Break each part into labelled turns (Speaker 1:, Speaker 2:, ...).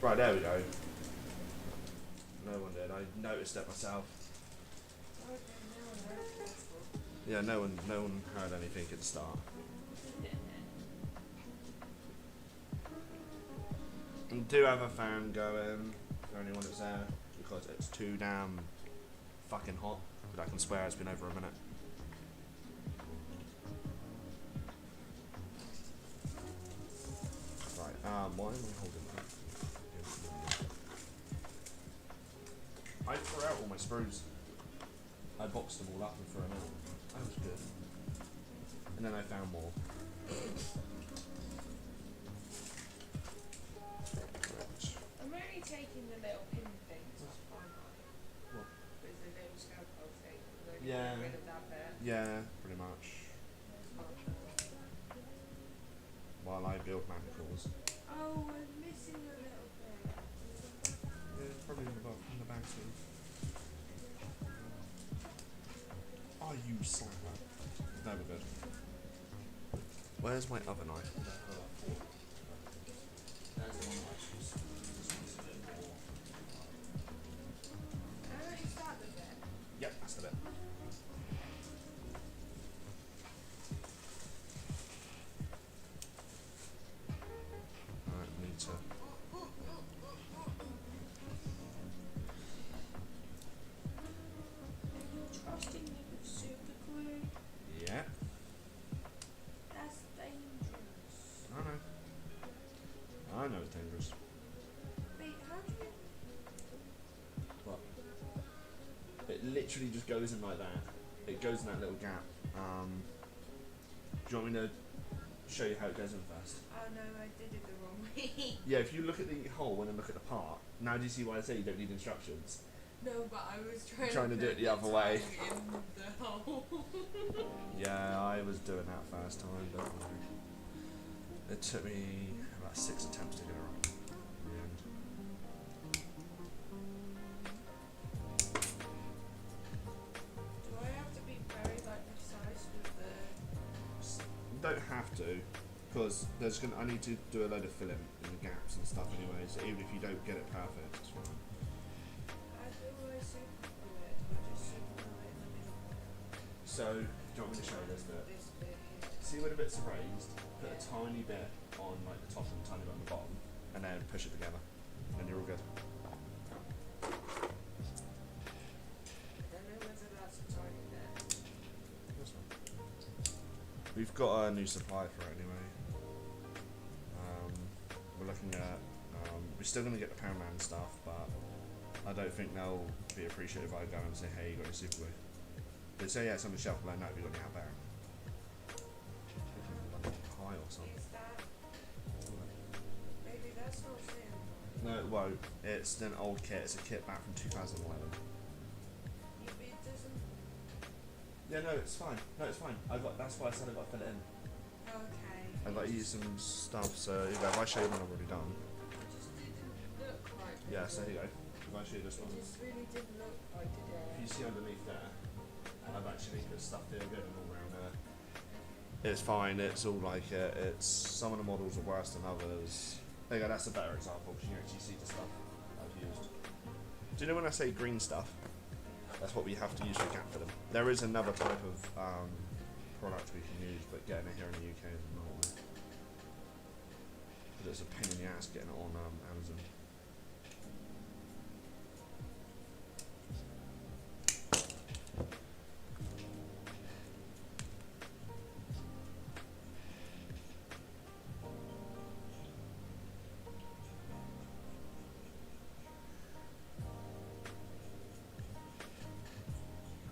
Speaker 1: Right, there we go. No one did. I noticed it myself. Yeah, no one heard anything at the start. And do have a fan going for anyone that's there because it's too damn fucking hot. But I can swear it's been over a minute. Right, why am I holding that? I threw out all my sprues. I boxed them all up and threw them out. That was good. And then I found more.
Speaker 2: I'm only taking the little pin things off, aren't I?
Speaker 1: What?
Speaker 2: With the little scalpel thing.
Speaker 1: Yeah.
Speaker 2: Rid of that bit.
Speaker 1: Yeah, pretty much. While I build manacles.
Speaker 2: Oh, I'm missing a little bit.
Speaker 1: Yeah, it's probably in the back seat. Oh, you slapper. No, we're good. Where's my other knife? There's the one I choose. This one's a bit more.
Speaker 2: Is that the bit?
Speaker 1: Yep, that's the bit. Alright, we need to.
Speaker 2: Trusting me with super glue?
Speaker 1: Yeah,
Speaker 2: That's dangerous.
Speaker 1: I know. I know it's dangerous.
Speaker 2: Wait, how do you...
Speaker 1: What? It literally just goes in like that. It goes in that little gap. Do you want me to show you how it goes in first?
Speaker 2: Oh no, I did it the wrong way.
Speaker 1: Yeah, if you look at the hole and then look at the part, now do you see why I say you don't need instructions?
Speaker 2: No, but I was trying
Speaker 1: To
Speaker 2: to
Speaker 1: do it the other way.
Speaker 2: in the hole.
Speaker 1: Yeah, I was doing that first time, don't worry. It took me about 6 attempts to get it right in the end.
Speaker 2: Do I have to be very like precise with the...
Speaker 1: You don't have to, because I need to do a load of filling in the gaps and stuff anyway, so even if you don't get it perfect, it's fine.
Speaker 2: How do I super glue it? Do I just super glue it in the middle?
Speaker 1: So, do you want me to show you this bit?
Speaker 2: This bit here.
Speaker 1: See where the bits are raised, put a tiny bit on like the top and a tiny bit on the bottom, and then push it together, and you're all good.
Speaker 2: I don't know whether that's a tiny bit.
Speaker 1: That's fine. We've got a new supply for it anyway. We're looking at, we're still going to get the Poundland stuff, but I don't think they'll be appreciative if I go and say, hey, you got your super glue. They say, yeah, it's on the shelf, but like, no, we got any out there. Pie or something.
Speaker 2: Is that... Maybe that's not it.
Speaker 1: No, it won't. It's an old kit. It's a kit back from 2011.
Speaker 2: It doesn't...
Speaker 1: Yeah, no, it's fine. No, it's fine. That's why I said I got to fill it in.
Speaker 2: Okay.
Speaker 1: I've got to use some stuff, so you go, if I show you one I've already done.
Speaker 2: It just didn't look like it.
Speaker 1: Yeah, so here you go. If I show you this one.
Speaker 2: It just really didn't look like it.
Speaker 1: If you see underneath there, I've actually put stuff there good and all around there. It's fine, it's all like it. It's some of the models are worse than others. There you go, that's a better example because you actually see the stuff I've used. Do you know when I say green stuff? That's what we have to use for gap filling. There is another type of product we can use, but getting it here in the UK is a nightmare. But it's a pain in the ass getting it on Amazon.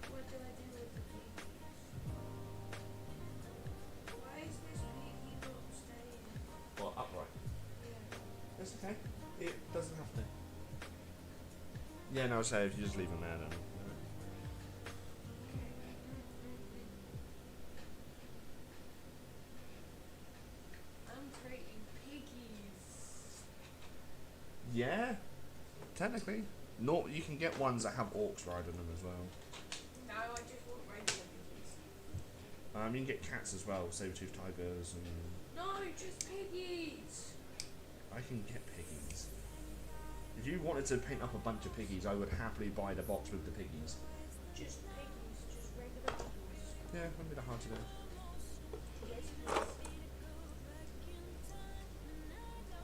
Speaker 2: What do I do with the piggies? Why is this piggy not staying?
Speaker 1: Well, upright.
Speaker 2: Yeah.
Speaker 1: It's okay. It doesn't have to. Yeah, no, so if you just leave them there then.
Speaker 2: I'm creating piggies.
Speaker 1: Yeah, technically. No, you can get ones that have orcs riding them as well.
Speaker 2: No, I just want regular piggies.
Speaker 1: You can get cats as well, saber-toothed tigers, and
Speaker 2: No, just piggies.
Speaker 1: I can get piggies. If you wanted to paint up a bunch of piggies, I would happily buy the box with the piggies.
Speaker 2: Just piggies, just regular piggies.
Speaker 1: Yeah, wouldn't be that hard to do.
Speaker 2: Yes, please.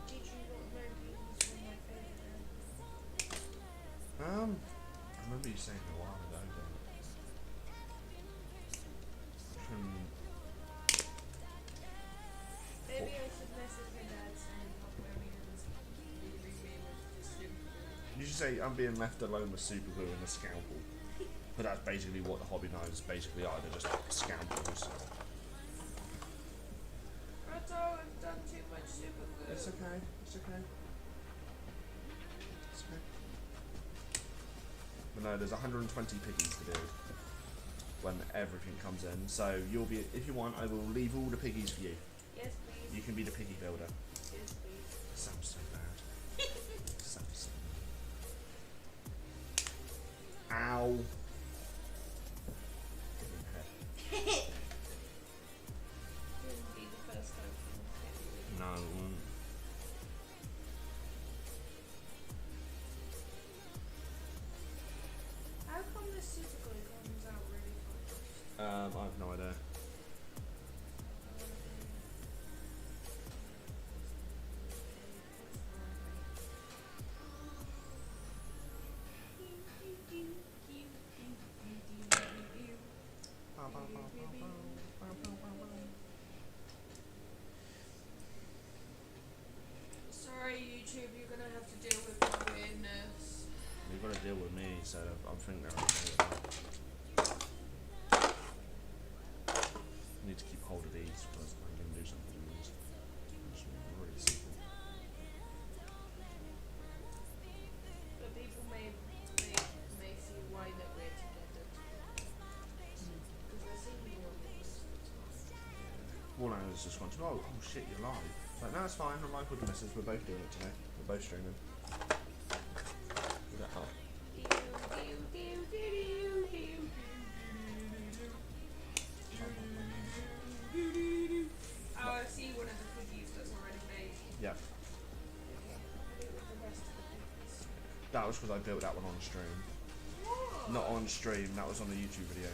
Speaker 2: Did you not know piggies were my favourite?
Speaker 1: I remember you saying a while ago, but
Speaker 2: Maybe I should message my dad saying Hungarians leaving me with the super glue.
Speaker 1: you should say I'm being left alone with super glue and a scalpel. But that's basically what the hobby knives basically are. They're just scalpels.
Speaker 2: Roto, I've done too much super glue.
Speaker 1: It's okay. It's okay. It's okay. But no, there's 120 piggies to build when everything comes in. So you'll be, if you want, I will leave all the piggies for you.
Speaker 2: Yes, please.
Speaker 1: You can be the piggy builder.
Speaker 2: Yes, please.
Speaker 1: Sounds so bad. Sounds so bad. Ow. Give me a head.
Speaker 2: It wouldn't be the first time for me.
Speaker 1: No, it won't.
Speaker 2: How come the super glue comes out really fast?
Speaker 1: I have no idea.
Speaker 2: Sorry, YouTube, you're gonna have to deal with my weirdness.
Speaker 1: You've got to deal with me, so I think they're okay with that. I need to keep hold of these because I'm going to do something with these. It's really simple.
Speaker 2: But people may see why that we're together. Because I see you on this.
Speaker 1: Warlander's just gone, oh shit, you're live. It's like, no, it's fine, I'm live with the missus, we're both doing it today. We're both streaming. Is that hard?
Speaker 2: Oh, I see one of the cookies that's already made.
Speaker 1: Yeah.
Speaker 2: Okay, I'll do it with the rest of the cookies.
Speaker 1: That was because I built that one on stream.
Speaker 2: What?
Speaker 1: Not on stream, that was on the YouTube video.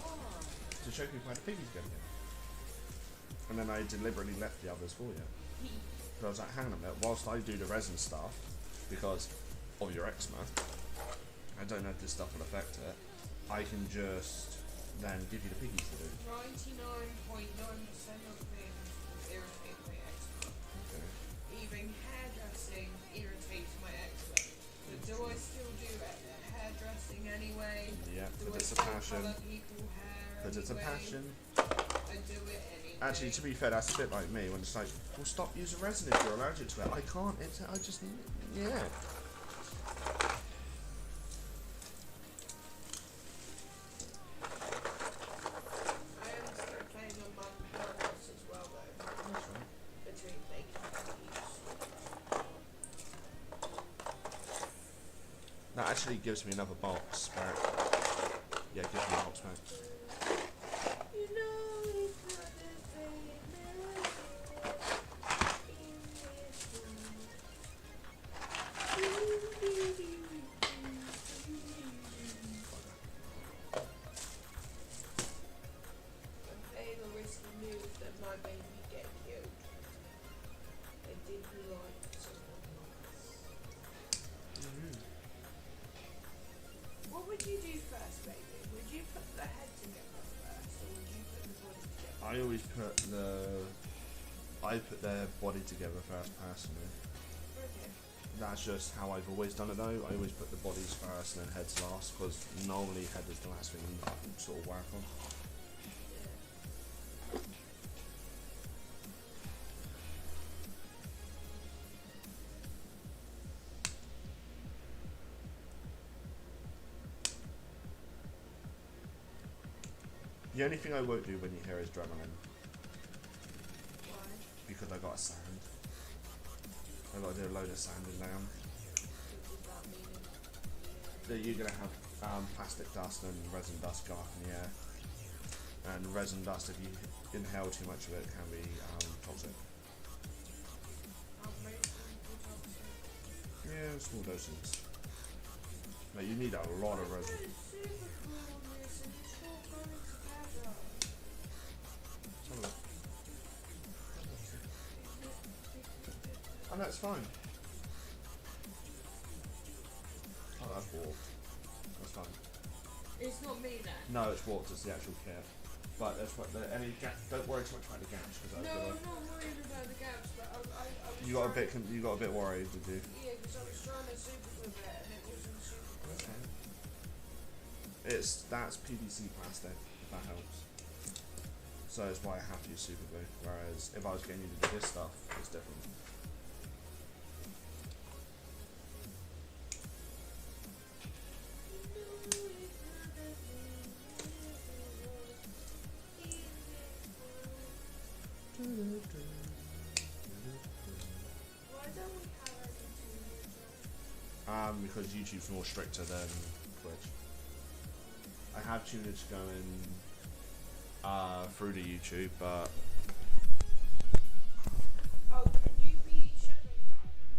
Speaker 2: What?
Speaker 1: To show people how the piggies go together. And then I deliberately left the others for you. So I was like, hang on a minute, whilst I do the resin stuff, because of your eczema, I don't know if this stuff will affect it, I can just then give you the piggies to do.
Speaker 2: 99.9% of things will irritate my eczema.
Speaker 1: Okay.
Speaker 2: Even hairdressing irritates my eczema. But do I still do hairdressing anyway?
Speaker 1: Yeah,
Speaker 2: Do
Speaker 1: because
Speaker 2: I
Speaker 1: it's a
Speaker 2: still
Speaker 1: passion.
Speaker 2: colour people hair
Speaker 1: Because it's a
Speaker 2: anyway?
Speaker 1: passion.
Speaker 2: I do it anyway.
Speaker 1: Actually, to be fair, that's a bit like me when it's like, well, stop using resin if you're allergic to it. I can't, I just, yeah.
Speaker 2: I am still playing on my progress as well though.
Speaker 1: That's right.
Speaker 2: Between making cookies.
Speaker 1: That actually gives me another box back. Yeah, gives me a box back.
Speaker 2: You know it's not the same I made a risky move that might make me get killed. I did like someone else. What would you do first, baby? Would you put the head together first, or would you put the body together?
Speaker 1: I always put their body together first, personally.
Speaker 2: Okay.
Speaker 1: That's just how I've always done it though. I always put the bodies first and then heads last, because normally head is the last thing you sort of work on. The only thing I won't do when you hear is Gremlin,
Speaker 2: Why?
Speaker 1: because I got a sand. I got to do a load of sanding down.
Speaker 2: What does that mean?
Speaker 1: That you're gonna have plastic dust and resin dust go up in the air, and resin dust, if you inhale too much of it, can be toxic.
Speaker 2: Outrageous.
Speaker 1: Yeah, it's All those things. Mate, you need a lot of resin.
Speaker 2: It's super cool on this and it's all going together.
Speaker 1: Let's have a look. Oh no, it's fine. Oh, that's warped. That's fine.
Speaker 2: It's not me then.
Speaker 1: No, it's warped. It's the actual kit. But that's what. Any gap? Don't worry too much about the gaps because
Speaker 2: No, I'm not worried about the gaps, but I was.
Speaker 1: You got a bit. You got a bit worried, did you?
Speaker 2: Yeah, because I was trying to super glue it and it wasn't super glue.
Speaker 1: Okay. That's PVC plastic. If that helps. So it's why I have to use super glue. Whereas if I was getting you to do this stuff, it's different.
Speaker 2: Why don't we have any tuners?
Speaker 1: Because YouTube's more stricter than Twitch. I have tunage going through to YouTube, but
Speaker 2: Oh, can you be shadow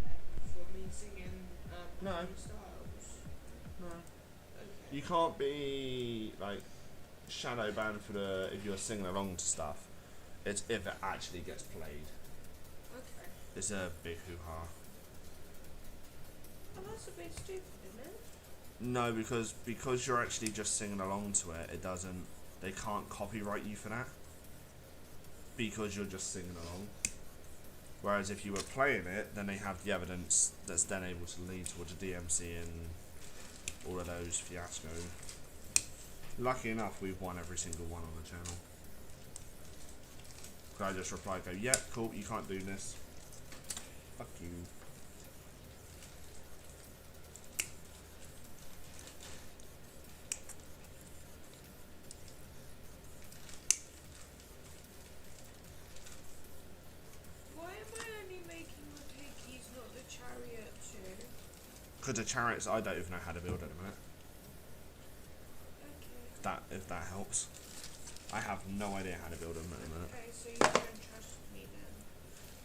Speaker 2: banned for me singing
Speaker 1: No.
Speaker 2: Harry Styles?
Speaker 1: no.
Speaker 2: Okay.
Speaker 1: You can't be like shadow banned for if you're singing along to stuff. It's if it actually gets played.
Speaker 2: Okay.
Speaker 1: It's a big hoo-ha.
Speaker 2: Oh, that's a bit stupid, isn't it?
Speaker 1: No, because you're actually just singing along to it. It doesn't. They can't copyright you for that. Because you're just singing along. Whereas if you were playing it, then they have the evidence that's then able to lead towards a DMC and all of those fiasco. Lucky enough, we've won every single one on the channel. So I just reply, go, yeah, cool, you can't do this. Fuck you.
Speaker 2: Why am I only making the piggies, not the chariot too?
Speaker 1: Because the chariots, I don't even know how to build at the minute.
Speaker 2: Okay.
Speaker 1: If that helps. I have no idea how to build them at the minute.
Speaker 2: Okay, so you don't trust me then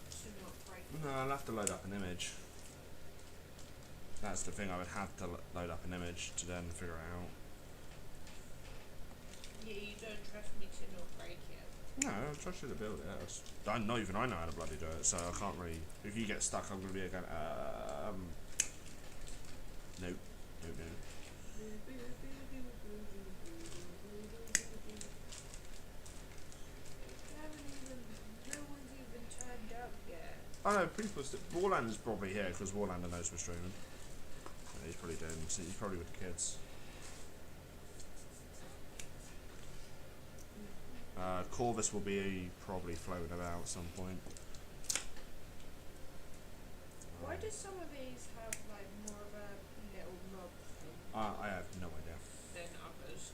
Speaker 2: to not break them?
Speaker 1: No, I'll have to load up an image. That's the thing, I would have to load up an image to then figure it out.
Speaker 2: Yeah, you don't trust me to not break it.
Speaker 1: No, I trust you to build it. Not even I know how to bloody do it, so I can't really. If you get stuck, I'm gonna be again. Nope. No.
Speaker 2: No one's even turned up yet.
Speaker 1: Oh no, people. Warlander's probably here because Warlander knows we're streaming. Yeah, he's probably doing. So he's probably with the kids. Corvus will be probably floating about at some point.
Speaker 2: Why do some of these have like more of a little knob thing
Speaker 1: I have no idea.
Speaker 2: than others?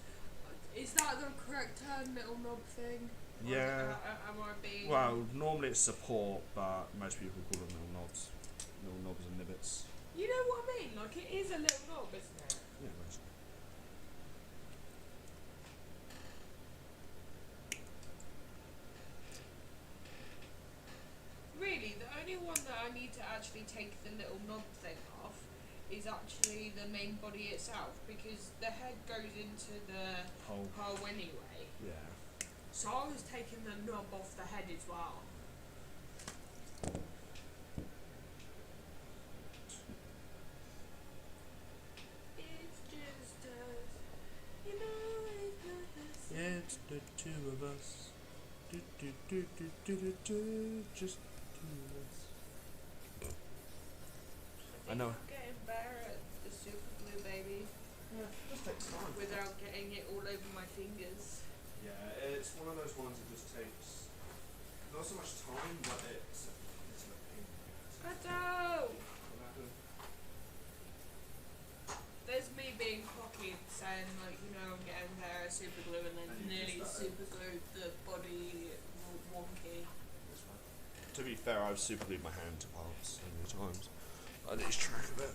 Speaker 2: Is that the correct term, little knob thing? Or
Speaker 1: Yeah.
Speaker 2: am I being...
Speaker 1: Well, normally it's support, but most people call them little knobs. Little knobs and nibbits.
Speaker 2: You know what I mean? Like it is a little knob, isn't it?
Speaker 1: Yeah, mostly.
Speaker 2: Really, the only one that I need to actually take the little knob thing off is actually the main body itself, because the head goes into the hole anyway.
Speaker 1: Yeah.
Speaker 2: So I was taking the knob off the head as well. It's just us, you know, it's not the same.
Speaker 1: Yeah, it's the two of us. Just two of us. I know.
Speaker 2: I'm getting better at the super glue, baby,
Speaker 1: Yeah, just takes time.
Speaker 2: without getting it all over my fingers.
Speaker 1: Yeah, it's one of those ones that just takes not so much time, but it's a pain.
Speaker 2: Kato! There's me being cocky, saying like, you know, I'm getting better at super glue, and then
Speaker 1: And you
Speaker 2: nearly
Speaker 1: just
Speaker 2: super glued the body wonky.
Speaker 1: To be fair, I've super glued my hand to parts so many times. I lose track of it.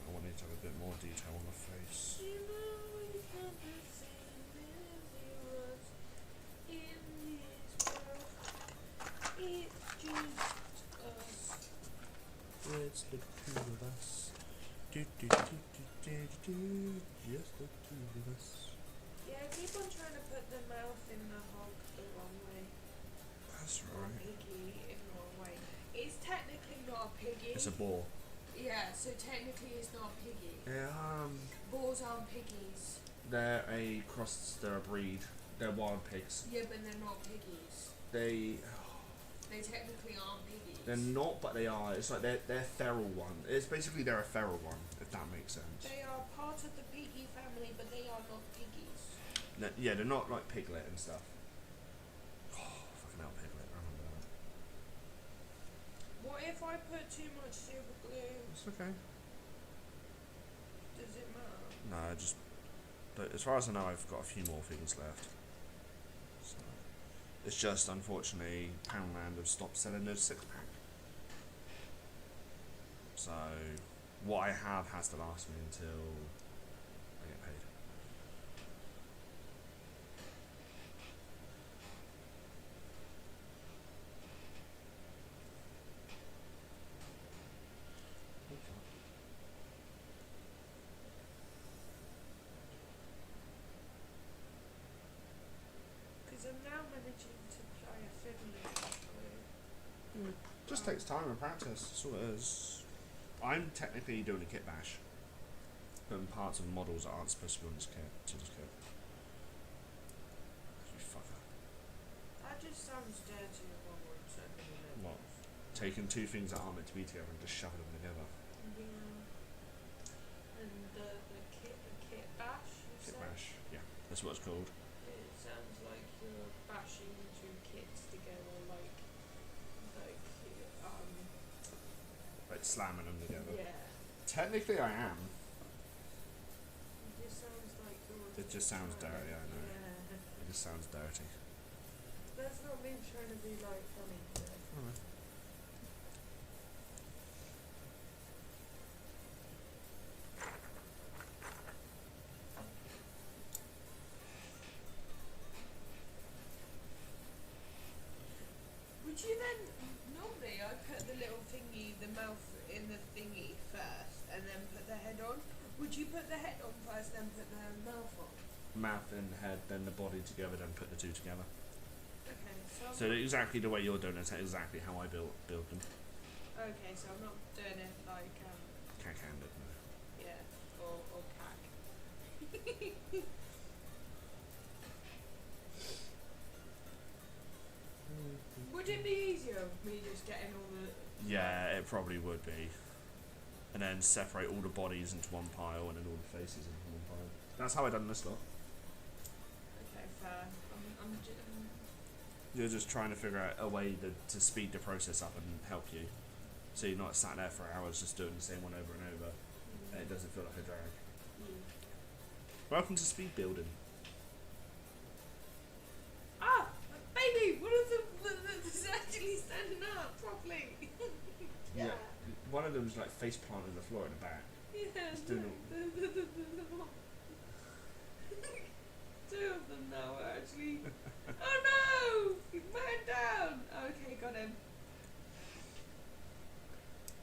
Speaker 1: I want it to have a bit more detail on the face.
Speaker 2: You know it's not the same as it was in this world. It's just
Speaker 1: the two of us. Do, do, do, do, do, do, just the two of us.
Speaker 2: Yeah, keep on trying to put the mouth in the hog the wrong way.
Speaker 1: That's
Speaker 2: Or a
Speaker 1: right.
Speaker 2: piggy in the wrong way. It's technically not a piggy.
Speaker 1: It's a boar.
Speaker 2: Yeah, so technically it's not a piggy.
Speaker 1: Yeah,
Speaker 2: Boars aren't piggies.
Speaker 1: they're a breed. They're wild pigs.
Speaker 2: Yeah, but they're not piggies.
Speaker 1: They
Speaker 2: technically aren't piggies.
Speaker 1: they're not, but they are. It's like they're feral one. It's basically they're a feral one, if that makes sense.
Speaker 2: They are part of the piggy family, but they are not piggies.
Speaker 1: No, yeah, they're not like Piglet and stuff. Oh, fucking hell, Piglet! I remember that.
Speaker 2: What if I put too much super glue?
Speaker 1: It's okay.
Speaker 2: Does it matter?
Speaker 1: No, just. But as far as I know, I've got a few more things left. So, it's just unfortunately, Poundland have stopped selling those 6-pack. So, what I have has to last me until I get paid.
Speaker 2: Because I'm now managing to apply a fiddler glue.
Speaker 1: Just takes time and practice. That's all it is. I'm technically doing a kit bash. Putting parts of models that aren't supposed to be on this kit to this kit. You fucker.
Speaker 2: That just sounds dirty in one word, so I don't know.
Speaker 1: What? Taking two things that aren't meant to be together and just shoving them together.
Speaker 2: Yeah. And the kit bash, you
Speaker 1: Kit
Speaker 2: said?
Speaker 1: bash. Yeah, that's what it's called.
Speaker 2: It sounds like you're bashing two kits together, like,
Speaker 1: Like slamming them together.
Speaker 2: yeah.
Speaker 1: Technically, I am.
Speaker 2: It just sounds like you're.
Speaker 1: It just sounds dirty, I know.
Speaker 2: Yeah.
Speaker 1: It just sounds dirty.
Speaker 2: That's not me trying to be like funny today.
Speaker 1: Alright.
Speaker 2: Would you then normally I put the little thingy, the mouth in the thingy first, and then put the head on? Would you put the head on first, then put the mouth on?
Speaker 1: Mouth and head, then the body together, then put the two together.
Speaker 2: Okay,
Speaker 1: So exactly the way you're doing it, exactly how I build them.
Speaker 2: okay, so I'm not doing it like
Speaker 1: Cack-handed, no.
Speaker 2: yeah, or cack. Would it be easier with me just getting all the?
Speaker 1: Yeah, it probably would be. And then separate all the bodies into one pile and then all the faces into one pile. That's how I done this lot.
Speaker 2: Okay, fair.
Speaker 1: You're just trying to figure out a way to speed the process up and help you. So you're not sat there for hours just doing the same one over and over. And it doesn't feel like a drag. Welcome to speed building.
Speaker 2: Ah, baby! What is it's actually standing up properly?
Speaker 1: Yeah. One of them's like face planted on the floor in the back.
Speaker 2: Yeah.
Speaker 1: It's doing
Speaker 2: Two of them now are actually. Oh no! He's man down! Okay, got him.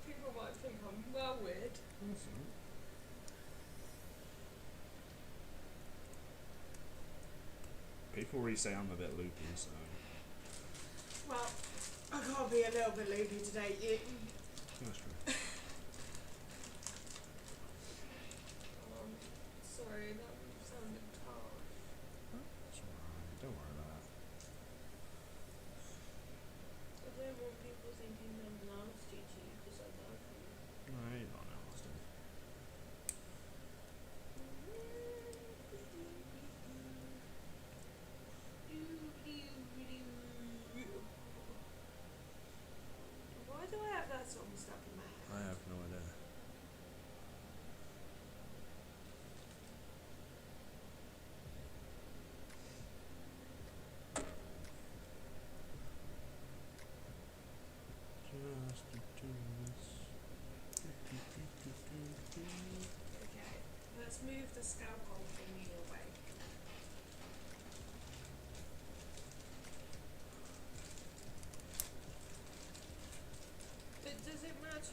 Speaker 2: People might think I'm well weird.
Speaker 1: People really say I'm a bit loopy, so.
Speaker 2: Well, I can't be a little bit loopy today.
Speaker 1: That's true.
Speaker 2: Sorry, that sounded harsh.
Speaker 1: It's alright, don't worry about that.
Speaker 2: I don't want people thinking I'm nasty to you because I love you.
Speaker 1: No, you're not nasty.
Speaker 2: Why do I have that song stuck in my head?
Speaker 1: I have no idea.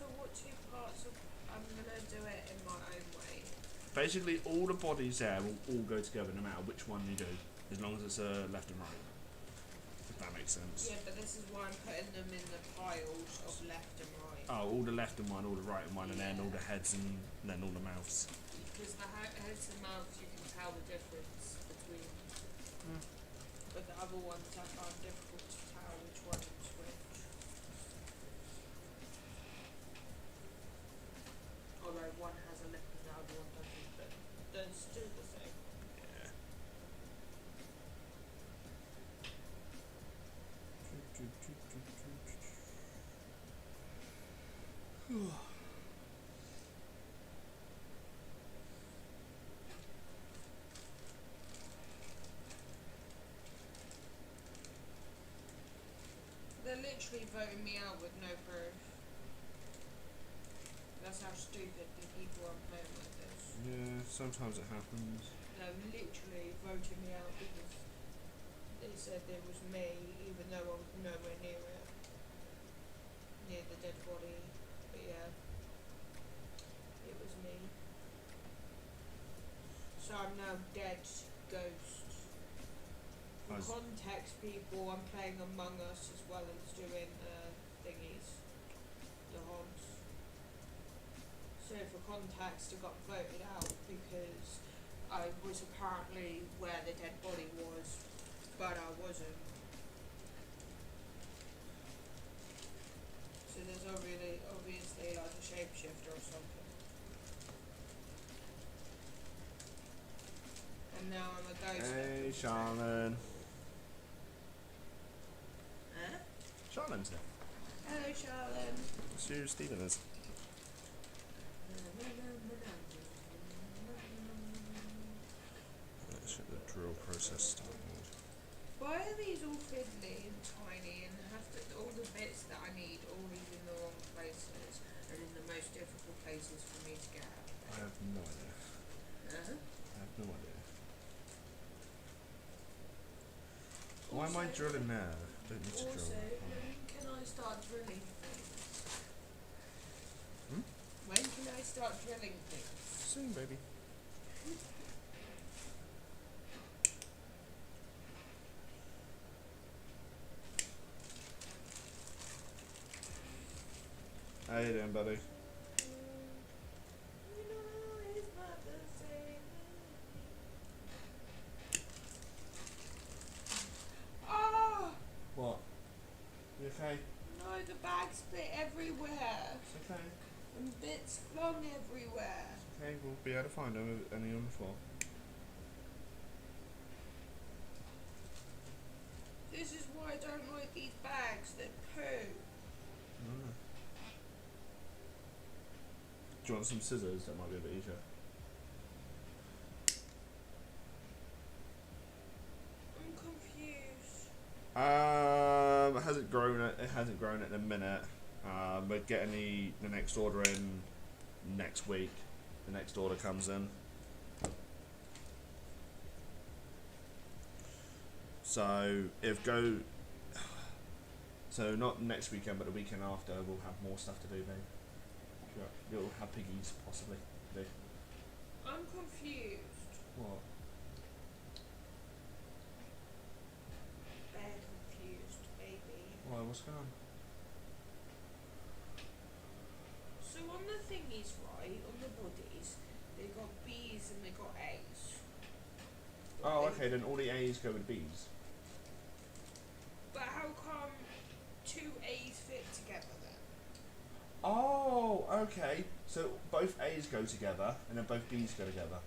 Speaker 2: So what two parts of... I'm gonna do it in my own way.
Speaker 1: Basically, all the bodies there will all go together no matter which one you do, as long as it's left and right. If that makes sense.
Speaker 2: Yeah, but this is why I'm putting them in the piles of left and right.
Speaker 1: Oh, all the left and one, all the right and one, and then all the heads and then all the mouths.
Speaker 2: Because the heads and mouths, you can tell the difference between. But the other ones, I find difficult to tell which one is which. Although one has a lip and the other one doesn't, but they're still the same.
Speaker 1: Yeah.
Speaker 2: They're literally voting me out with no proof. That's how stupid the people I'm playing with is.
Speaker 1: Yeah, sometimes it happens.
Speaker 2: They're literally voting me out because they said it was me, even though I was nowhere near it. Near the dead body. But yeah, it was me. So I'm now dead ghost. For context, people, I'm playing Among Us as well as doing thingies, the hods. So for context, I got voted out because I was apparently where the dead body was, but I wasn't. So there's obviously like a shapeshifter or something. And now I'm a ghost.
Speaker 1: Hey, Charlene.
Speaker 2: Huh?
Speaker 1: Charlene's here.
Speaker 2: Hello, Charlene.
Speaker 1: That's who Stephen is. Let's get the drill process started.
Speaker 2: Why are these all fiddly and tiny and have all the bits that I need all these in the wrong places and in the most difficult places for me to get out of?
Speaker 1: I have no idea.
Speaker 2: Huh?
Speaker 1: I have no idea. Why am I drilling there? I don't need to drill.
Speaker 2: Also, when can I start drilling things? When can I start drilling things?
Speaker 1: Soon, baby. How you doing, buddy?
Speaker 2: Ah!
Speaker 1: What? You okay?
Speaker 2: No, the bag split everywhere.
Speaker 1: It's okay.
Speaker 2: And bits flung everywhere.
Speaker 1: It's okay, we'll be able to find them any on the floor.
Speaker 2: This is why I don't like these bags. They're poo.
Speaker 1: Do you want some scissors? That might be a bit easier.
Speaker 2: I'm confused.
Speaker 1: It hasn't grown. It hasn't grown at the minute. We're getting the next order in next week. The next order comes in. So so not next weekend, but the weekend after, we'll have more stuff to do. Then you'll have piggies possibly. Do.
Speaker 2: I'm confused.
Speaker 1: What?
Speaker 2: They're confused, baby.
Speaker 1: Why? What's going on?
Speaker 2: So on the thingies, right, on the bodies, they got B's and they got A's.
Speaker 1: Oh,
Speaker 2: Right?
Speaker 1: okay. Then all the A's go with B's.
Speaker 2: But how come two A's fit together then?
Speaker 1: Oh, okay. So both A's go together, and then both B's go together.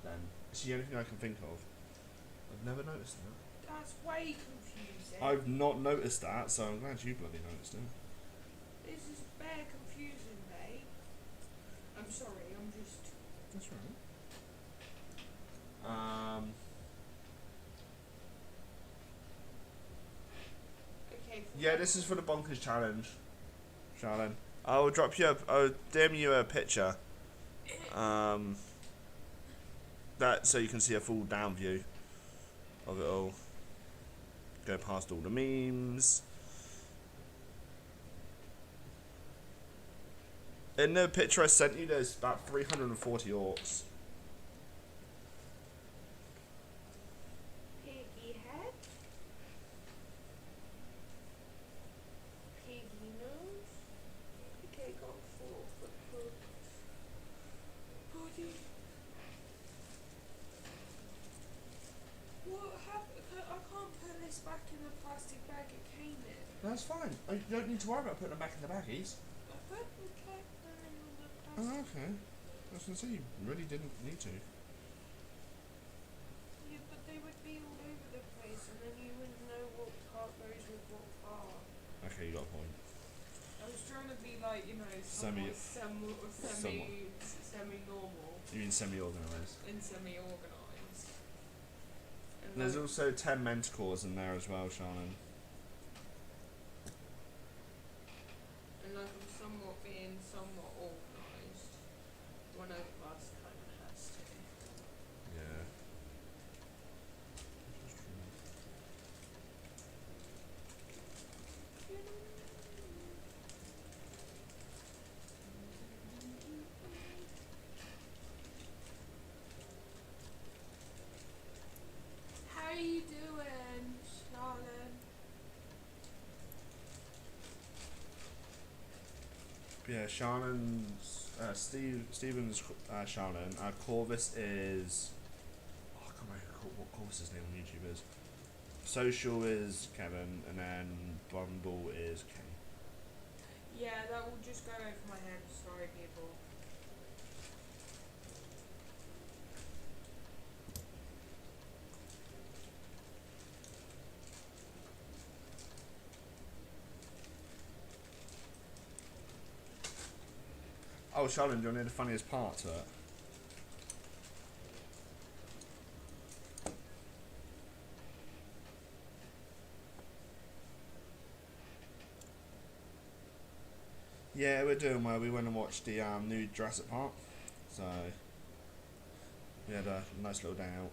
Speaker 1: Then it's the only thing I can think of. I've never noticed that.
Speaker 2: That's way confusing.
Speaker 1: I've not noticed that, so I'm glad you bloody noticed it.
Speaker 2: This is bare confusing, babe. I'm sorry, I'm just...
Speaker 1: That's right.
Speaker 2: Okay.
Speaker 1: Yeah, this is for the bonkers challenge, Charlene. I'll DM you a picture. That so you can see a full down view of it all. Go past all the memes. In the picture I sent you, there's about 340 orcs.
Speaker 2: Piggy head. Piggy nose. Okay, got 4 foot body. What happened? I can't put this back in the plastic bag it came in.
Speaker 1: That's fine. You don't need to worry about putting them back in the baggies.
Speaker 2: I put the cat in the plastic.
Speaker 1: Oh, okay. I was going to say, you really didn't need to.
Speaker 2: Yeah, but they would be all over the place and then you wouldn't know what part goes with what part.
Speaker 1: Okay, you got a point.
Speaker 2: I was trying to be like, you know,
Speaker 1: Semi-
Speaker 2: semi-normal
Speaker 1: You mean semi-organised.
Speaker 2: and semi-organised. And
Speaker 1: There's
Speaker 2: like,
Speaker 1: also 10 mentacores in there as well, Shannon.
Speaker 2: and like I'm somewhat being somewhat organised. One of us kind of has to.
Speaker 1: Yeah.
Speaker 2: How you doing, Charlotte?
Speaker 1: Yeah, Shannon's Stephen's Shannon. Corvus is I can't remember what Corvus's name on YouTube is. Social is Kevin, and then Bumble is Kay.
Speaker 2: Yeah, that will just go over my head. Sorry, people.
Speaker 1: Oh, Shannon, do you want to know the funniest part to it? Yeah, we're doing well. We went and watched the new Jurassic Park, so we had a nice little day out.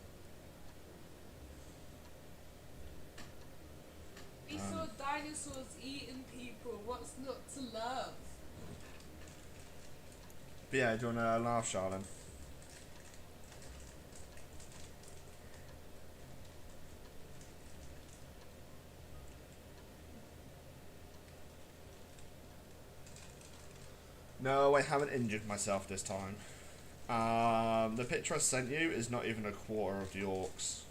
Speaker 2: We saw dinosaurs eating people. What's not to love?
Speaker 1: But yeah, do you want to laugh, Charlene? No, I haven't injured myself this time. The picture I sent you is not even a quarter of the orcs.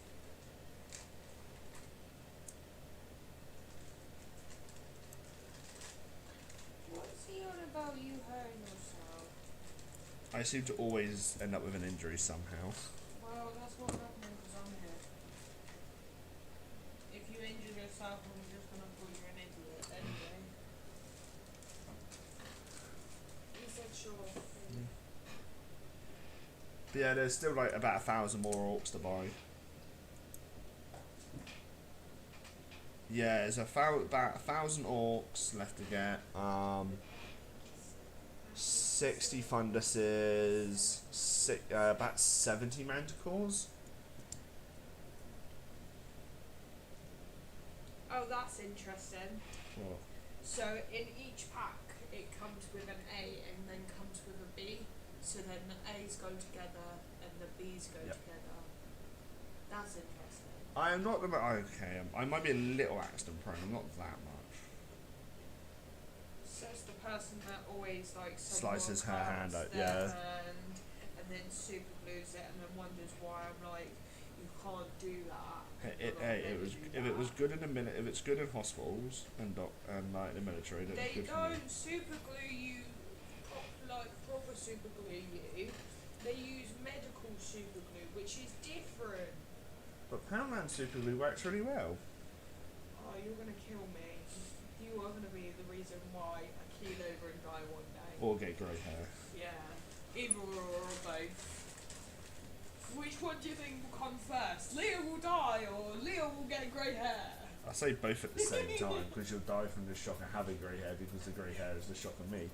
Speaker 2: What's he on about you hurting yourself?
Speaker 1: I seem to always end up with an injury somehow.
Speaker 2: Well, that's what happened because I'm here. If you injure yourself, I'm just gonna call you an idiot anyway. He said sure.
Speaker 1: But yeah, there's still like about 1,000 more orcs to buy. Yeah, there's about 1,000 orcs left to get. 60 funduses, about 70 manticores.
Speaker 2: Oh, that's interesting.
Speaker 1: What?
Speaker 2: So in each pack, it comes with an A and then comes with a B. So then the A's go together and the B's go
Speaker 1: Yep.
Speaker 2: together. That's interesting.
Speaker 1: I am not the okay. I might be a little accident prone. I'm not that much.
Speaker 2: So it's the person that always like
Speaker 1: Slices her hand out,
Speaker 2: their
Speaker 1: yeah.
Speaker 2: hand and then super glues it and then wonders why I'm like, you can't do that.
Speaker 1: If it was good in if it's good in hospitals and like the military, then it's
Speaker 2: They
Speaker 1: good for me.
Speaker 2: don't super glue you proper super glue you. They use medical super glue, which is different.
Speaker 1: But Poundland super glue works really well.
Speaker 2: Oh, you're gonna kill me. You are gonna be the reason why I keel over and die one day.
Speaker 1: Or get grey hair.
Speaker 2: Yeah, either or both. Which one do you think will come first? Leah will die or Leah will get grey hair?
Speaker 1: I say both at the same time because you'll die from the shock of having grey hair because the grey hair is the shock of me.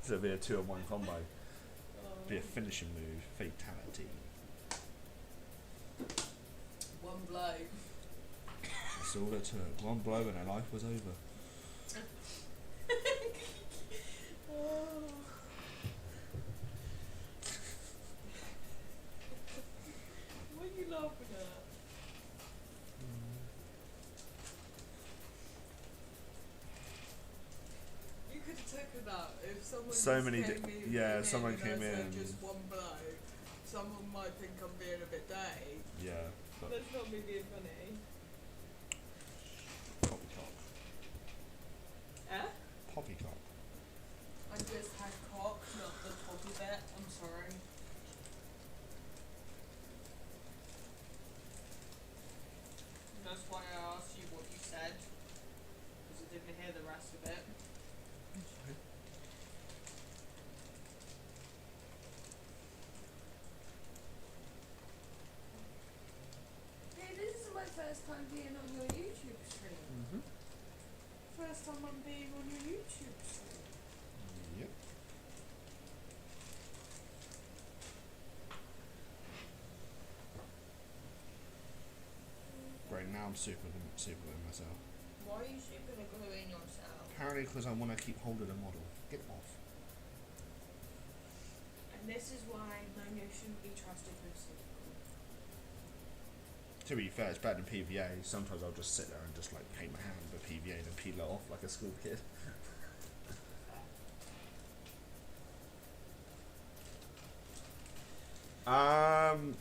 Speaker 1: So it'll be a 2-in-1 combo. Be a finishing move, fatality.
Speaker 2: One blow.
Speaker 1: That's all it took. One blow and her life was over.
Speaker 2: Oh that. If someone
Speaker 1: So
Speaker 2: just
Speaker 1: many
Speaker 2: came
Speaker 1: di-
Speaker 2: in,
Speaker 1: yeah,
Speaker 2: came
Speaker 1: someone
Speaker 2: in
Speaker 1: came
Speaker 2: and I said
Speaker 1: in.
Speaker 2: just one blow, someone might think I'm being a bit dirty.
Speaker 1: Yeah. But
Speaker 2: That's not me being funny.
Speaker 1: poppycock.
Speaker 2: Eh?
Speaker 1: Poppycock.
Speaker 2: I just had cock, not the top of it. I'm sorry. And that's why I asked you what you said, because I didn't hear the rest of it. Hey, this is my first time being on your YouTube stream.
Speaker 1: Mm-hmm.
Speaker 2: First time I'm being on your YouTube stream.
Speaker 1: Yep. Right now I'm super gluing myself.
Speaker 2: Why are you super gluing yourself?
Speaker 1: Apparently because I want to keep hold of the model. Get off.
Speaker 2: And this is why Mono shouldn't be trusted with silicone.
Speaker 1: To be fair, it's better than PVA. Sometimes I'll just sit there and just like paint my hand with PVA and then peel it off like a school kid.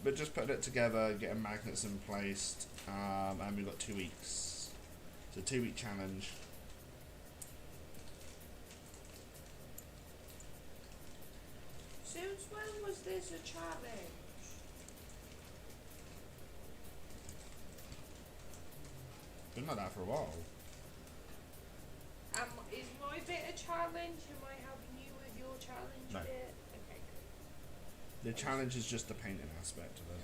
Speaker 1: We're just putting it together, getting magnets in place, and we've got 2 weeks. It's a 2-week challenge.
Speaker 2: Since when was this a challenge?
Speaker 1: Been like that for a while.
Speaker 2: Is my bit a challenge? Am I helping you with your challenge
Speaker 1: No.
Speaker 2: bit? Okay,
Speaker 1: The challenge is just the painting aspect of it.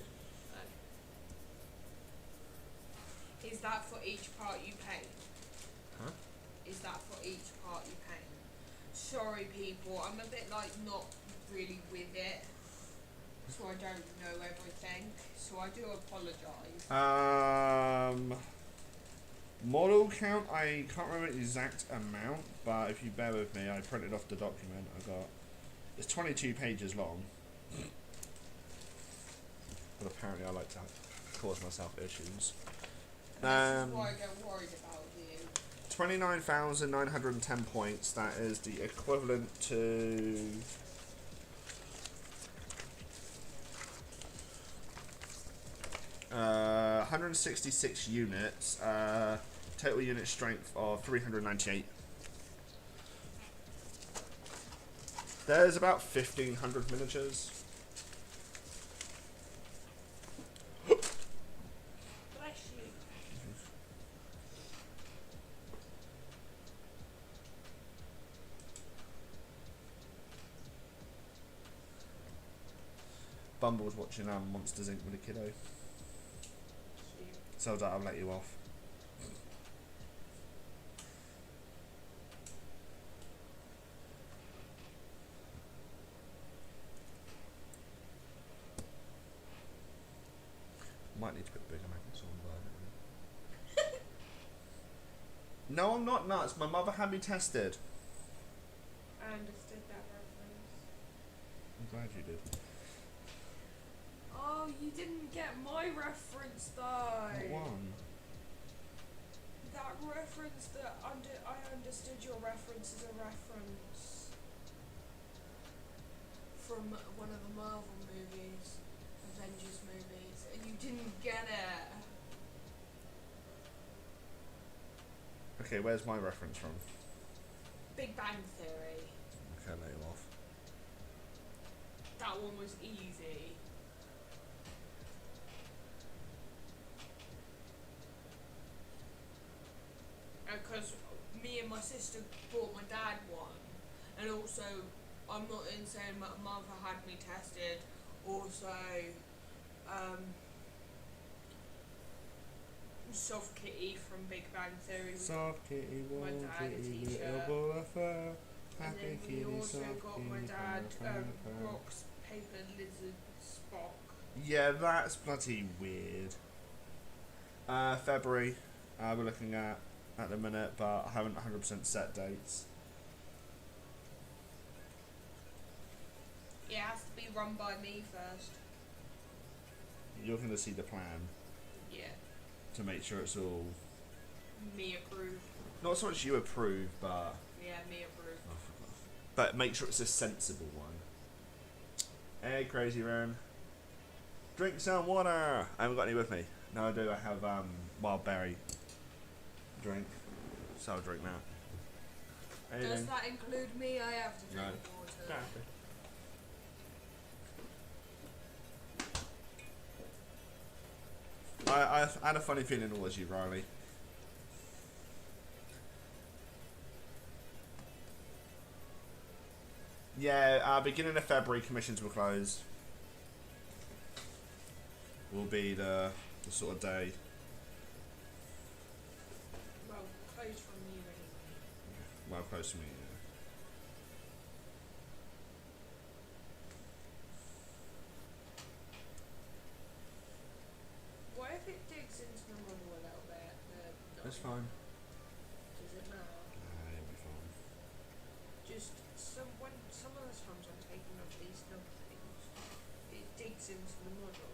Speaker 2: good. Is that for each part you paint?
Speaker 1: Huh?
Speaker 2: Is that for each part you paint? Sorry people, I'm a bit like not really with it. So I don't know everything. So I do apologise.
Speaker 1: Model count, I can't remember the exact amount, but if you bear with me, I printed off the document I got. It's 22 pages long. But apparently I like to cause myself issues.
Speaker 2: And this is why I get worried about you.
Speaker 1: 29,910 points, that is the equivalent to... Uh, 166 units, total unit strength of 398. There's about 1,500 miniatures.
Speaker 2: Bless you.
Speaker 1: Bumble's watching Monsters Inc. with a kiddo. So I'll let you off. Might need to put bigger magnets on, but I don't know. No, I'm not nuts. My mother had me tested.
Speaker 2: I understood that reference.
Speaker 1: I'm glad you did.
Speaker 2: Oh, you didn't get my reference though.
Speaker 1: What one?
Speaker 2: That reference that I understood your reference as a reference from one of the Marvel movies, Avengers movies, and you didn't get it.
Speaker 1: Okay, where's my reference from?
Speaker 2: Big Bang Theory.
Speaker 1: Okay, I'll let you off.
Speaker 2: That one was easy. Because me and my sister bought my dad one, and also I'm not insane. My mother had me tested. Also, Soft Kitty from Big Bang Theory.
Speaker 1: Soft kitty,
Speaker 2: My
Speaker 1: warm
Speaker 2: dad a
Speaker 1: kitty,
Speaker 2: t-shirt.
Speaker 1: little ball of fur.
Speaker 2: And
Speaker 1: Happy
Speaker 2: then we
Speaker 1: kitty,
Speaker 2: also
Speaker 1: soft
Speaker 2: got
Speaker 1: kitty,
Speaker 2: my dad
Speaker 1: purr.
Speaker 2: Rock's Paper Lizard Spock.
Speaker 1: Yeah, that's bloody weird. February, we're looking at the minute, but I haven't 100% set dates.
Speaker 2: It has to be run by me first.
Speaker 1: You're going to see the plan
Speaker 2: Yeah,
Speaker 1: to make sure it's all...
Speaker 2: me approved.
Speaker 1: Not so much you approve, but...
Speaker 2: Yeah, me approved.
Speaker 1: Oh, for But make sure it's a sensible one. Hey, Crazy Ren. Drink some water. I haven't got any with me. No, I do. I have wild berry drink. So I'll drink now.
Speaker 2: Does that include me? I have to drink water.
Speaker 1: I had a funny feeling it was you, Riley. Yeah, beginning of February, commissions will close. Will be the sort of day.
Speaker 2: Well, close from you anyway.
Speaker 1: Well, close to me. Yeah.
Speaker 2: What if it digs into the model a little bit?
Speaker 1: That's fine.
Speaker 2: Does it matter?
Speaker 1: It'll be fine.
Speaker 2: Just some of the times I'm taking off these nub things, it digs into the model.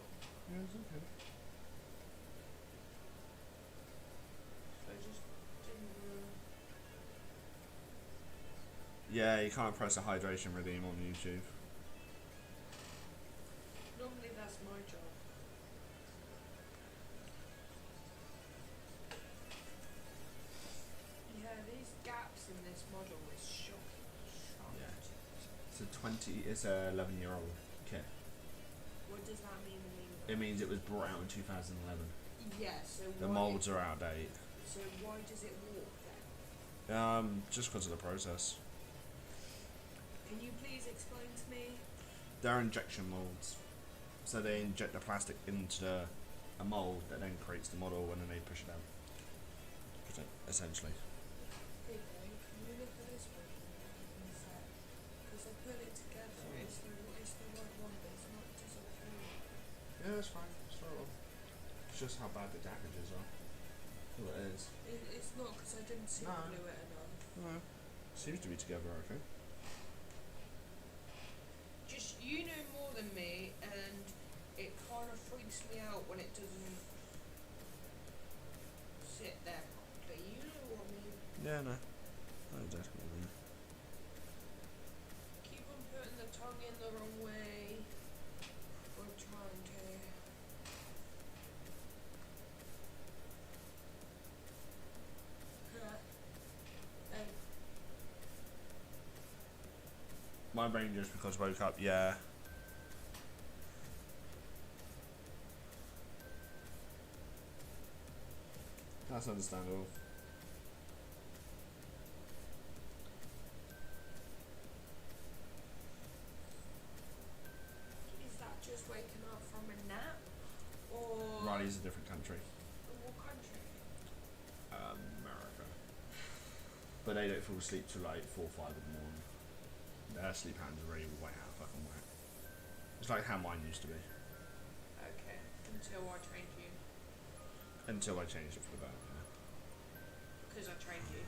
Speaker 1: Yeah, it's okay.
Speaker 2: So I just didn't.
Speaker 1: Yeah, you can't press a hydration redeem on YouTube.
Speaker 2: Normally that's my job. Yeah, these gaps in this model is shocking.
Speaker 1: Yeah. It's a 11-year-old kit.
Speaker 2: What does that mean?
Speaker 1: It means it was brought out in 2011.
Speaker 2: Yeah, so
Speaker 1: The molds are out of date.
Speaker 2: So why does it warp then?
Speaker 1: Just because of the process.
Speaker 2: Can you please explain to me?
Speaker 1: They're injection molds. So they inject the plastic into a mold that then creates the model and then they push it out. Essentially.
Speaker 2: Okay, can you look at this one in a sec? Because I put it together, it's the right one, but it's not, it doesn't feel right.
Speaker 1: Yeah, that's fine. It's just how bad the damages are. Well, it is.
Speaker 2: It's not because I didn't super glue it enough.
Speaker 1: No. Seems to be together okay.
Speaker 2: Just, you know more than me, and it kind of freaks me out when it doesn't sit there properly. You know what I mean?
Speaker 1: Yeah, no. I know exactly what you mean.
Speaker 2: Keep on putting the tongue in the wrong way. Or trying to.
Speaker 1: My brain just because I woke up, yeah. That's understandable.
Speaker 2: Is that just waking up from a nap? Or.
Speaker 1: Riley's a different country.
Speaker 2: What country?
Speaker 1: America. But they don't fall asleep till like 4 or 5 in the morning. Their sleep patterns are really way out of fucking whack. It's like how mine used to be.
Speaker 2: Okay, until I trained you.
Speaker 1: Until I changed it for the better.
Speaker 2: Because I trained you.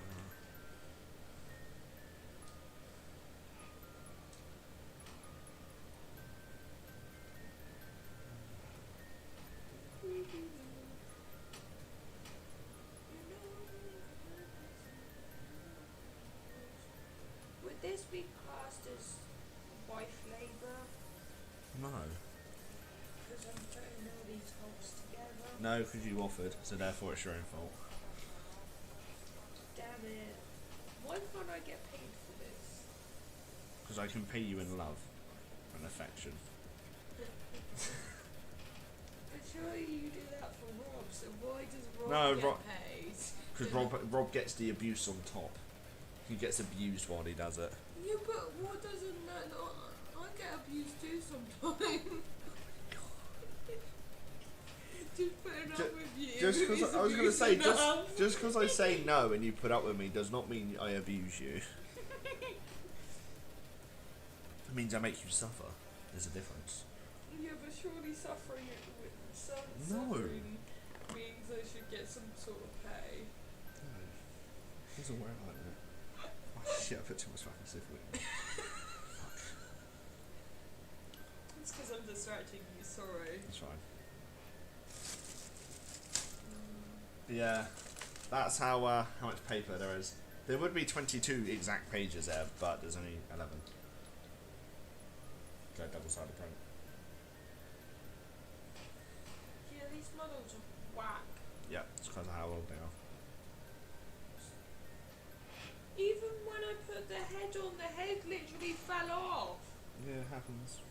Speaker 2: Would this be classed as wife labour?
Speaker 1: No.
Speaker 2: Because I'm putting all these holes together.
Speaker 1: No, because you offered, so therefore it's your own fault.
Speaker 2: Damn it. Why can't I get paid for this?
Speaker 1: Because I can pay you in love and affection.
Speaker 2: But surely you do that for Rob, so why does Rob
Speaker 1: No,
Speaker 2: get paid?
Speaker 1: Because Rob gets the abuse on top. He gets abused while he does it.
Speaker 2: Yeah, but what doesn't that not? I get abused too sometimes. Just putting up with you.
Speaker 1: Just because I was going to say,
Speaker 2: enough.
Speaker 1: just because I say no and you put up with me does not mean I abuse you. It means I make you suffer. There's a difference.
Speaker 2: Yeah, but surely suffering
Speaker 1: No.
Speaker 2: suffering means I should get some sort of pay.
Speaker 1: No. It doesn't work like that. Oh shit, I put too much fucking stuff in it. Fuck.
Speaker 2: It's because I'm distracting you, sorry.
Speaker 1: That's fine. Yeah, that's how much paper there is. There would be 22 exact pages there, but there's only 11. Go double-sided print.
Speaker 2: Yeah, these models are whack.
Speaker 1: Yeah, it's because of how old they are.
Speaker 2: Even when I put the head on, the head literally fell off.
Speaker 1: Yeah, it happens.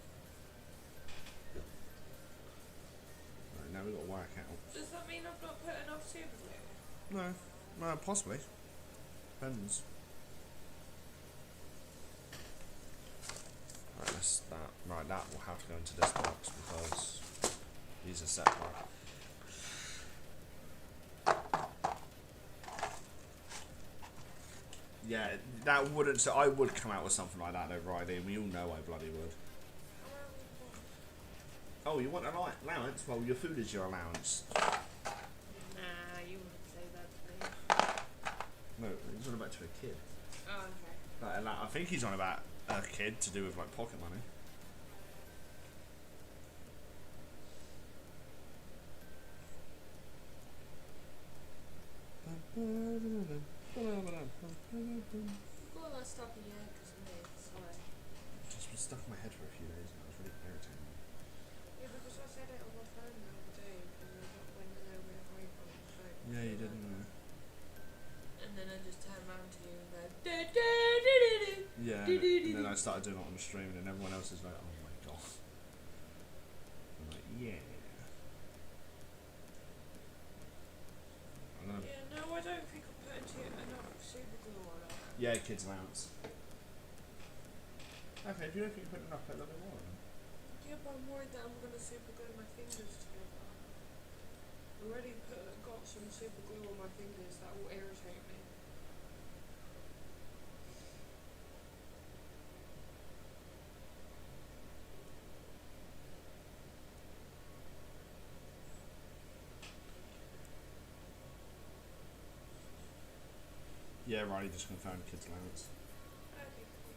Speaker 1: Right, now we've got to work out.
Speaker 2: Does that mean I've not put enough super glue?
Speaker 1: No, possibly. Depends. Right, right, that will have to go into this box because these are separate. Yeah, that wouldn't. So I would come out with something like that, though, Riley. We all know I bloody would. Oh, you want an allowance? Well, your food is your allowance.
Speaker 2: Nah, you wouldn't say that to me.
Speaker 1: No, he's on about to a kid.
Speaker 2: Oh, okay.
Speaker 1: Like, I think he's on about a kid to do with like pocket money.
Speaker 2: Got that stuck in your head because of me, sorry.
Speaker 1: Just been stuck in my head for a few days now. It's really irritating.
Speaker 2: Yeah, because I said it on my phone the other day when they were away from the phone.
Speaker 1: Yeah, you didn't know.
Speaker 2: And then I just turned around to you and go, da-da-da-da-da.
Speaker 1: Yeah, and then I started doing it on the stream and everyone else is like, oh my god. I'm like, yeah.
Speaker 2: Yeah, no, I don't think I put enough super glue on it.
Speaker 1: Yeah, kids allowance. Okay, if you don't think you put enough, put a little bit more on.
Speaker 2: Yeah, but I'm worried that I'm going to super glue my fingers together. I already got some super glue on my fingers that will irritate me.
Speaker 1: Yeah, Riley just confirmed kids allowance.
Speaker 2: Okay, cool.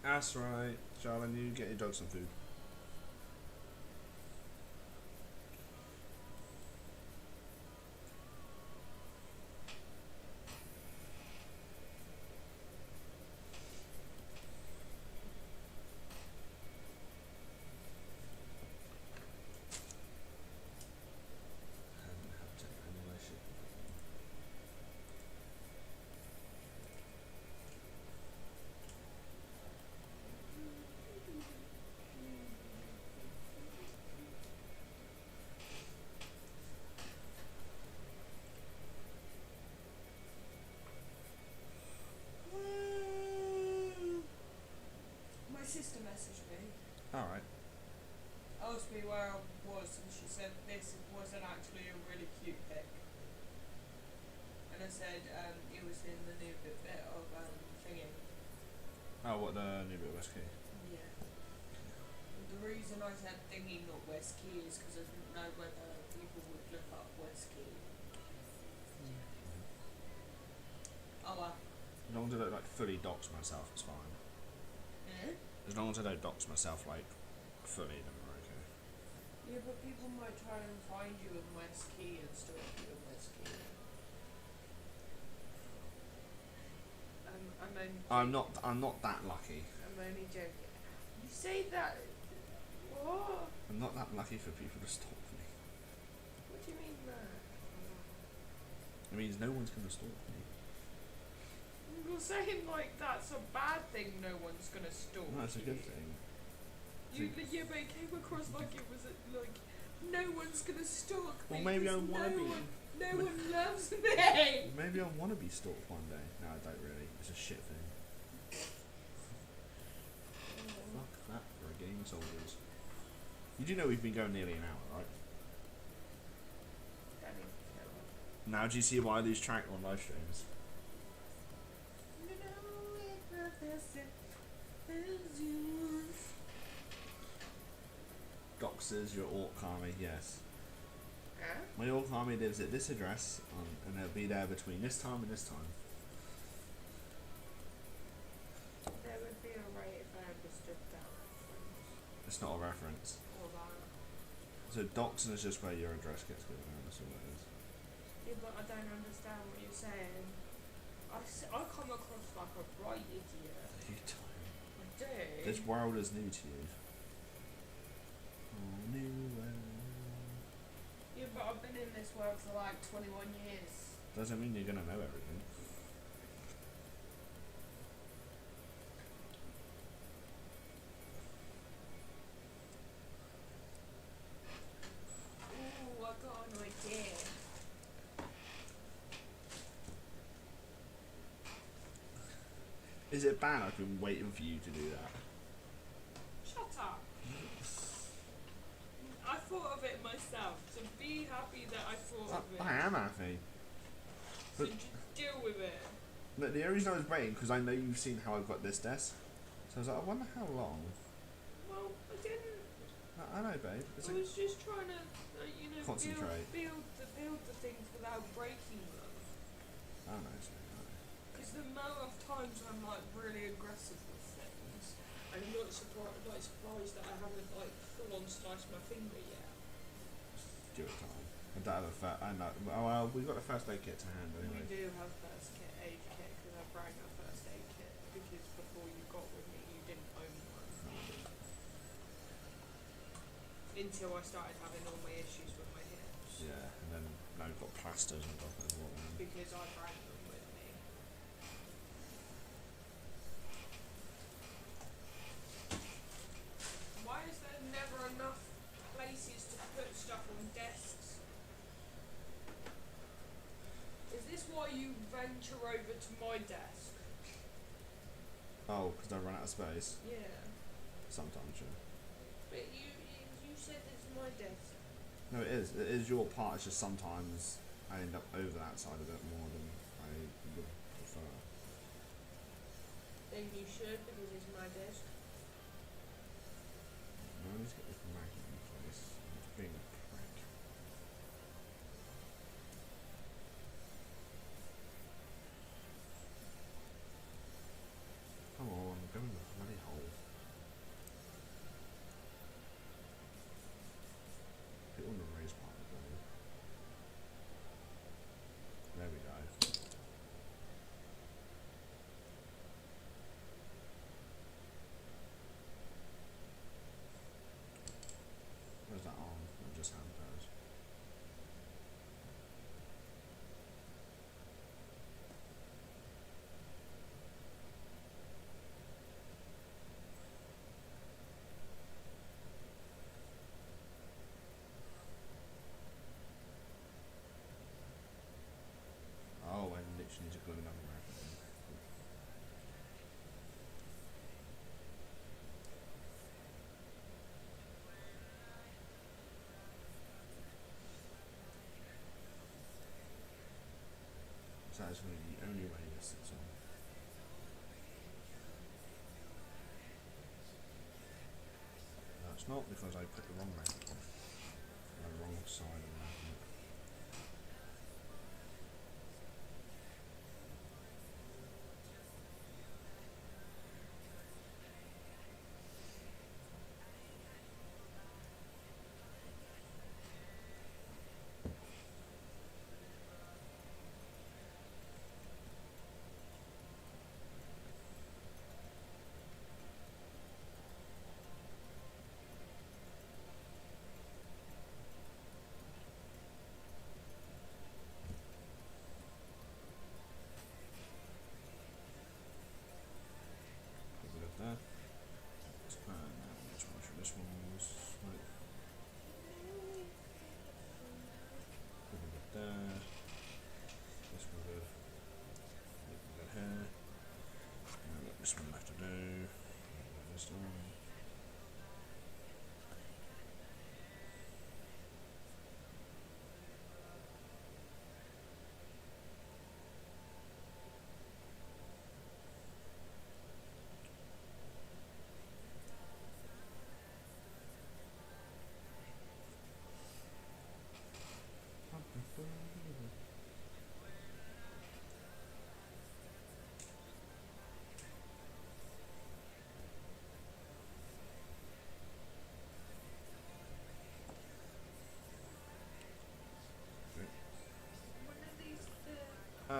Speaker 1: That's right, Charlene, you get your dog some food.
Speaker 2: My sister messaged me,
Speaker 1: Alright.
Speaker 2: asked me where I was, and she said this wasn't actually a really cute pic. And I said it was in the new bit of thingy.
Speaker 1: Oh, what, the new bit of West Key?
Speaker 2: Yeah. The reason I said thingy, not West Key, is because I didn't know whether people would look up West Key. Oh well.
Speaker 1: As long as I don't like fully dox myself, it's fine. As long as I don't dox myself like fully, then we're okay.
Speaker 2: Yeah, but people might try and find you in West Key and stalk you in West Key.
Speaker 1: I'm not that lucky.
Speaker 2: I'm only joking. You say that. What?
Speaker 1: I'm not that lucky for people to stalk me.
Speaker 2: What do you mean that?
Speaker 1: It means no one's gonna stalk me.
Speaker 2: You're saying like that's a bad thing. No one's gonna stalk.
Speaker 1: No, it's a good thing.
Speaker 2: Yeah, but it came across like it was like no one's gonna stalk me.
Speaker 1: Well, maybe I
Speaker 2: because
Speaker 1: wanna be.
Speaker 2: No one loves me.
Speaker 1: Maybe I want to be stalked one day. No, I don't really. It's a shit thing. Fuck that for a game of soldiers. You do know we've been going nearly an hour, right? Now do you see why I lose track on live streams? Doxers, your orc army, yes.
Speaker 2: Huh?
Speaker 1: My orc army lives at this address, and they'll be there between this time and this time.
Speaker 2: There would be a rate if I understood that reference.
Speaker 1: It's not a reference.
Speaker 2: Or that.
Speaker 1: So Doxon is just where your address gets given out, that's all it is.
Speaker 2: Yeah, but I don't understand what you're saying. I come across like a right idiot.
Speaker 1: You don't.
Speaker 2: I do.
Speaker 1: This world is new to you. Oh, new world.
Speaker 2: Yeah, but I've been in this world for like 21 years.
Speaker 1: Doesn't mean you're gonna know everything.
Speaker 2: Ooh, I got an idea.
Speaker 1: Is it bad I've been waiting for you to do that?
Speaker 2: Shut up. I thought of it myself, so be happy that I thought of it.
Speaker 1: I am happy.
Speaker 2: So
Speaker 1: But
Speaker 2: just deal with it.
Speaker 1: the only reason I was waiting, because I know you've seen how I've got this desk. So I was like, I wonder how long.
Speaker 2: Well, I didn't.
Speaker 1: I know, babe. It's
Speaker 2: I
Speaker 1: like,
Speaker 2: was just trying to,
Speaker 1: Concentrate.
Speaker 2: build the things without breaking them.
Speaker 1: I don't know. So,
Speaker 2: Because the amount of times I'm like really aggressive with things, I'm not surprised that I haven't like full on sliced my finger yet.
Speaker 1: give it time. I don't have a I know. Oh, well, we've got a first aid kit to hand anyway.
Speaker 2: We do have aid kit because I brought a first aid kit because before you got with me you didn't own one.
Speaker 1: No, I didn't.
Speaker 2: Until I started having all my issues with my hips.
Speaker 1: Yeah, and then now we've got plasters on top as well.
Speaker 2: Because I brought them with me. Why is there never enough places to put stuff on desks? Is this why you venture over to my desk?
Speaker 1: Oh, because I run out of space.
Speaker 2: Yeah.
Speaker 1: Sometimes, yeah.
Speaker 2: But you said it's my desk.
Speaker 1: No, it is. It is your part. It's just sometimes I end up over that side a bit more than I would prefer.
Speaker 2: Then you should because it's my desk.
Speaker 1: No, let's get this magnet in place. It's being a prick. Come on, go in the bloody hole. Put it on the raised part of the building. There we go. Where's that arm? Or just hand pose? Oh, I literally need to glue another magnet in. So that's really the only way this sits on. No, it's not because I put the wrong magnet on. The wrong side of the magnet.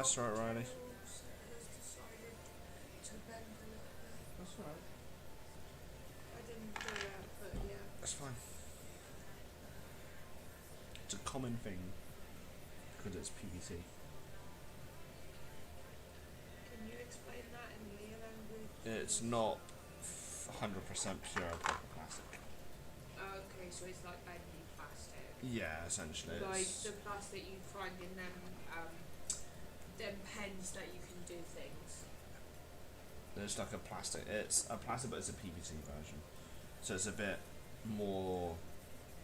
Speaker 1: That's right, Riley.
Speaker 2: Has decided to bend a little bit.
Speaker 1: That's right.
Speaker 2: I didn't do that, but yeah.
Speaker 1: That's fine. It's a common thing because it's PVC.
Speaker 2: Can you explain that in Leah language?
Speaker 1: It's not 100% pure proper plastic.
Speaker 2: Okay, so it's like bendy plastic.
Speaker 1: Yeah, essentially.
Speaker 2: Like
Speaker 1: It's,
Speaker 2: the plastic you find in them pens that you can do things.
Speaker 1: it's like a plastic. It's a plastic, but it's a PVC version. So it's a bit more,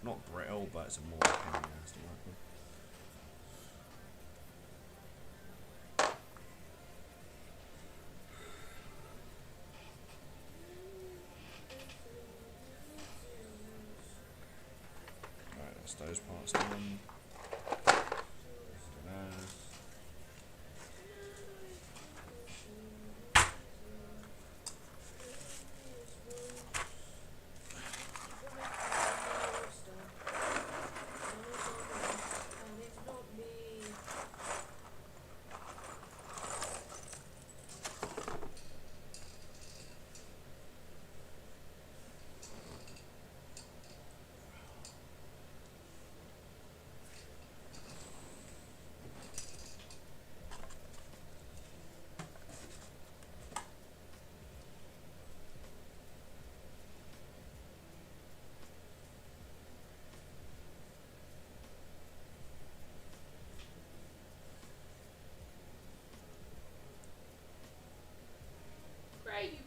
Speaker 1: not brittle, but it's a more pain in the ass to work with. Right, that's those parts done. Let's do those.
Speaker 2: Great.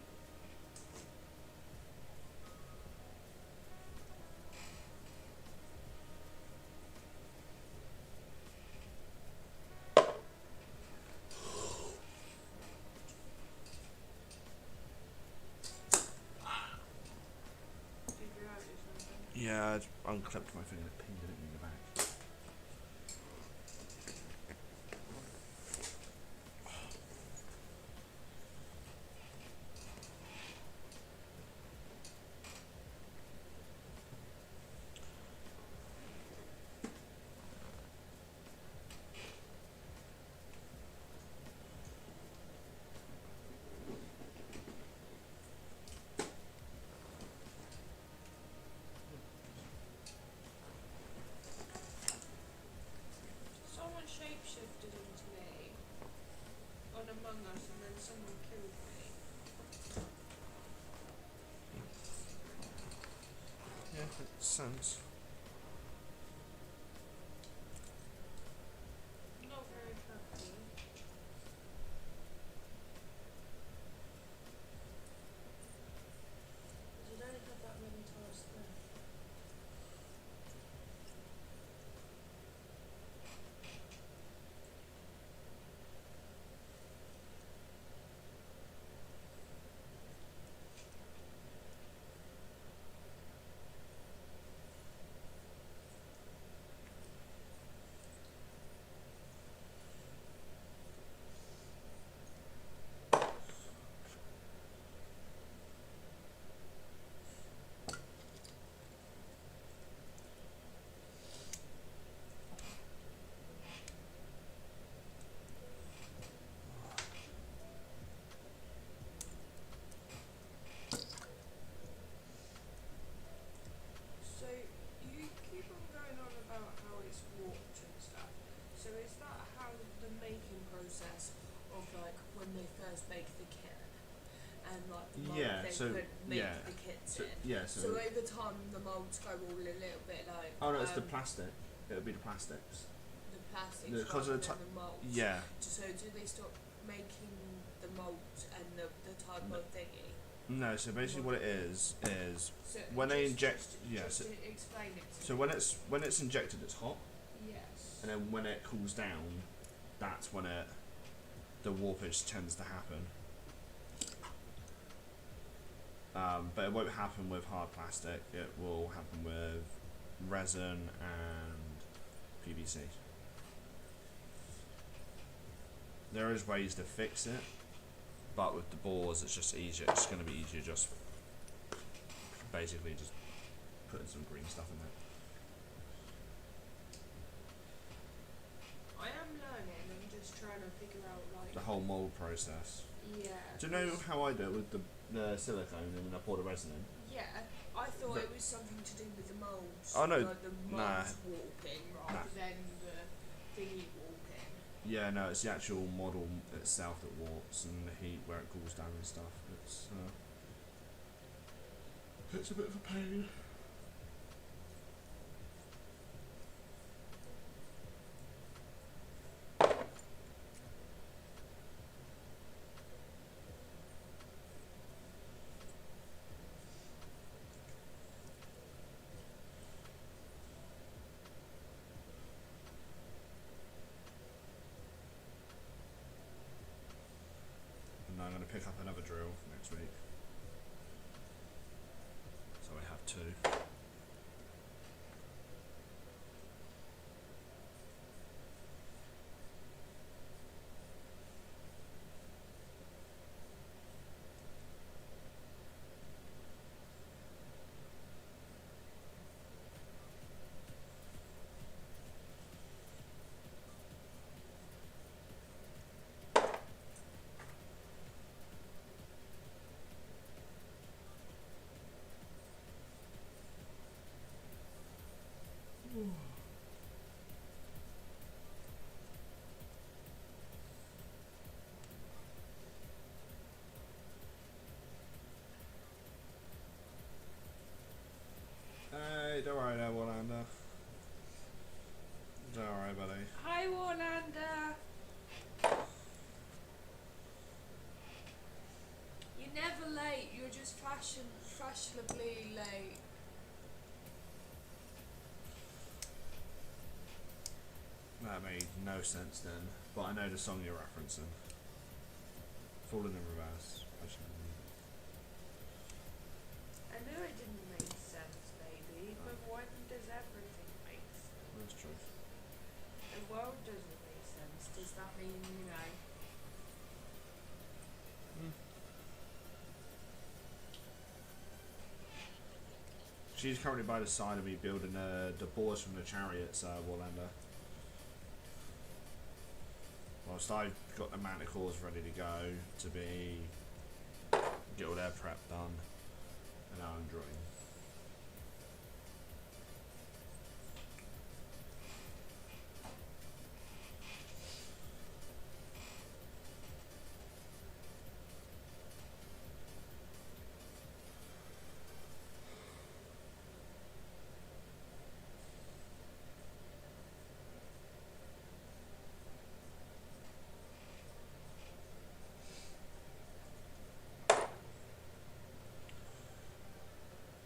Speaker 2: Did you have something?
Speaker 1: Yeah, I unclipped my finger, pinned it in the back.
Speaker 2: Someone shapeshifted into me on Among Us and then someone killed me.
Speaker 1: Yeah, makes sense.
Speaker 2: Not very happy. Because I don't have that many tasks left. So you keep on going on about how it's warped and stuff. So is that how the making process of like when they first make the kit and like the mold
Speaker 1: Yeah,
Speaker 2: they
Speaker 1: so-
Speaker 2: could make
Speaker 1: yeah.
Speaker 2: the kits
Speaker 1: So,
Speaker 2: in?
Speaker 1: yeah,
Speaker 2: So over time the molds go all a little bit like
Speaker 1: oh no, it's the plastic. It would be the plastics.
Speaker 2: the plastics
Speaker 1: Because
Speaker 2: rather
Speaker 1: of the
Speaker 2: than the molds.
Speaker 1: Yeah.
Speaker 2: So do they stop making the molds and the type
Speaker 1: No.
Speaker 2: of thingy?
Speaker 1: No, so basically what it is
Speaker 2: So
Speaker 1: when they
Speaker 2: just-
Speaker 1: inject,
Speaker 2: just,
Speaker 1: yeah.
Speaker 2: just
Speaker 1: So,
Speaker 2: to explain it to
Speaker 1: so
Speaker 2: me.
Speaker 1: when it's injected, it's hot,
Speaker 2: Yes.
Speaker 1: and then when it cools down, that's when the warpage tends to happen. But it won't happen with hard plastic. It will happen with resin and PVC. There is ways to fix it, but with the bores, it's just easier. It's going to be easier just basically just putting some green stuff in there.
Speaker 2: I am learning. I'm just trying to figure out like
Speaker 1: the whole mould process.
Speaker 2: Yeah.
Speaker 1: Do you know how I do it with the silicone and then I pour the resin in?
Speaker 2: Yeah, I thought it was something to do with the moulds.
Speaker 1: Oh no,
Speaker 2: like the moulds warping rather than the thingy warping.
Speaker 1: Yeah, no, it's the actual model itself that warps and the heat where it cools down and stuff. It's a bit of a pain. And I'm going to pick up another drill next week. So I have two. Hey, don't worry there, Warlander. Don't worry, buddy.
Speaker 2: Hi, Warlander. You're never late. You're just fashionably late.
Speaker 1: That made no sense then, but I know the song you're referencing. Falling in Reverse.
Speaker 2: I know it didn't make sense, maybe, but when does everything make sense?
Speaker 1: That's true.
Speaker 2: The world doesn't make sense. Does that mean, you know?
Speaker 1: She's currently by the side of me building the boars from the chariots, Warlander. Whilst I've got the manticores ready to go to get all their prep done, and now I'm drawing.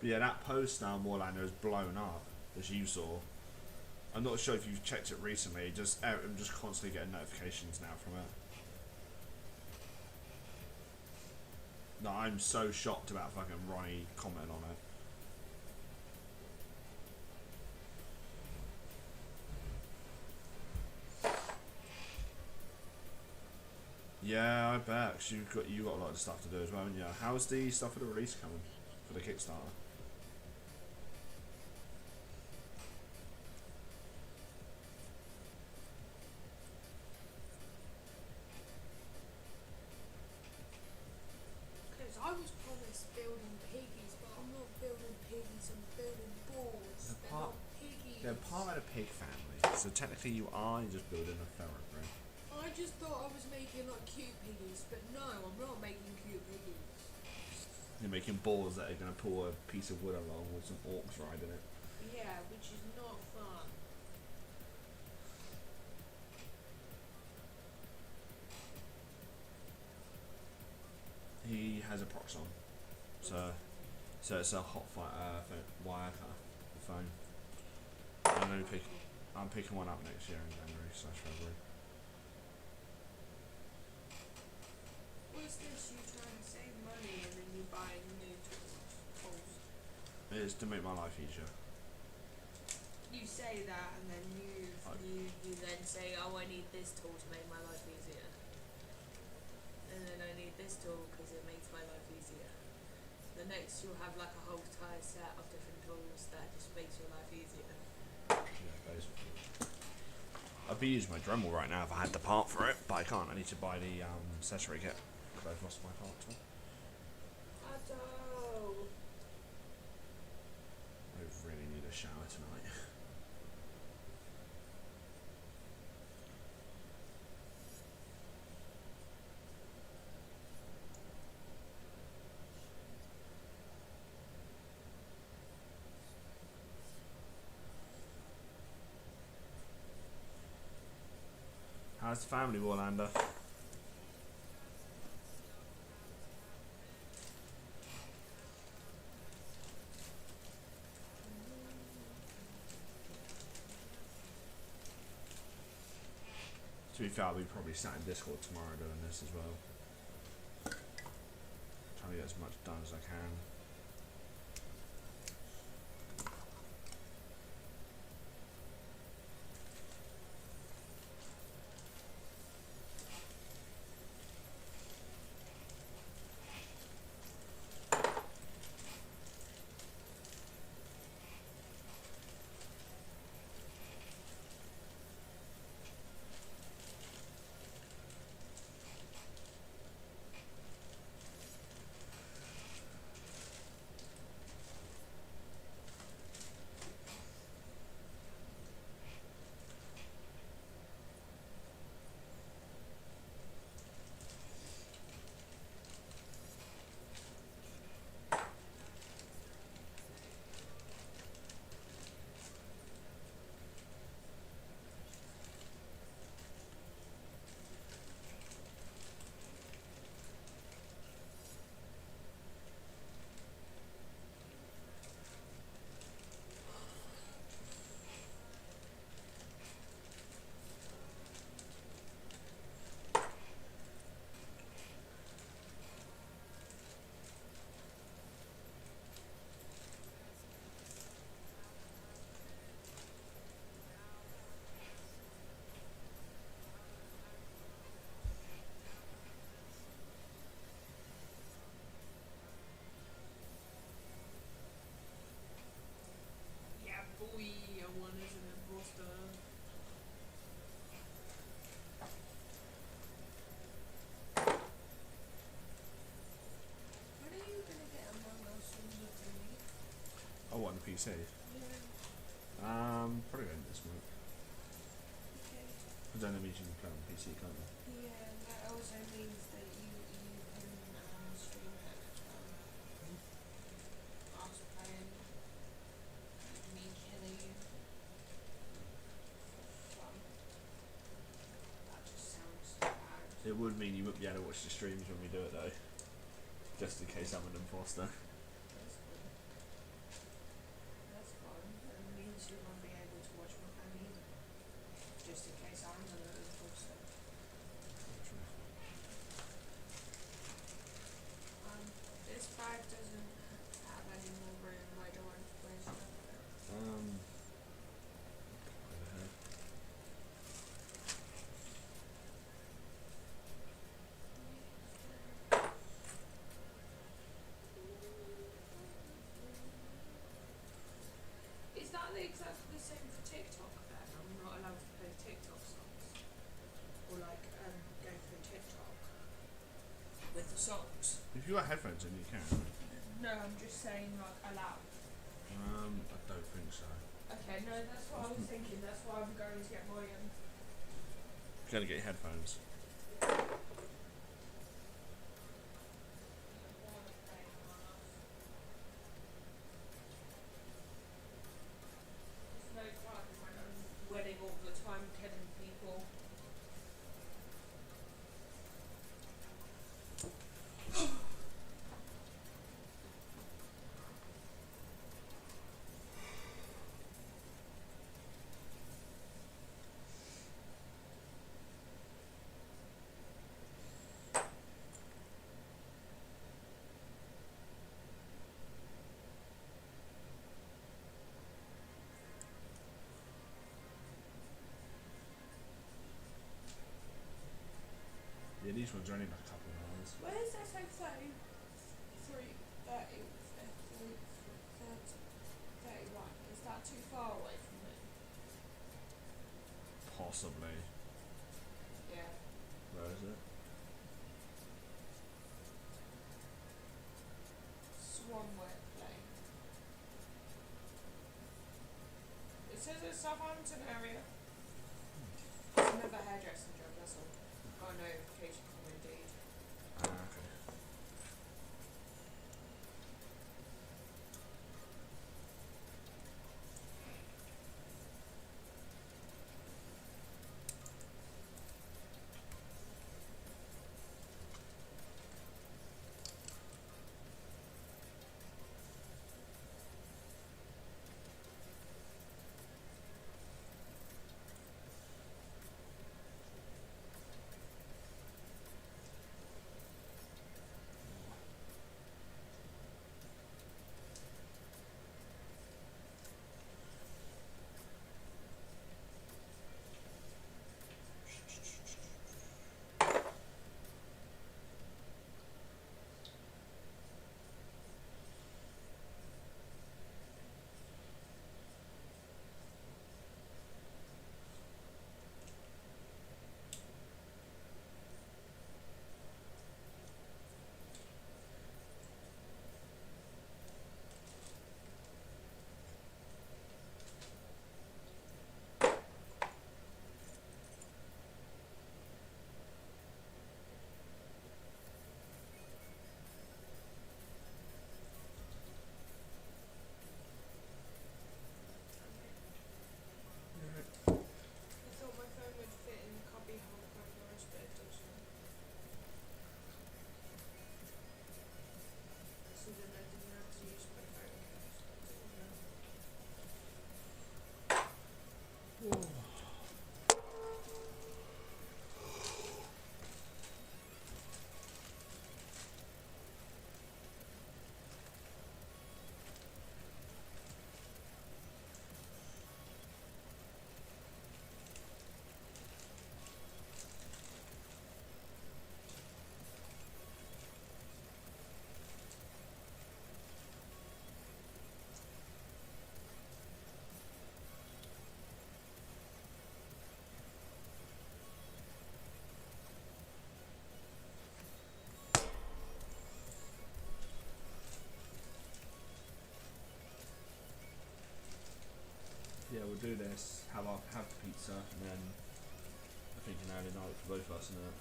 Speaker 1: But yeah, that post now, Warlander, is blown up, as you saw. I'm not sure if you've checked it recently. I'm just constantly getting notifications now from it. No, I'm so shocked about fucking Ronnie commenting on it. Yeah, I bet. 'Cause you got a lot of stuff to do as well, haven't you? How's the stuff for the release coming for the Kickstarter?
Speaker 2: Because I was promised building piggies, but I'm not building piggies. I'm building boars. They're not piggies.
Speaker 1: They're part of the pig family, so technically you are just building a thoroughbred.
Speaker 2: I just thought I was making like cute piggies, but no, I'm not making cute piggies.
Speaker 1: You're making boars that are going to pull a piece of wood along with some orks riding it.
Speaker 2: Yeah, which is not fun.
Speaker 1: He has a prox on, so it's a hot wire cutter, the phone. I'm picking one up next year in January/February.
Speaker 2: What's this? You trying to save money and then you buying new tools?
Speaker 1: It's to make my life easier.
Speaker 2: You say that and then you then say, oh, I need this tool to make my life easier. And then I need this tool because it makes my life easier. The next you'll have like a whole entire set of different tools that just makes your life easier.
Speaker 1: Yeah, basically. I'd be using my Dremel right now if I had the part for it, but I can't. I need to buy the accessory kit because I've lost my part to it. I really need a shower tonight. How's the family, Warlander? To be fair, I'll be probably sat in Discord tomorrow doing this as well. Trying to get as much done as I can. Oh, what, on the PC?
Speaker 2: Yeah.
Speaker 1: Probably end this month.
Speaker 2: Okay.
Speaker 1: I don't know if you can play on PC, can't you?
Speaker 2: Yeah, that also means that you can stream it. Us playing, me killing you for fun. That just sounds bad.
Speaker 1: It would mean you wouldn't be able to watch the streams when we do it though. Just in case I'm an imposter.
Speaker 2: That's good. That's fine. That means you won't be able to watch my fan either. Just in case I'm a little imposter. This bag doesn't have any more room. Where do I place stuff in it?
Speaker 1: Overhead.
Speaker 2: Is that exactly the same for TikTok then? I'm not allowed to play TikTok songs. Or like go through TikTok with the songs.
Speaker 1: If you got headphones in, you can.
Speaker 2: No, I'm just saying like allowed.
Speaker 1: I don't think so.
Speaker 2: Okay, no, that's what I was thinking. That's why I'm going to get my
Speaker 1: You're gonna get your headphones.
Speaker 2: There's no fun when I'm winning all the time, killing people.
Speaker 1: Yeah, these ones are only like a couple of hours.
Speaker 2: Where is that like 30, 31? Is that too far away from it?
Speaker 1: Possibly.
Speaker 2: Yeah.
Speaker 1: Where is it?
Speaker 2: Swanwick Lane. It says it's Southampton area. It's another hairdressing job, that's all. Got a notification from Indeed.
Speaker 1: Okay.
Speaker 2: I thought my phone would fit in the cubby hole quite nice, but it doesn't. So then I didn't have to use my phone case.
Speaker 1: Yeah, we'll do this. Have the pizza, and then I think an early night for both of us, isn't it?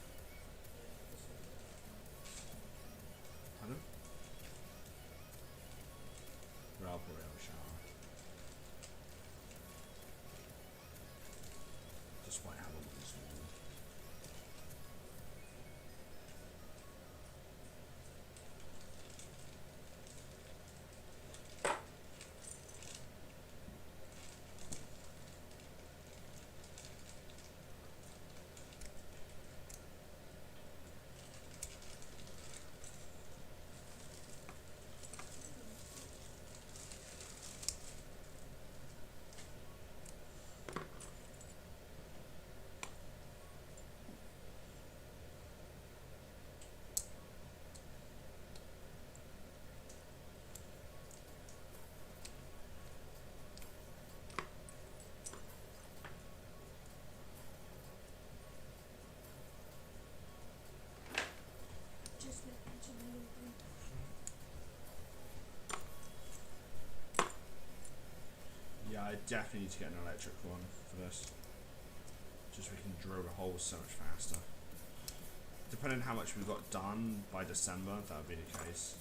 Speaker 1: Pardon? Well, I'll probably have a shower. Just wait how long this morning.
Speaker 2: Just looking to the movie.
Speaker 1: Yeah, I definitely need to get an electric one for this. Just so we can drill the holes so much faster. Depending on how much we've got done by December, that would be the case.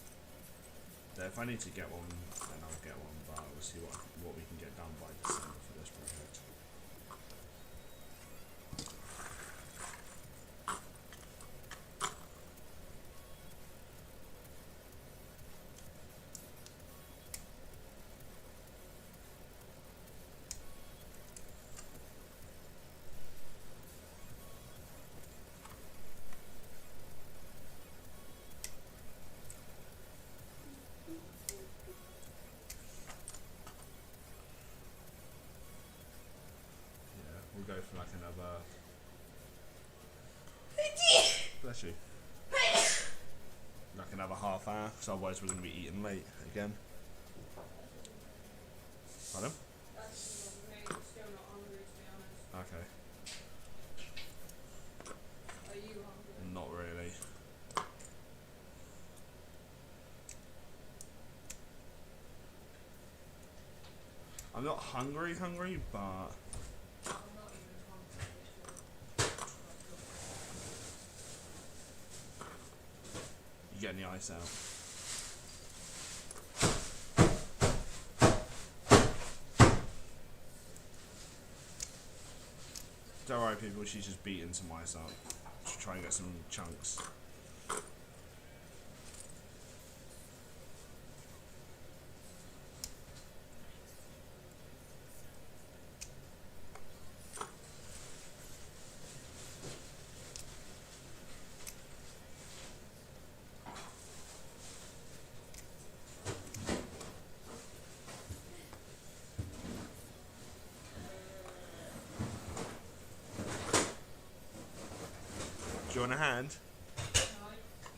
Speaker 1: So if I need to get one, then I'll get one, but we'll see what we can get done by December for this project. We'll go for like another. Bless you. Like another half hour, because otherwise we're going to be eating late again. Pardon?
Speaker 2: That's still not hungry, to be honest.
Speaker 1: Okay. I'm not hungry, but
Speaker 2: I'm not even hungry.
Speaker 1: you getting the ice out. Don't worry, people. She's just beating some ice up to try and get some chunks. Do you want a hand?
Speaker 2: No,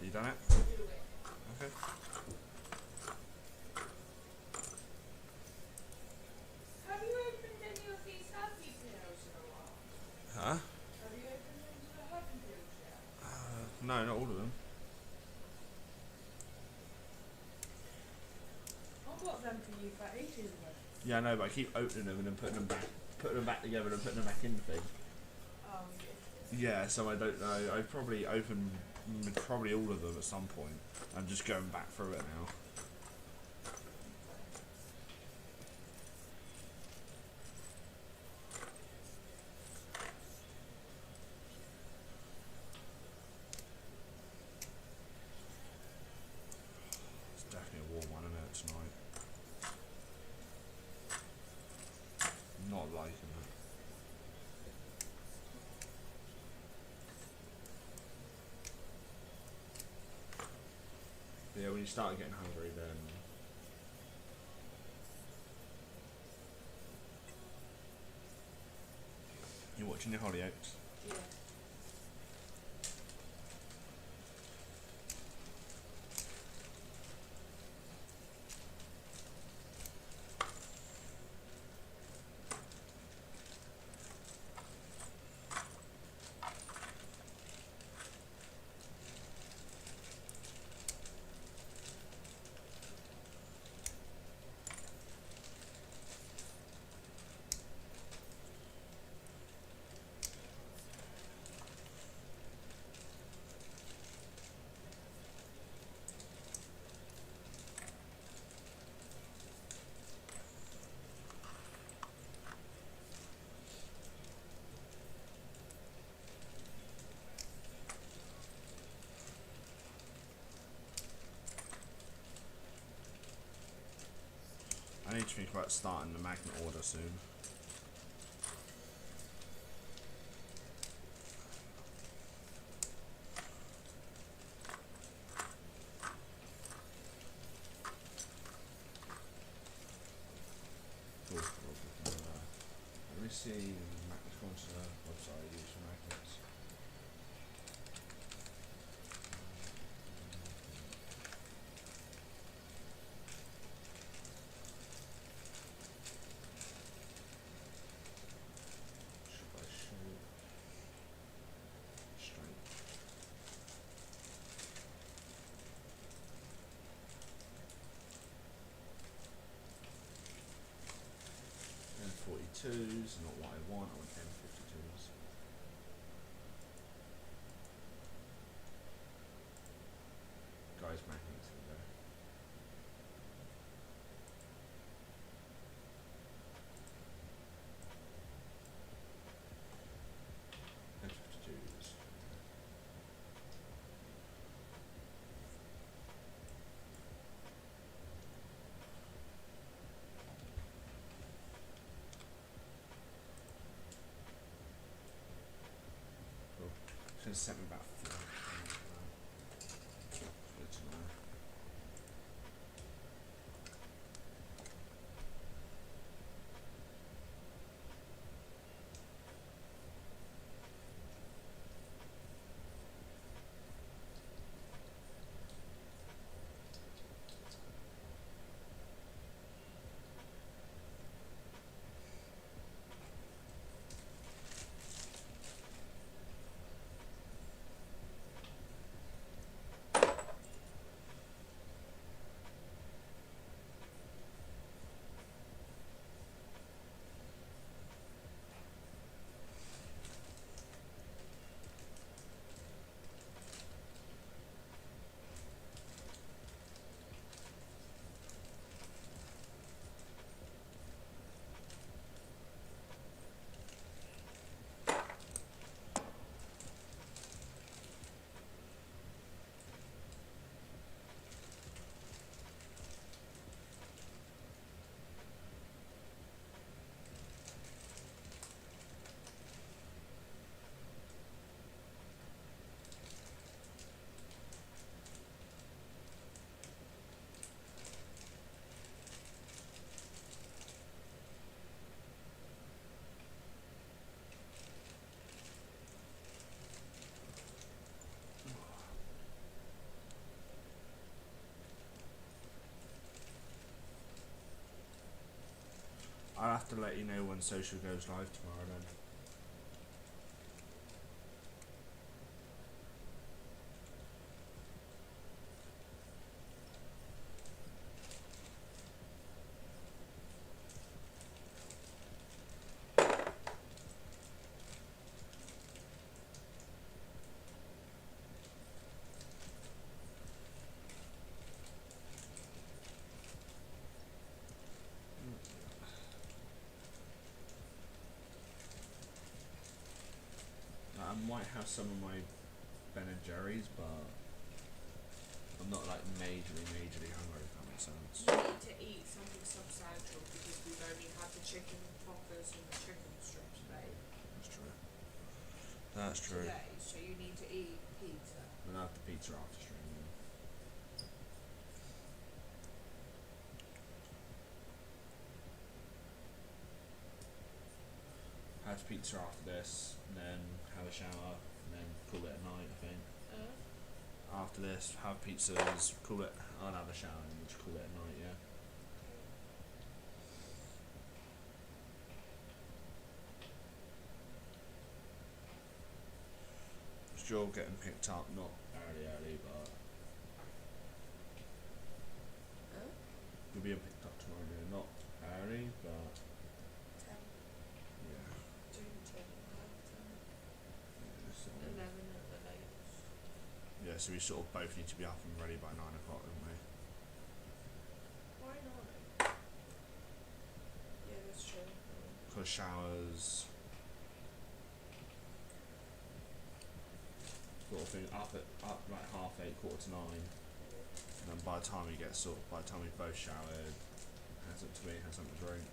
Speaker 1: You done it?
Speaker 2: do it.
Speaker 1: Okay.
Speaker 2: Have you opened any of these happy pills in a while?
Speaker 1: Huh?
Speaker 2: Have you opened any of the happy pills yet?
Speaker 1: No, not all of them.
Speaker 2: I got them for you for ages ago.
Speaker 1: Yeah, I know, but I keep opening them and then putting them back together and putting them back in the thing. Yeah, so I don't know. I've probably opened probably all of them at some point. I'm just going back through it now. It's definitely a warm one, isn't it, tonight? Not liking it. Yeah, when you start getting hungry, then you're watching your Hollyoaks.
Speaker 2: Yeah.
Speaker 1: I need to think about starting the magnet order soon. Cool. Let me see magnets going to the website I use for magnets. Should I shoot? Straight. M42s, not what I want M52s. Guys, magnets in there. M52s. Cool. It's gonna set me about 4. Good to know. to let you know when social goes live tomorrow then. I might have some of my Ben and Jerry's, but I'm not like majorly hungry, if that makes sense.
Speaker 2: You need to eat something substantial because we've only had the chicken poppers and the chicken strip today.
Speaker 1: That's true. That's true.
Speaker 2: Today, so you need to eat pizza.
Speaker 1: We'll have the pizza after stream. Yeah. Have pizza after this, and then have a shower, and then call it a night, I think. After this, have pizzas, call it, I'll have a shower, and we'll just call it a night, yeah. Still getting picked up, not early, but you'll be picked up tomorrow, yeah. Not early, but
Speaker 2: 10.
Speaker 1: yeah.
Speaker 2: Between 10 and half 10.
Speaker 1: Yeah, so
Speaker 2: 11 at the latest.
Speaker 1: yeah, so we sort of both need to be up and ready by 9 o'clock, don't we?
Speaker 2: Why not? Yeah, that's true.
Speaker 1: Because showers, sort of thing, up like 8:30, 9:45, and then by the time we both showered, hands up to me, has something to drink.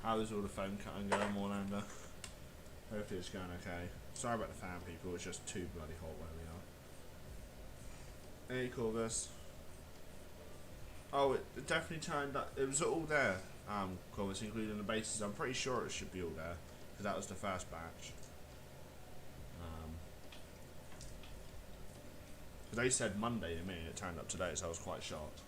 Speaker 1: How is all the phone cutting going, Orlando? Hopefully it's going okay. Sorry about the fan, people, it's just too bloody hot where we are. Hey, Corvus. Oh, it definitely turned up. It was all there, Corvus, including the bases. I'm pretty sure it should be all there, because that was the first batch. They said Monday to me, and it turned up today, so I was quite shocked.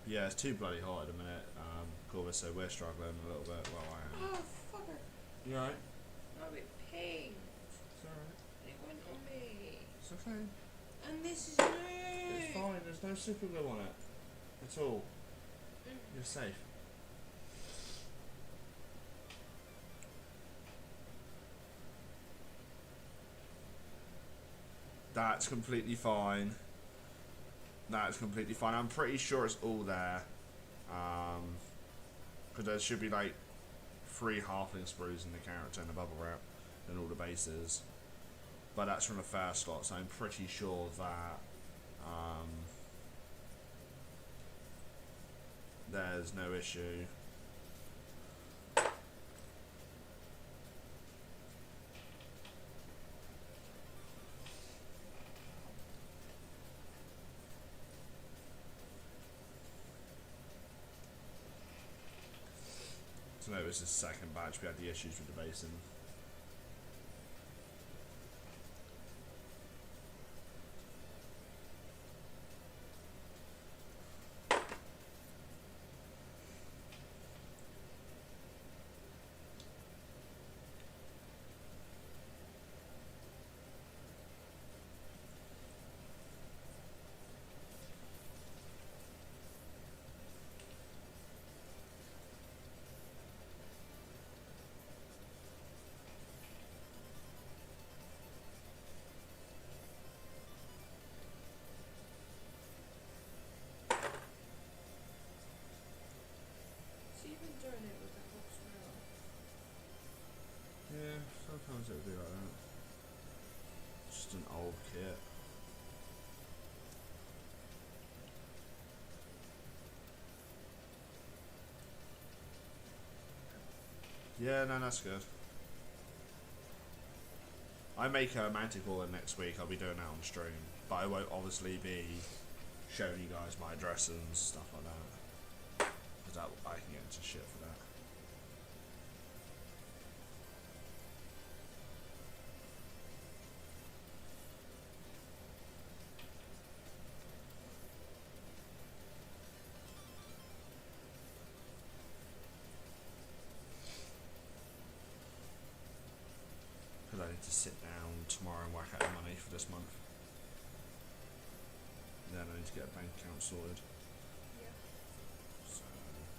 Speaker 1: Yeah, it's too bloody hot at the minute, Corvus, so we're struggling a little bit. Well, I am.
Speaker 2: Oh, fucker.
Speaker 1: You alright?
Speaker 2: I'm a bit pink.
Speaker 1: It's alright.
Speaker 2: It went on me.
Speaker 1: It's okay.
Speaker 2: And this is new.
Speaker 1: It's fine, there's no super glue on it. At all.
Speaker 2: Mm.
Speaker 1: You're safe. That's completely fine. That's completely fine. I'm pretty sure it's all there. Because there should be like 3 halfling sprues in the character and the bubble wrap and all the bases. But that's from the first slot, so I'm pretty sure that There's no issue. So no, it was the second batch we had the issues with the basin. Yeah, sometimes it would be like that. Just an old kit. Yeah, no, that's good. I make a Manticore next week. I'll be doing that on stream, but I won't obviously be showing you guys my address and stuff like that, because I can get into shit for that. Because I need to sit down tomorrow and work out the money for this month. Then I need to get a bank account sorted.
Speaker 2: Yeah.
Speaker 1: So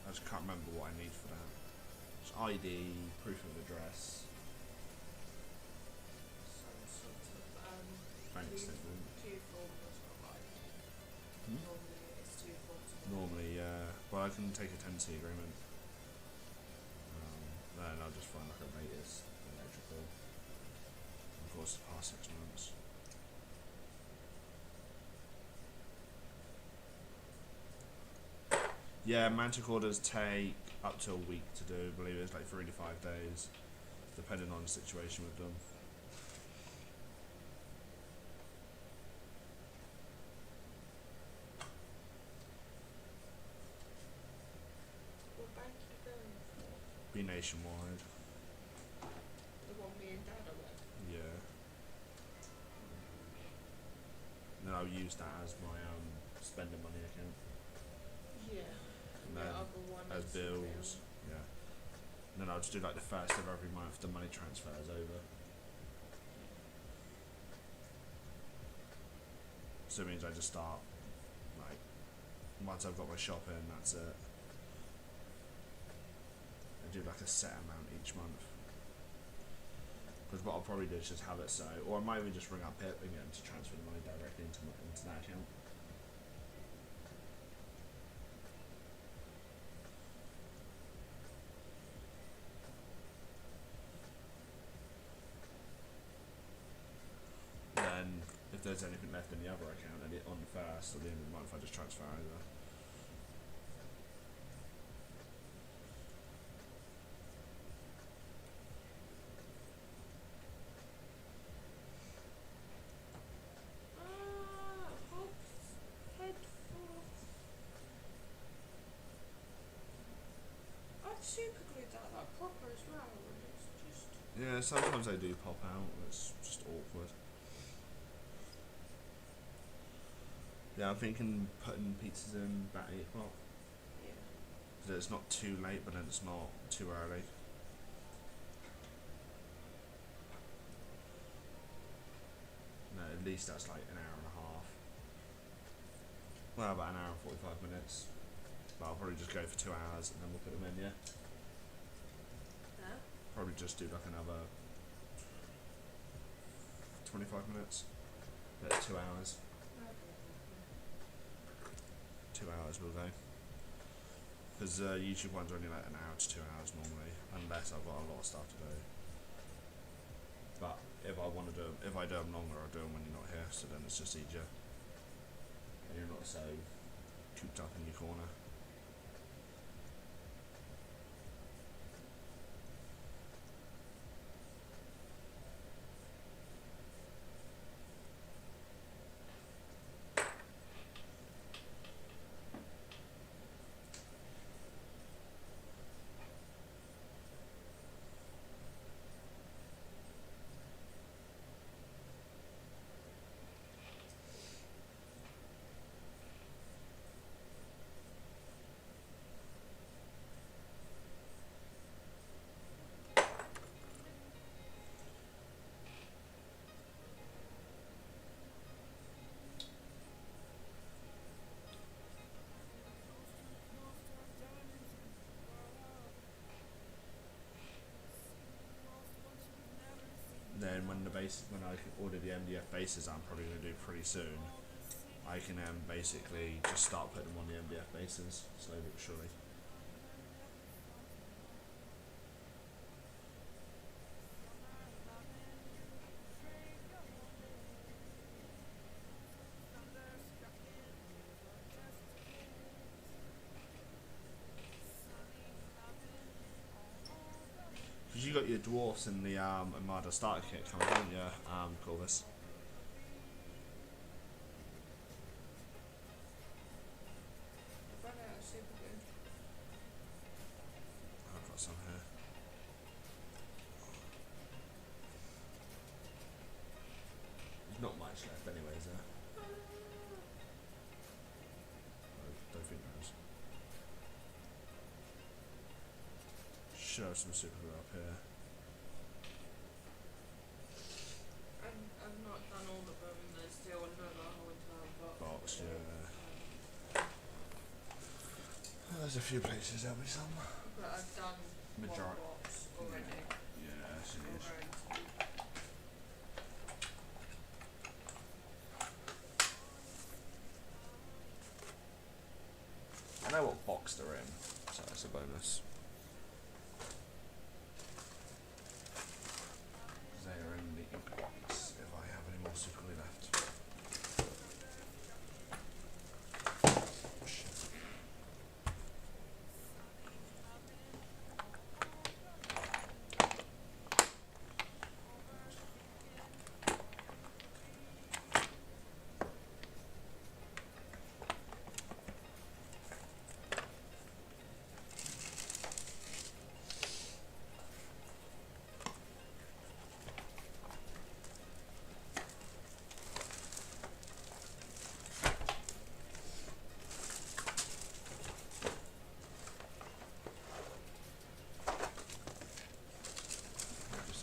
Speaker 1: I just can't remember what I need for that. It's ID, proof of address,
Speaker 2: Some sort of
Speaker 1: bank
Speaker 2: two
Speaker 1: statement.
Speaker 2: form was provided.
Speaker 1: Hmm?
Speaker 2: Normally it's two forms.
Speaker 1: Normally, yeah. Well, I can take a tenancy agreement. Then I'll just find like a latest electrical. Of course, the past 6 months. Yeah, Manticorders take up to a week to do. I believe it's like 3 to 5 days, depending on the situation with them.
Speaker 2: What bank are you going for?
Speaker 1: Be nationwide.
Speaker 2: The one me and Dad are with?
Speaker 1: Yeah. And then I'll use that as my spending money account.
Speaker 2: Yeah.
Speaker 1: And
Speaker 2: the
Speaker 1: then
Speaker 2: other one
Speaker 1: as
Speaker 2: is
Speaker 1: bills. Yeah. And then I'll just do like the first of every month the money transfers over. So it means I just start, like, once I've got my shop in, that's it. I do like a set amount each month. Because what I'll probably do is just have it so, or I might even just ring up Pip and get him to transfer the money directly into that account. Then, if there's anything left in the other account, and on the first or the end of the month, I just transfer over.
Speaker 2: Head for. I'd super glued that like proper as well, and it's just.
Speaker 1: Yeah, sometimes they do pop out. It's just awkward. Yeah, I'm thinking putting pizzas in about 8 o'clock.
Speaker 2: Yeah.
Speaker 1: So it's not too late, but then it's not too early. No, at least that's like an hour and a half. Well, about an hour and 45 minutes. But I'll probably just go for 2 hours and then we'll put them in, yeah?
Speaker 2: Huh?
Speaker 1: Probably just do like another 25 minutes. That's 2 hours. 2 hours we'll go. Because YouTube ones are only like an hour to 2 hours normally, unless I've got a lot of stuff to do. But if I want to do them, if I do them longer, I'll do them when you're not here, so then it's just easier. and you're not so cooped up in your corner. Then when I can order the MDF bases, I'm probably going to do pretty soon. I can basically just start putting them on the MDF bases slowly but surely. Because you got your dwarfs in the Armada starter kit coming, haven't you, Corvus?
Speaker 2: I've run out of super glue.
Speaker 1: I've got some here. There's not much left anyway, is there? I don't think there is. Should have some super glue up here.
Speaker 2: I've not done all of them, and there's still another whole entire box.
Speaker 1: Yeah. There's a few places, there'll be some.
Speaker 2: But I've done
Speaker 1: Majority.
Speaker 2: one box already.
Speaker 1: Yeah, she is. I know what box they're in, so that's a bonus. They are in the ink box if I have any more super glue left. Shit.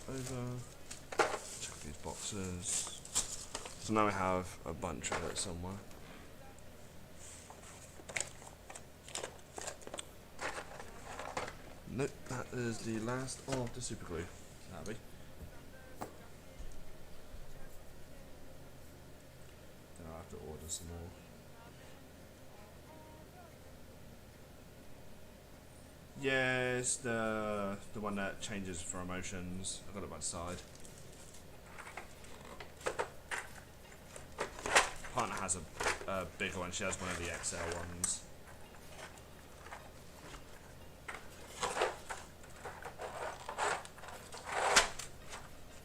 Speaker 1: Over, check these boxes. So now we have a bunch of it somewhere. Nope, that is the last of the super glue. That'll be. Then I'll have to order some more. Yes, the one that changes for emotions. I got it by the side. Partner has a bigger one. She has one of the XL ones.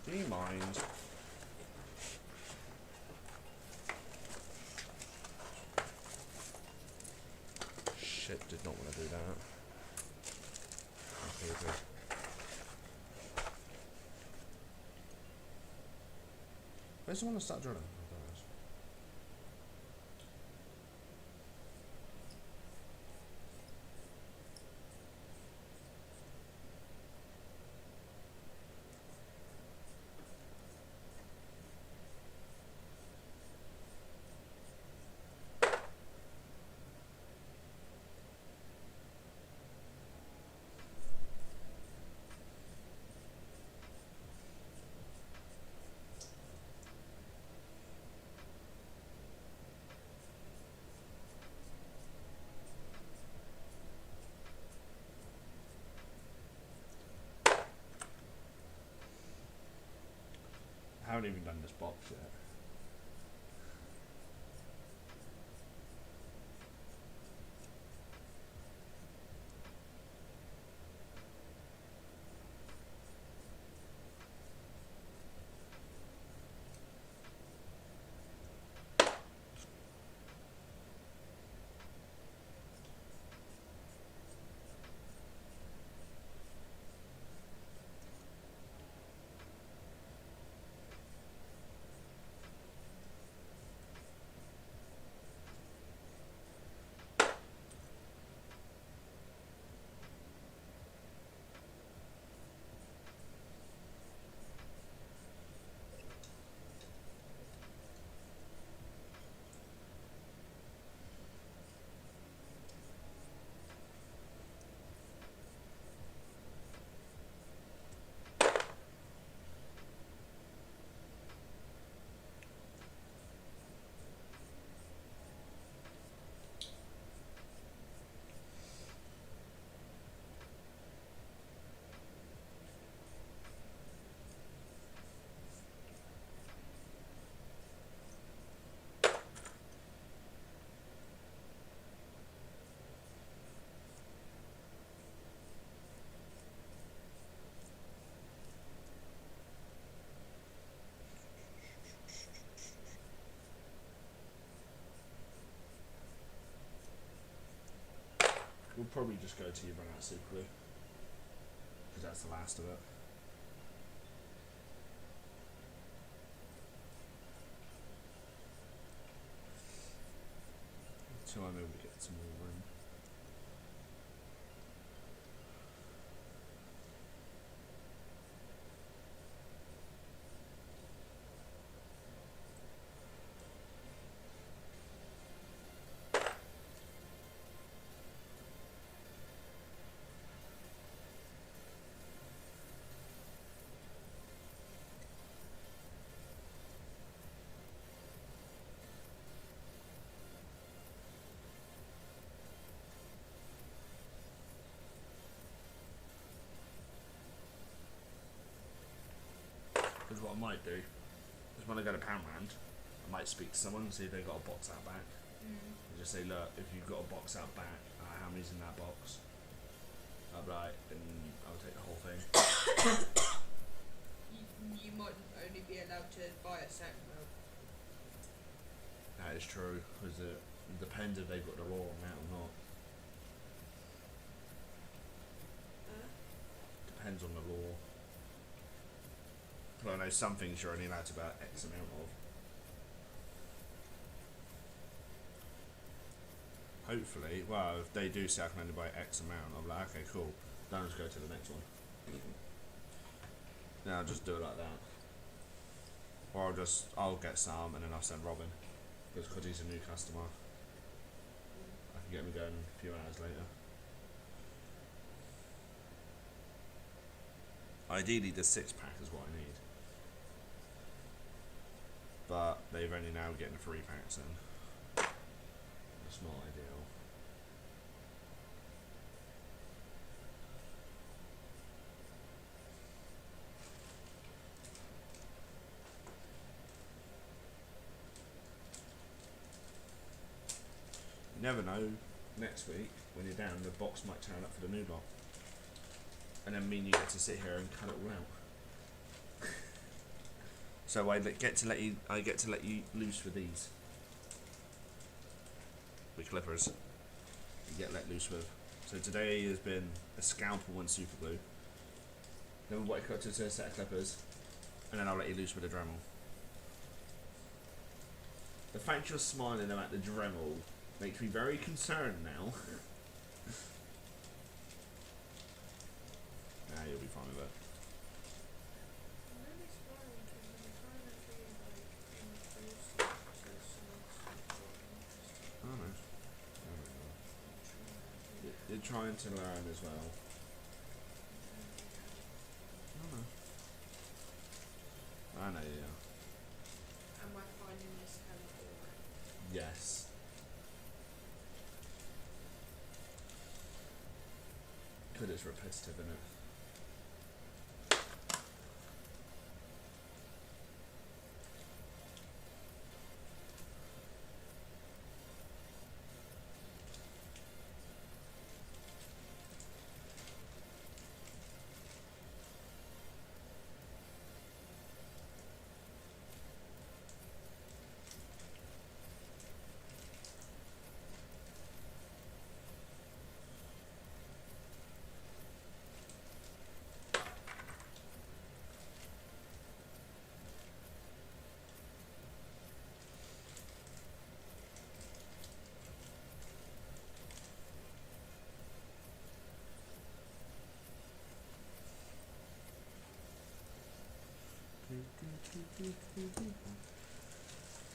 Speaker 1: Do you mind? Shit, did not want to do that. Okay, good. Where's the one that started drilling? I haven't even done this box yet. probably just go till you run out of super glue, because that's the last of it. Until I'm able to get some more room. Because what I might do is when I go to Poundland, I might speak to someone and see if they've got a box out back. And just say, look, if you've got a box out back, how many's in that box? I'll be like, and I'll take the whole thing.
Speaker 2: You might only be allowed to buy a certain amount.
Speaker 1: That is true, because it depends if they've got the law on that or not. Depends on the law. Well, I know some things you're only allowed to buy X amount of. Hopefully, well, if they do say I can only buy X amount, I'll be like, okay, cool. Then I'll just go to the next one. Then I'll just do it like that. Or I'll get some and then I'll send Robin. Because he's a new customer. I can get him going a few hours later. Ideally, the 6-pack is what I need. But they've only now getting the 3-packs in. It's not ideal. You never know, next week when you're down, the box might turn up for the new lot. And then mean you get to sit here and cut it all out. So I get to let you loose with these. With clippers. You get let loose with. So today has been a scalpel and super glue. Then what I cut to a set of clippers. And then I'll let you loose with the Dremel. The fact you're smiling about the Dremel makes me very concerned now. Nah, you'll be fine with it. Oh no. You're trying to learn as well. Oh no. I know you are.
Speaker 2: Am I finding this chemical?
Speaker 1: Yes. Good, it's repetitive, isn't it?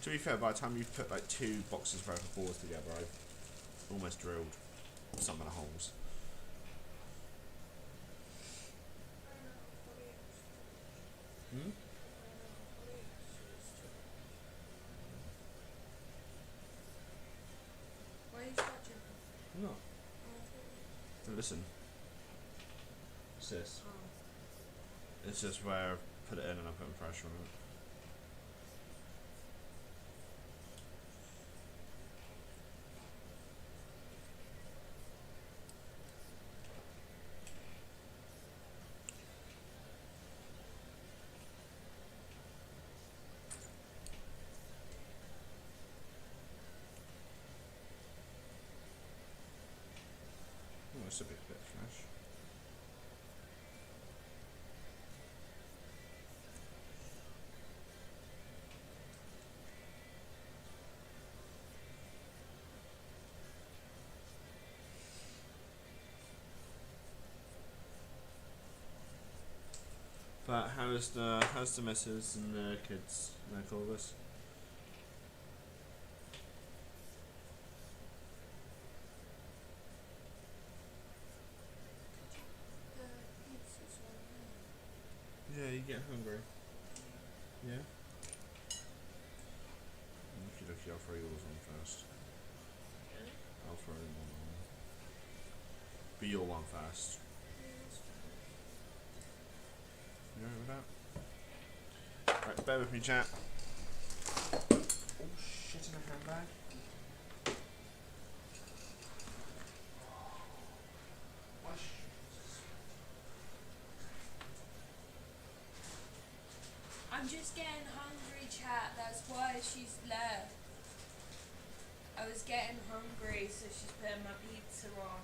Speaker 1: To be fair, by the time you've put like 2 boxes worth of boards together, I've almost drilled some of the holes. Hmm?
Speaker 2: Why are you scratching?
Speaker 1: I'm not. Listen. What's this?
Speaker 2: Oh.
Speaker 1: It's just where I put it in and I'm putting pressure on it. This will be a bit fresh. But how's the missus and the kids in their quarters? Yeah, you get hungry. Yeah. Okay, I'll throw yours on first. I'll throw them on. Be your one first. You alright with that? Right, bear with me, chat. Oh shit, in a handbag.
Speaker 2: I'm just getting hungry, chat. That's why she's left. I was getting hungry, so she's putting my pizza on.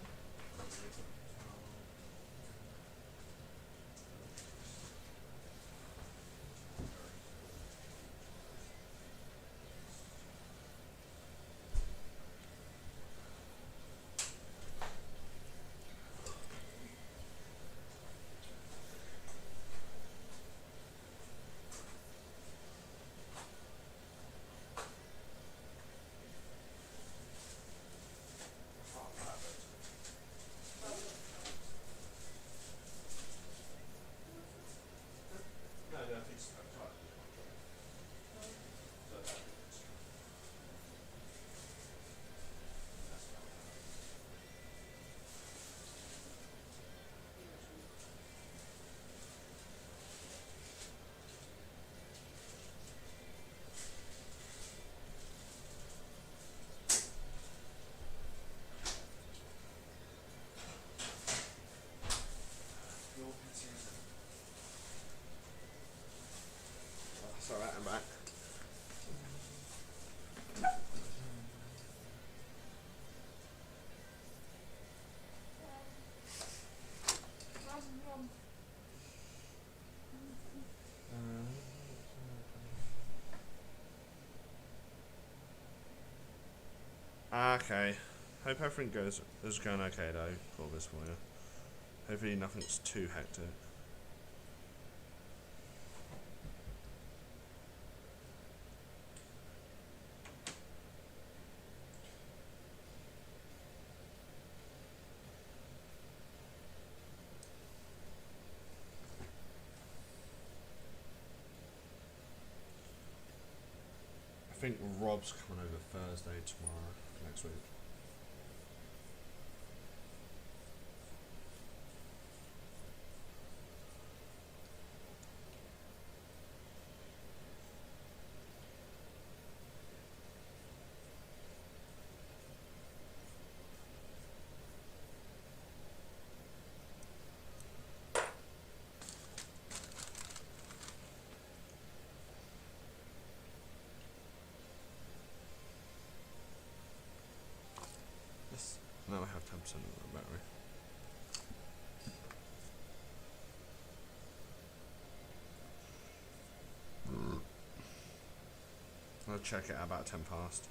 Speaker 1: Sorry, I'm back. Okay. Hope everything is going okay though for this for you. Hopefully nothing's too hectic. I think Rob's coming over Thursday tomorrow next week. Yes. Now I have 10% of the battery. I'll check it at about 10 past.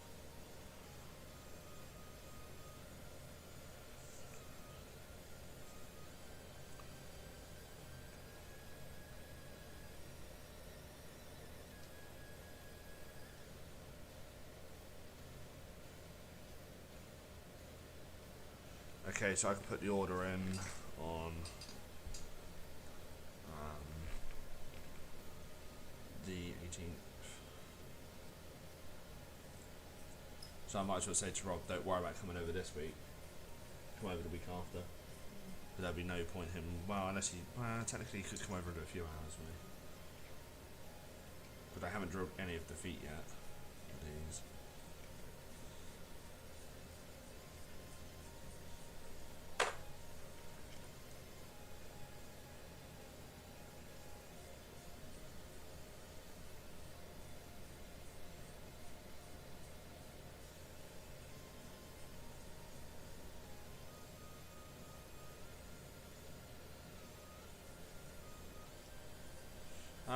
Speaker 1: Okay, so I can put the order in on the 18th. So I might as well say to Rob, don't worry about coming over this week. Come over the week after. But there'd be no point him, well, unless he, technically he could come over in a few hours, maybe. But I haven't drilled any of the feet yet. These.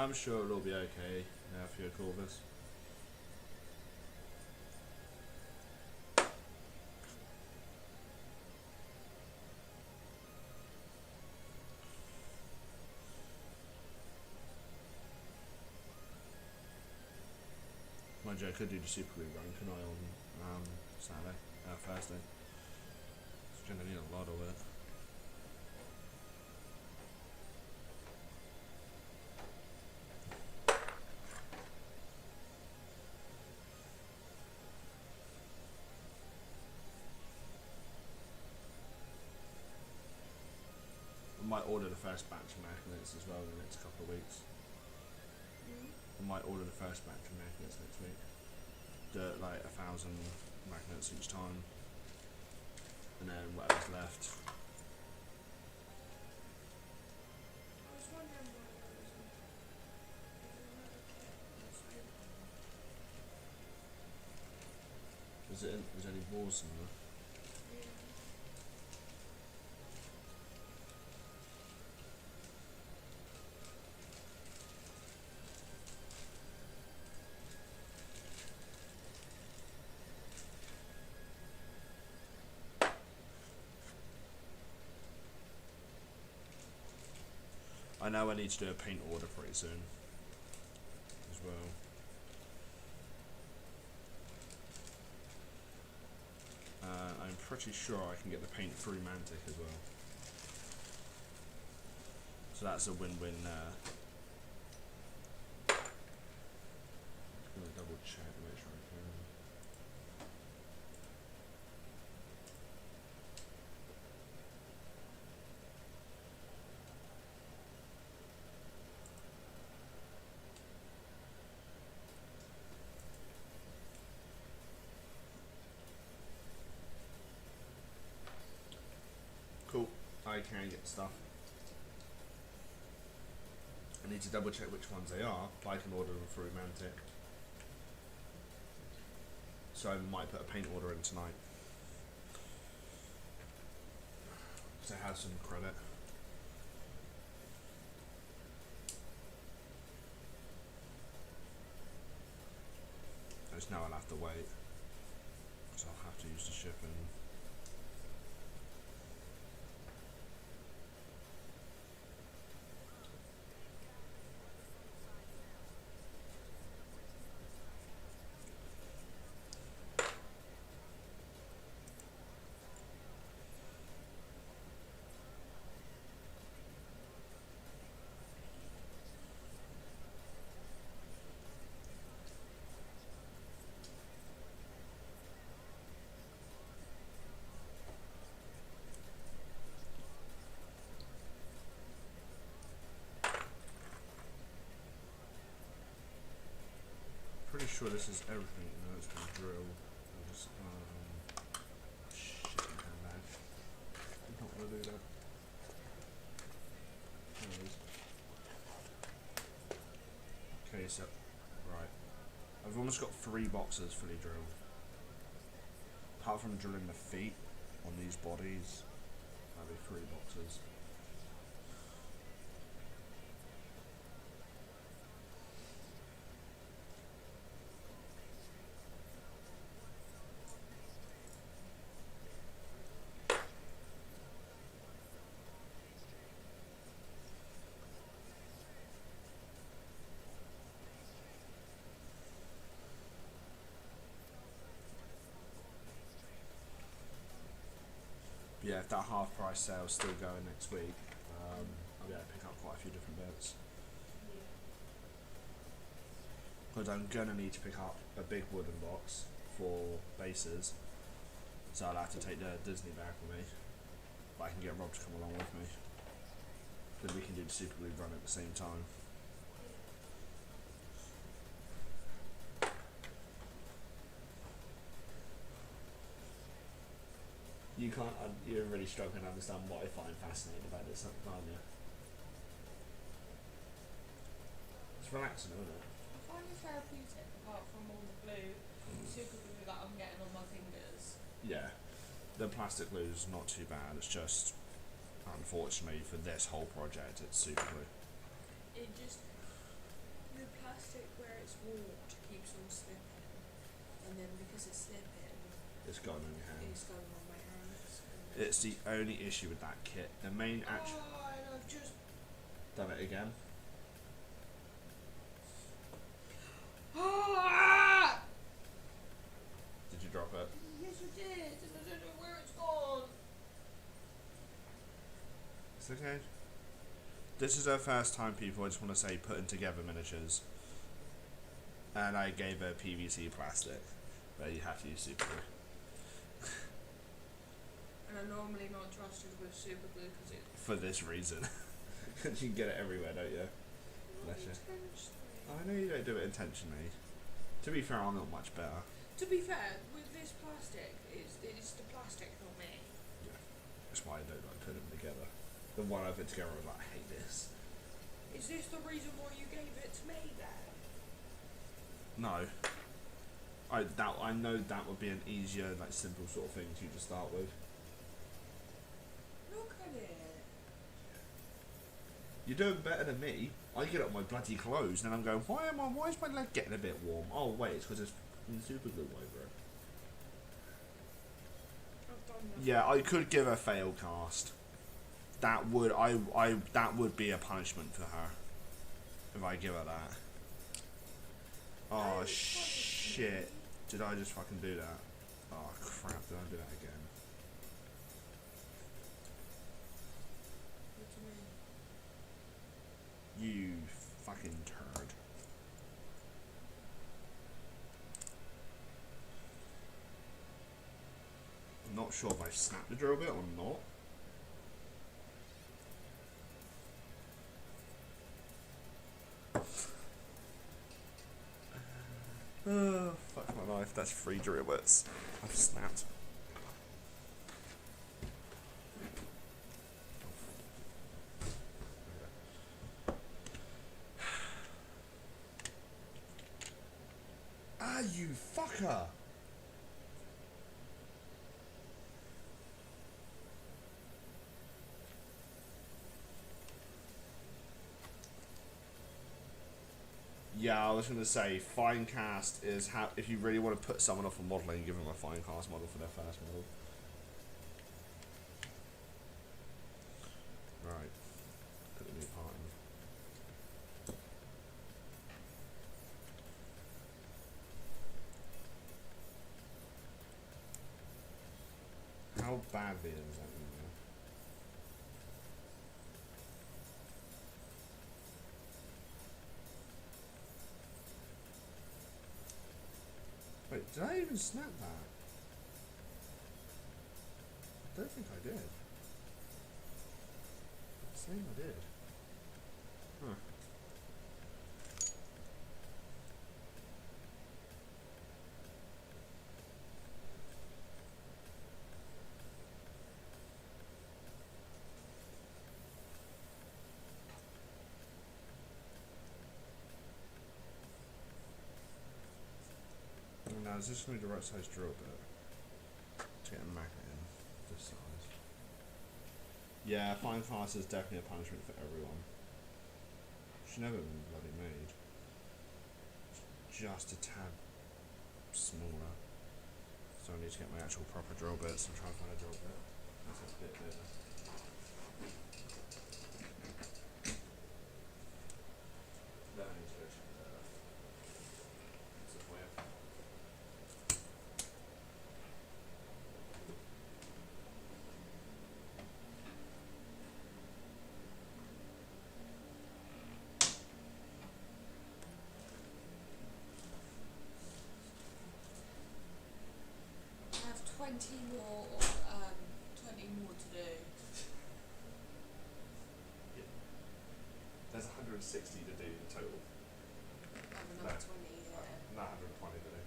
Speaker 1: I'm sure it'll be okay for your Corvus. Mind you, I could do the Super Glue run, couldn't I, on Saturday, Thursday. It's going to need a lot of it. I might order the first batch of magnets as well in the next couple of weeks. I might order the first batch of magnets next week. Do like 1,000 magnets each time, and then whatever's left.
Speaker 2: I was wondering why there isn't another kit on the same one.
Speaker 1: Is there any balls in there?
Speaker 2: Yeah.
Speaker 1: I know I need to do a paint order pretty soon as well. I'm pretty sure I can get the paint through Mantic as well. So that's a win-win there. I'm gonna double check to make sure I can. Cool, I can get the stuff. I need to double check which ones they are, but I can order them through Mantic. So I might put a paint order in tonight. Because I have some credit. I just know I'll have to wait. Because I'll have to use the shipping. Pretty sure this is everything. No, it's been drilled. Just, shit, my handbag. I don't want to do that. Anyways. Okay, so right, I've almost got 3 boxes fully drilled. Apart from drilling the feet on these bodies, that'll be 3 boxes. Yeah, if that half price sale's still going next week, I'll be able to pick up quite a few different bits. Because I'm going to need to pick up a big wooden box for bases, so I'll have to take the Disney bag with me, but I can get Rob to come along with me, because we can do the Super Glue run at the same time. You can't, you're really struggling to understand what I find fascinating about this, aren't you? It's relaxing, isn't it?
Speaker 2: I find it therapeutic, apart from all the glue, super glue that I'm getting on my fingers.
Speaker 1: Yeah, the plastic glue's not too bad, it's just, unfortunately for this whole project, it's super glue.
Speaker 2: It just, plastic where it's warped keeps on slipping, and then because it's slipping,
Speaker 1: It's gone on your hand.
Speaker 2: it's going on my hands.
Speaker 1: It's the only issue with that kit. The main actual.
Speaker 2: Oh, and I've just
Speaker 1: Done it again.
Speaker 2: Ah!
Speaker 1: Did you drop it?
Speaker 2: Yes, I did, and I don't know where it's gone.
Speaker 1: It's okay. This is our first time, people. I just want to say putting together miniatures. And I gave her PVC plastic, but you have to use super glue.
Speaker 2: And I'm normally not trusted with super glue because it's
Speaker 1: For this reason. You can get it everywhere, don't you?
Speaker 2: not
Speaker 1: Bless you.
Speaker 2: intentionally.
Speaker 1: I know you don't do it intentionally. To be fair, I'm not much better.
Speaker 2: To be fair, with this plastic, it's the plastic, not me.
Speaker 1: Yeah. That's why I don't like putting them together. The one I put together, I was like, I hate this.
Speaker 2: Is this the reason why you gave it to me then?
Speaker 1: No. I know that would be an easier, like, simple sort of thing to start with.
Speaker 2: Look at it.
Speaker 1: You're doing better than me. I get up my bloody clothes and I'm going, why is my leg getting a bit warm? Oh wait, it's because there's super glue over it.
Speaker 2: I've done that.
Speaker 1: Yeah, I could give her fail cast. That would that would be a punishment for her. If I give her that. Oh
Speaker 2: No,
Speaker 1: shit. Did I just fucking do that? Oh crap, did I do that again?
Speaker 2: What do you mean?
Speaker 1: You fucking turd. I'm not sure if I snapped the drill bit or not. Oh, fuck my life, that's 3 drill bits. I've snapped. Ah, you fucker! Yeah, I was going to say, fine cast is how if you really want to put someone off a modelling, give them a fine cast model for their first model. Right. Put the new part in. How badly is that email? Wait, did I even snap that? I don't think I did. It's saying I did. Huh. Now, is this going to be the right size drill bit? To get a magnet in this size. Yeah, fine cast is definitely a punishment for everyone. Should never been bloody made. Just a tad smaller. So I need to get my actual proper drill bits and try and find a drill bit. That's a bit bigger. Then I need to go check that out. What's it for you?
Speaker 2: I have 20 more to do.
Speaker 1: There's 160 to do in total.
Speaker 2: I have another 20 here.
Speaker 1: Not 120 to do.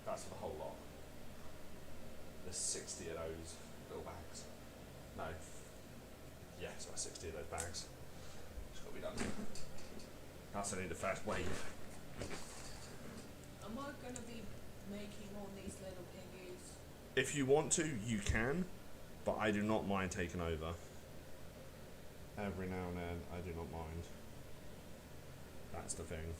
Speaker 1: That's for the whole lot. There's 60 of those little bags. No. Yeah, it's about 60 of those bags. It's got to be done. That's only the first wave.
Speaker 2: Am I going to be making all these little piggies?
Speaker 1: If you want to, you can, but I do not mind taking over. Every now and then, I do not mind. That's the thing.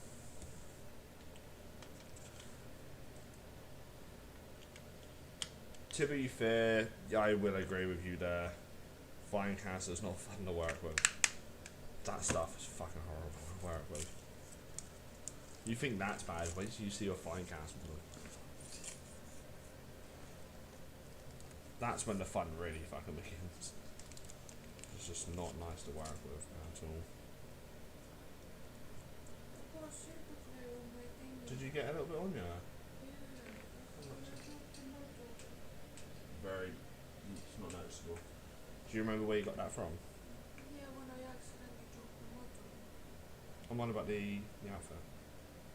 Speaker 1: To be fair, I will agree with you there. Flying castle's not fun to work with. That stuff is fucking horrible to work with. You think that's bad, wait till you see a flying castle. That's when the fun really fucking begins. It's just not nice to work with at all. Did you get a little bit on you? Very, it's not noticeable. Do you remember where you got that from?
Speaker 2: Yeah, when I accidentally dropped the model.
Speaker 1: I'm on about the outfit.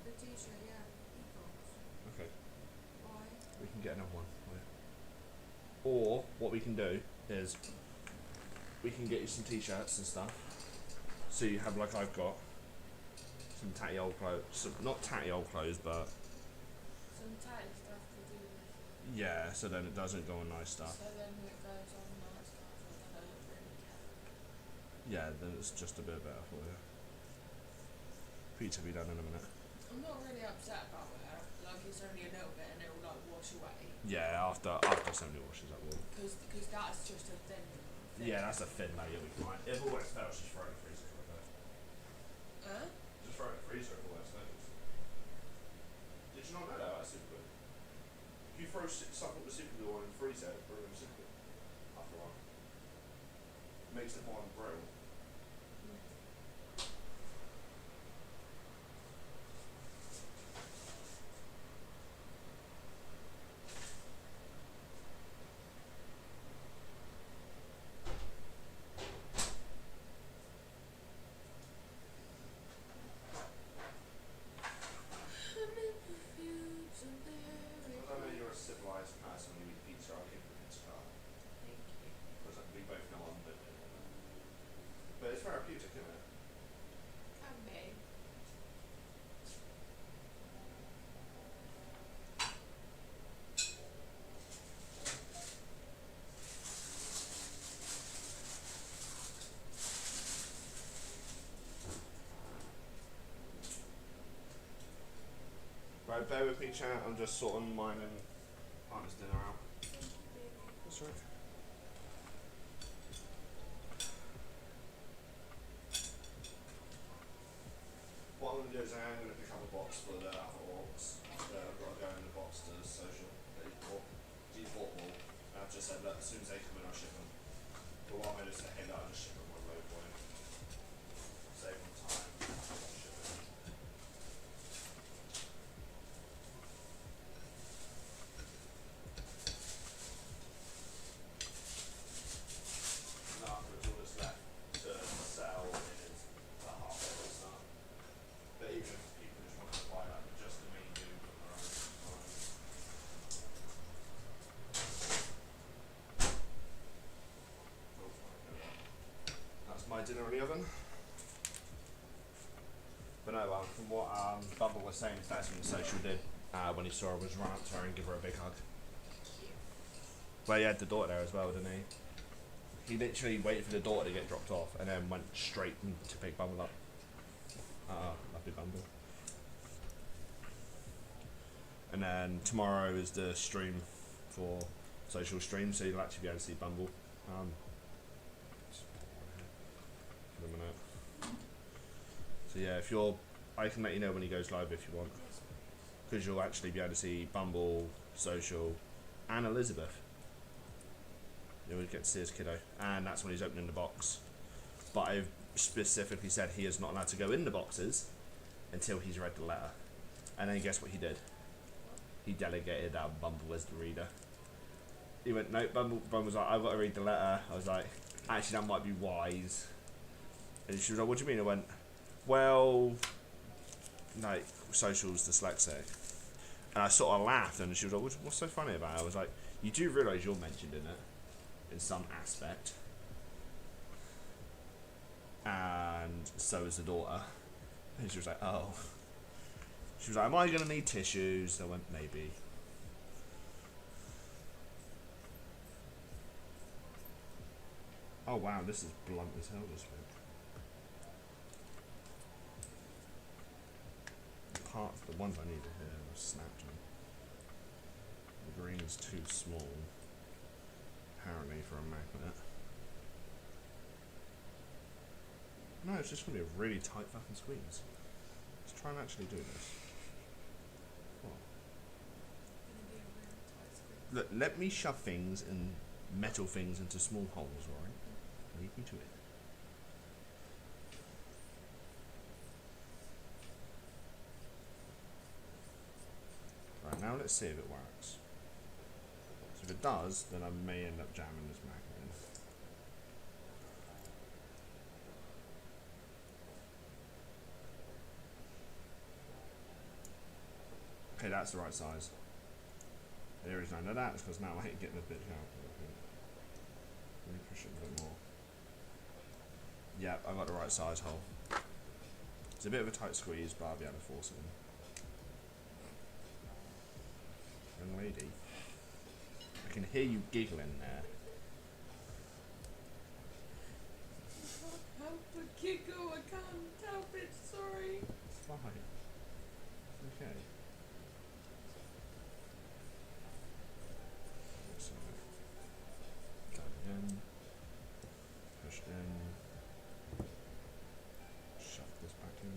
Speaker 2: The t-shirt, yeah.
Speaker 1: Okay.
Speaker 2: Why?
Speaker 1: We can get another one. Or what we can do is we can get you some t-shirts and stuff. So you have like I've got some tatty old clothes. Some, not tatty old clothes, but
Speaker 2: some tatty stuff to do with.
Speaker 1: Yeah, so then it doesn't go on nice stuff.
Speaker 2: So then it goes on nice stuff, and then I look really cat.
Speaker 1: Yeah, then it's just a bit better for you. Pizza will be done in a minute.
Speaker 2: I'm not really upset about it. Like it's only a little bit, and it will like wash away.
Speaker 1: Yeah, after so many washes that will.
Speaker 2: Because that's just a thin.
Speaker 1: Yeah, that's a thin layer we can like. If it always fails, just throw it in the freezer for a bit.
Speaker 2: Huh?
Speaker 1: Just throw it in the freezer if it always fails. Did you not know that? That's super good. If you throw something with super glue on in the freezer, it will ruin super glue after a while. It makes the bottom brittle. Civilized person who eats pizza, I'll give you a pizza card.
Speaker 2: Thank you.
Speaker 1: Because we both know I'm living in it. But it's therapeutic, isn't it?
Speaker 2: Can be.
Speaker 1: Right, bear with me, chat. I'm just sorting mine and partner's dinner out. That's right. What I'm going to do is I'm going to pick up a box for the other orks. I've got to go in the box to social that he's bought them all. And I've just said, look, as soon as they come in, I'll ship them. But what I'm going to say, hey, look, I'll just ship them one load for you. Save on time. Ship it. And afterwards, all that's left to sell is the half-level stuff. But even if people just want to buy like just the main dude on their own, it's fine. That's my dinner in the oven. But no, from what Bubble was saying, that's when the social did when he saw her was run up to her and give her a big hug. Well, he had the daughter there as well, didn't he? He literally waited for the daughter to get dropped off and then went straight to pick Bumble up. Lovely Bumble. And then tomorrow is the stream for social stream, so you'll actually be able to see Bumble. For a minute. So yeah, if you're, I can let you know when he goes live if you want, because you'll actually be able to see Bumble, social, and Elizabeth. You'll get to see his kiddo, and that's when he's opening the box. But I've specifically said he is not allowed to go in the boxes until he's read the letter. And then guess what he did? He delegated Bumble as the reader. He went, no, Bumble was like, I've got to read the letter. I was like, actually that might be wise. And she was like, what do you mean? I went, well, like, social's dyslexic. And I sort of laughed, and she was like, what's so funny about it? I was like, you do realise you're mentioned in it, in some aspect. And so is the daughter. And she was like, oh. She was like, am I going to need tissues? I went, maybe. Oh wow, this is blunt as hell, this week. The ones I needed here were snapped on. The green is too small. apparently, for a magnet. No, it's just going to be a really tight fucking squeeze. Let's try and actually do this. What? Look, let me shove things and metal things into small holes, right? Leave me to it. Right, now let's see if it works. So if it does, then I may end up jamming this magnet in. Okay, that's the right size. There is none of that, because now I hate getting this bit out. Let me push it a bit more. Yeah, I got the right size hole. It's a bit of a tight squeeze, but I'll be able to force it in. Young lady, I can hear you giggling there.
Speaker 2: I can't help but giggle, I can't help it, sorry.
Speaker 1: It's fine. It's okay. So, go in, push in, shove this back in.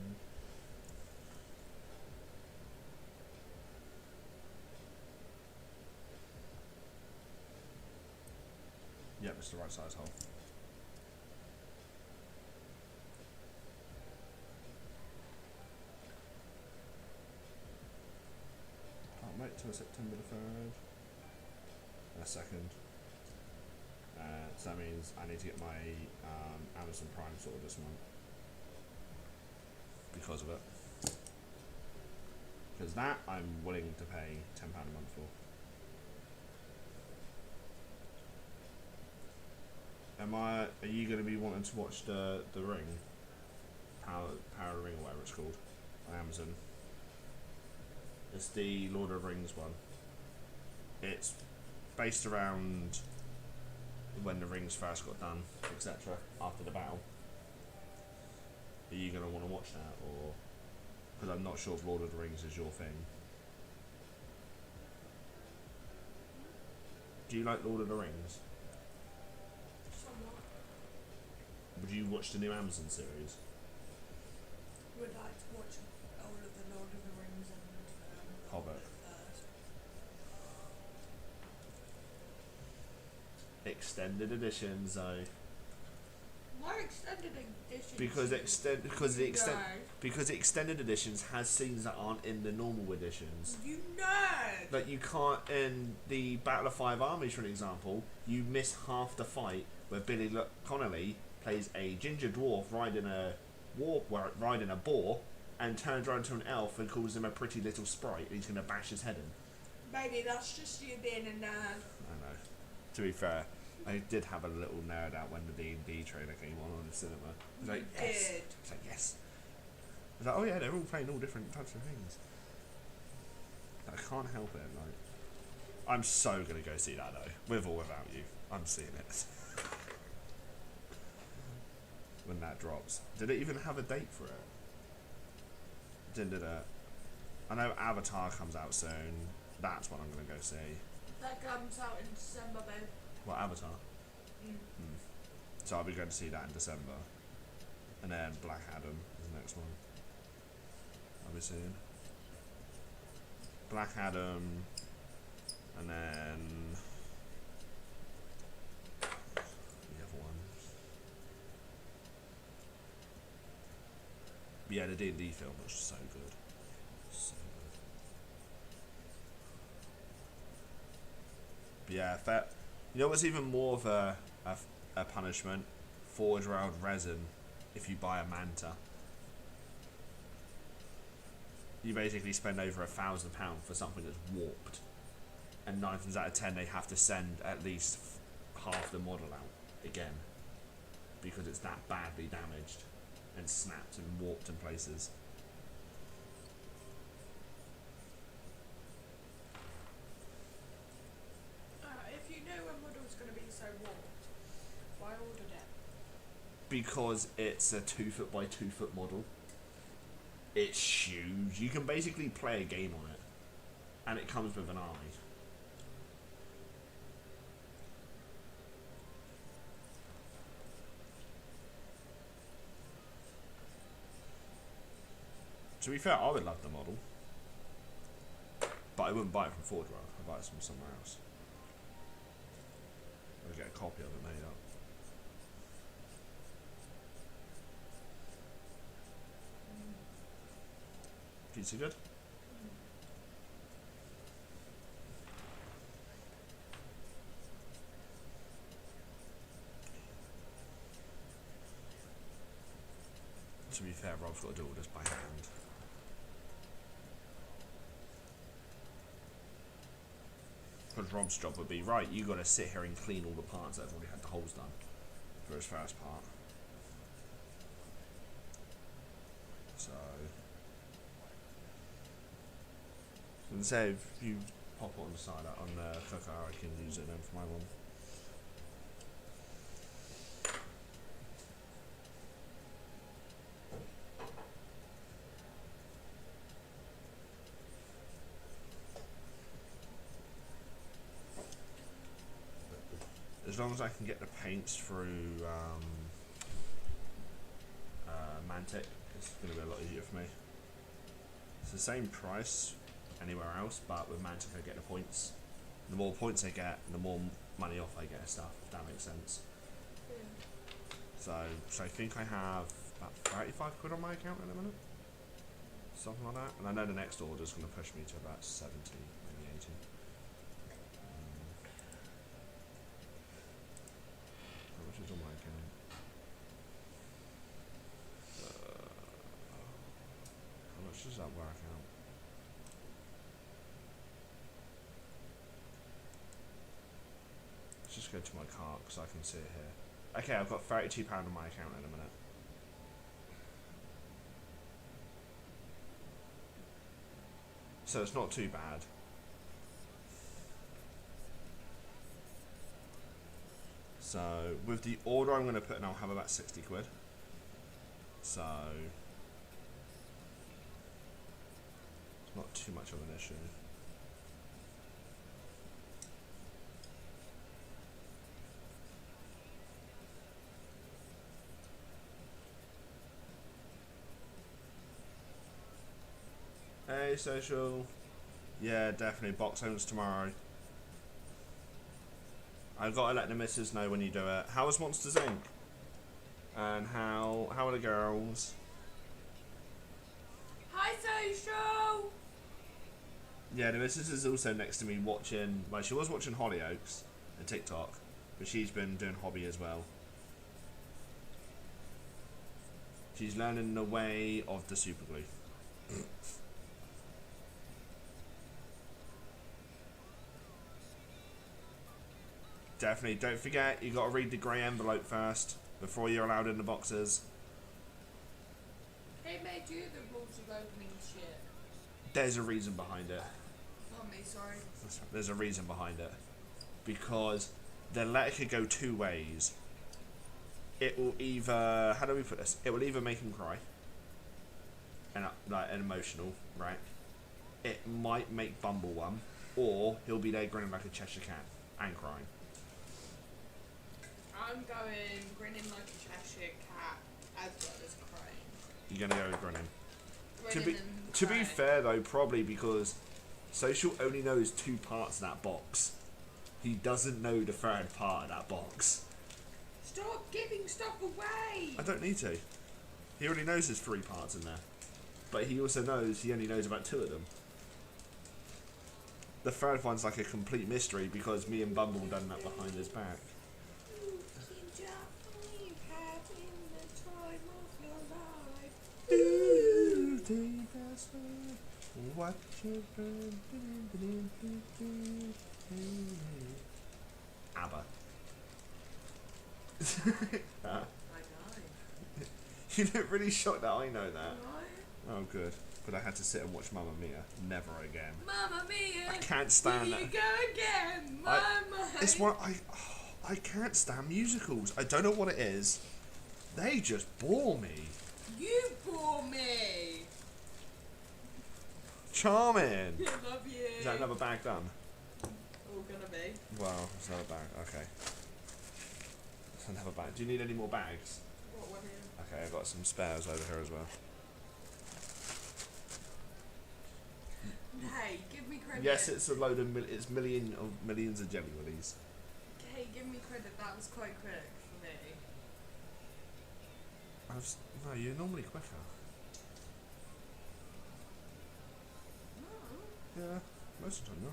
Speaker 1: Yep, it's the right size hole. Can't wait till September the 3rd. A second. So that means I need to get my Amazon Prime sorted this month. Because of it. Because that I'm willing to pay £10 a month for. Are you going to be wanting to watch the Ring? Power Ring, or whatever it's called, on Amazon. It's the Lord of the Rings one. It's based around when the rings first got done, etc. After the battle. Are you going to want to watch that, or because I'm not sure if Lord of the Rings is your thing? Do you like Lord of the Rings?
Speaker 2: Somewhat.
Speaker 1: Would you watch the new Amazon series?
Speaker 2: Would like to watch all of the Lord of the Rings and
Speaker 1: Hobbit.
Speaker 2: first.
Speaker 1: Extended editions, though.
Speaker 2: Why extended editions?
Speaker 1: Because extended editions has scenes that aren't in the normal editions.
Speaker 2: You nerd!
Speaker 1: Like you can't in the Battle of Five Armies, for an example, you miss half the fight where Billy Connolly plays a ginger dwarf riding a boar and turns around to an elf and calls him a pretty little sprite and he's gonna bash his head in.
Speaker 2: Maybe that's just you being a nerd.
Speaker 1: I know. To be fair, I did have a little nerd out when the D&D trailer came on in the cinema. I was like, yes. I was like, yes. I was like, oh yeah, they're all playing all different types of things. I can't help it. Like, I'm so gonna go see that though, with or without you. I'm seeing it when that drops. Did it even have a date for it? Did it? I know Avatar comes out soon. That's what I'm gonna go see.
Speaker 2: That comes out in December, babe.
Speaker 1: What, Avatar? So I'll be going to see that in December. And then Black Adam is the next one I'll be seeing. Black Adam, and then the other ones. But yeah, the D&D film was so good. So good. But yeah, fair. You know what's even more of a punishment? Forge round resin if you buy a manta. You basically spend over £1,000 for something that's warped. And 9 times out of 10 they have to send at least half the model out again. Because it's that badly damaged and snapped and warped in places.
Speaker 2: If you know a model's going to be so warped, why ordered it?
Speaker 1: Because it's a 2 foot by 2 foot model. It's huge. You can basically play a game on it. And it comes with an eye. To be fair, I would love the model, but I wouldn't buy it from Forge World. I'd buy it from somewhere else. I'd get a copy of it made up. Pizza good? To be fair, Rob's got to do all this by hand. Because Rob's job would be, right, you got to sit here and clean all the parts that have already had the holes done for his first part. So, and say if you pop it on the side on the cooker, I can use it then for my one. As long as I can get the paints through Mantic, it's going to be a lot easier for me. It's the same price anywhere else, but with Mantic I get the points. The more points I get, the more money off I get and stuff, if that makes sense. Yeah. So I think I have about 35 quid on my account in a minute. Something like that. And I know the next order is going to push me to about 70, maybe 80. How much is on my account? How much does that work out? Let's just go to my cart because I can see it here. Okay, I've got £32 on my account in a minute. So it's not too bad. So with the order I'm going to put in, I'll have about 60 quid. So it's not too much of an issue. Hey, social. Yeah, definitely. Box owns tomorrow. I've got to let the missus know when you do it. How is Monsters Inc? And how are the girls?
Speaker 2: Hi, social.
Speaker 1: Yeah, the missus is also next to me watching. Well, she was watching Hollyoaks and TikTok, but she's been doing hobby as well. She's learning the way of the super glue. Definitely, don't forget, you got to read the grey envelope first before you're allowed in the boxes.
Speaker 2: Who made you the rules of opening shit?
Speaker 1: There's a reason behind it.
Speaker 2: Pardon me, sorry.
Speaker 1: There's a reason behind it. Because the letter could go two ways. It will either, how do we put this? It will either make him cry. And like an emotional, right? It might make Bumble one. Or he'll be there grinning like a Cheshire cat and crying.
Speaker 2: I'm going grinning like a Cheshire cat as well as crying.
Speaker 1: You're going to go grinning.
Speaker 2: Grinning
Speaker 1: To be fair though, probably because Social only knows two parts of that box. He doesn't know the third part of that box.
Speaker 2: Stop giving stuff away!
Speaker 1: I don't need to. He already knows there's three parts in there. But he also knows he only knows about two of them. The third one's like a complete mystery because me and Bumble done that behind his back. ABBA.
Speaker 2: I know.
Speaker 1: You look really shocked that I know that.
Speaker 2: No.
Speaker 1: Oh, good. But I had to sit and watch Mamma Mia. Never again.
Speaker 2: Mamma Mia!
Speaker 1: I can't stand
Speaker 2: Here
Speaker 1: that.
Speaker 2: you go again, Mamma!
Speaker 1: It's one I can't stand musicals. I don't know what it is. They just bore me.
Speaker 2: You bore me!
Speaker 1: Charming.
Speaker 2: I love you.
Speaker 1: Is that another bag done?
Speaker 2: All gonna be.
Speaker 1: Well, it's another bag. Okay. It's another bag. Do you need any more bags?
Speaker 2: What one here?
Speaker 1: Okay, I've got some spares over here as well.
Speaker 2: Hey, give me credit.
Speaker 1: Yes, it's a load of it's millions of Jelly Willies.
Speaker 2: Hey, give me credit. That was quite quick for me.
Speaker 1: No, you're normally quicker.
Speaker 2: No.
Speaker 1: Yeah, most of the time, no.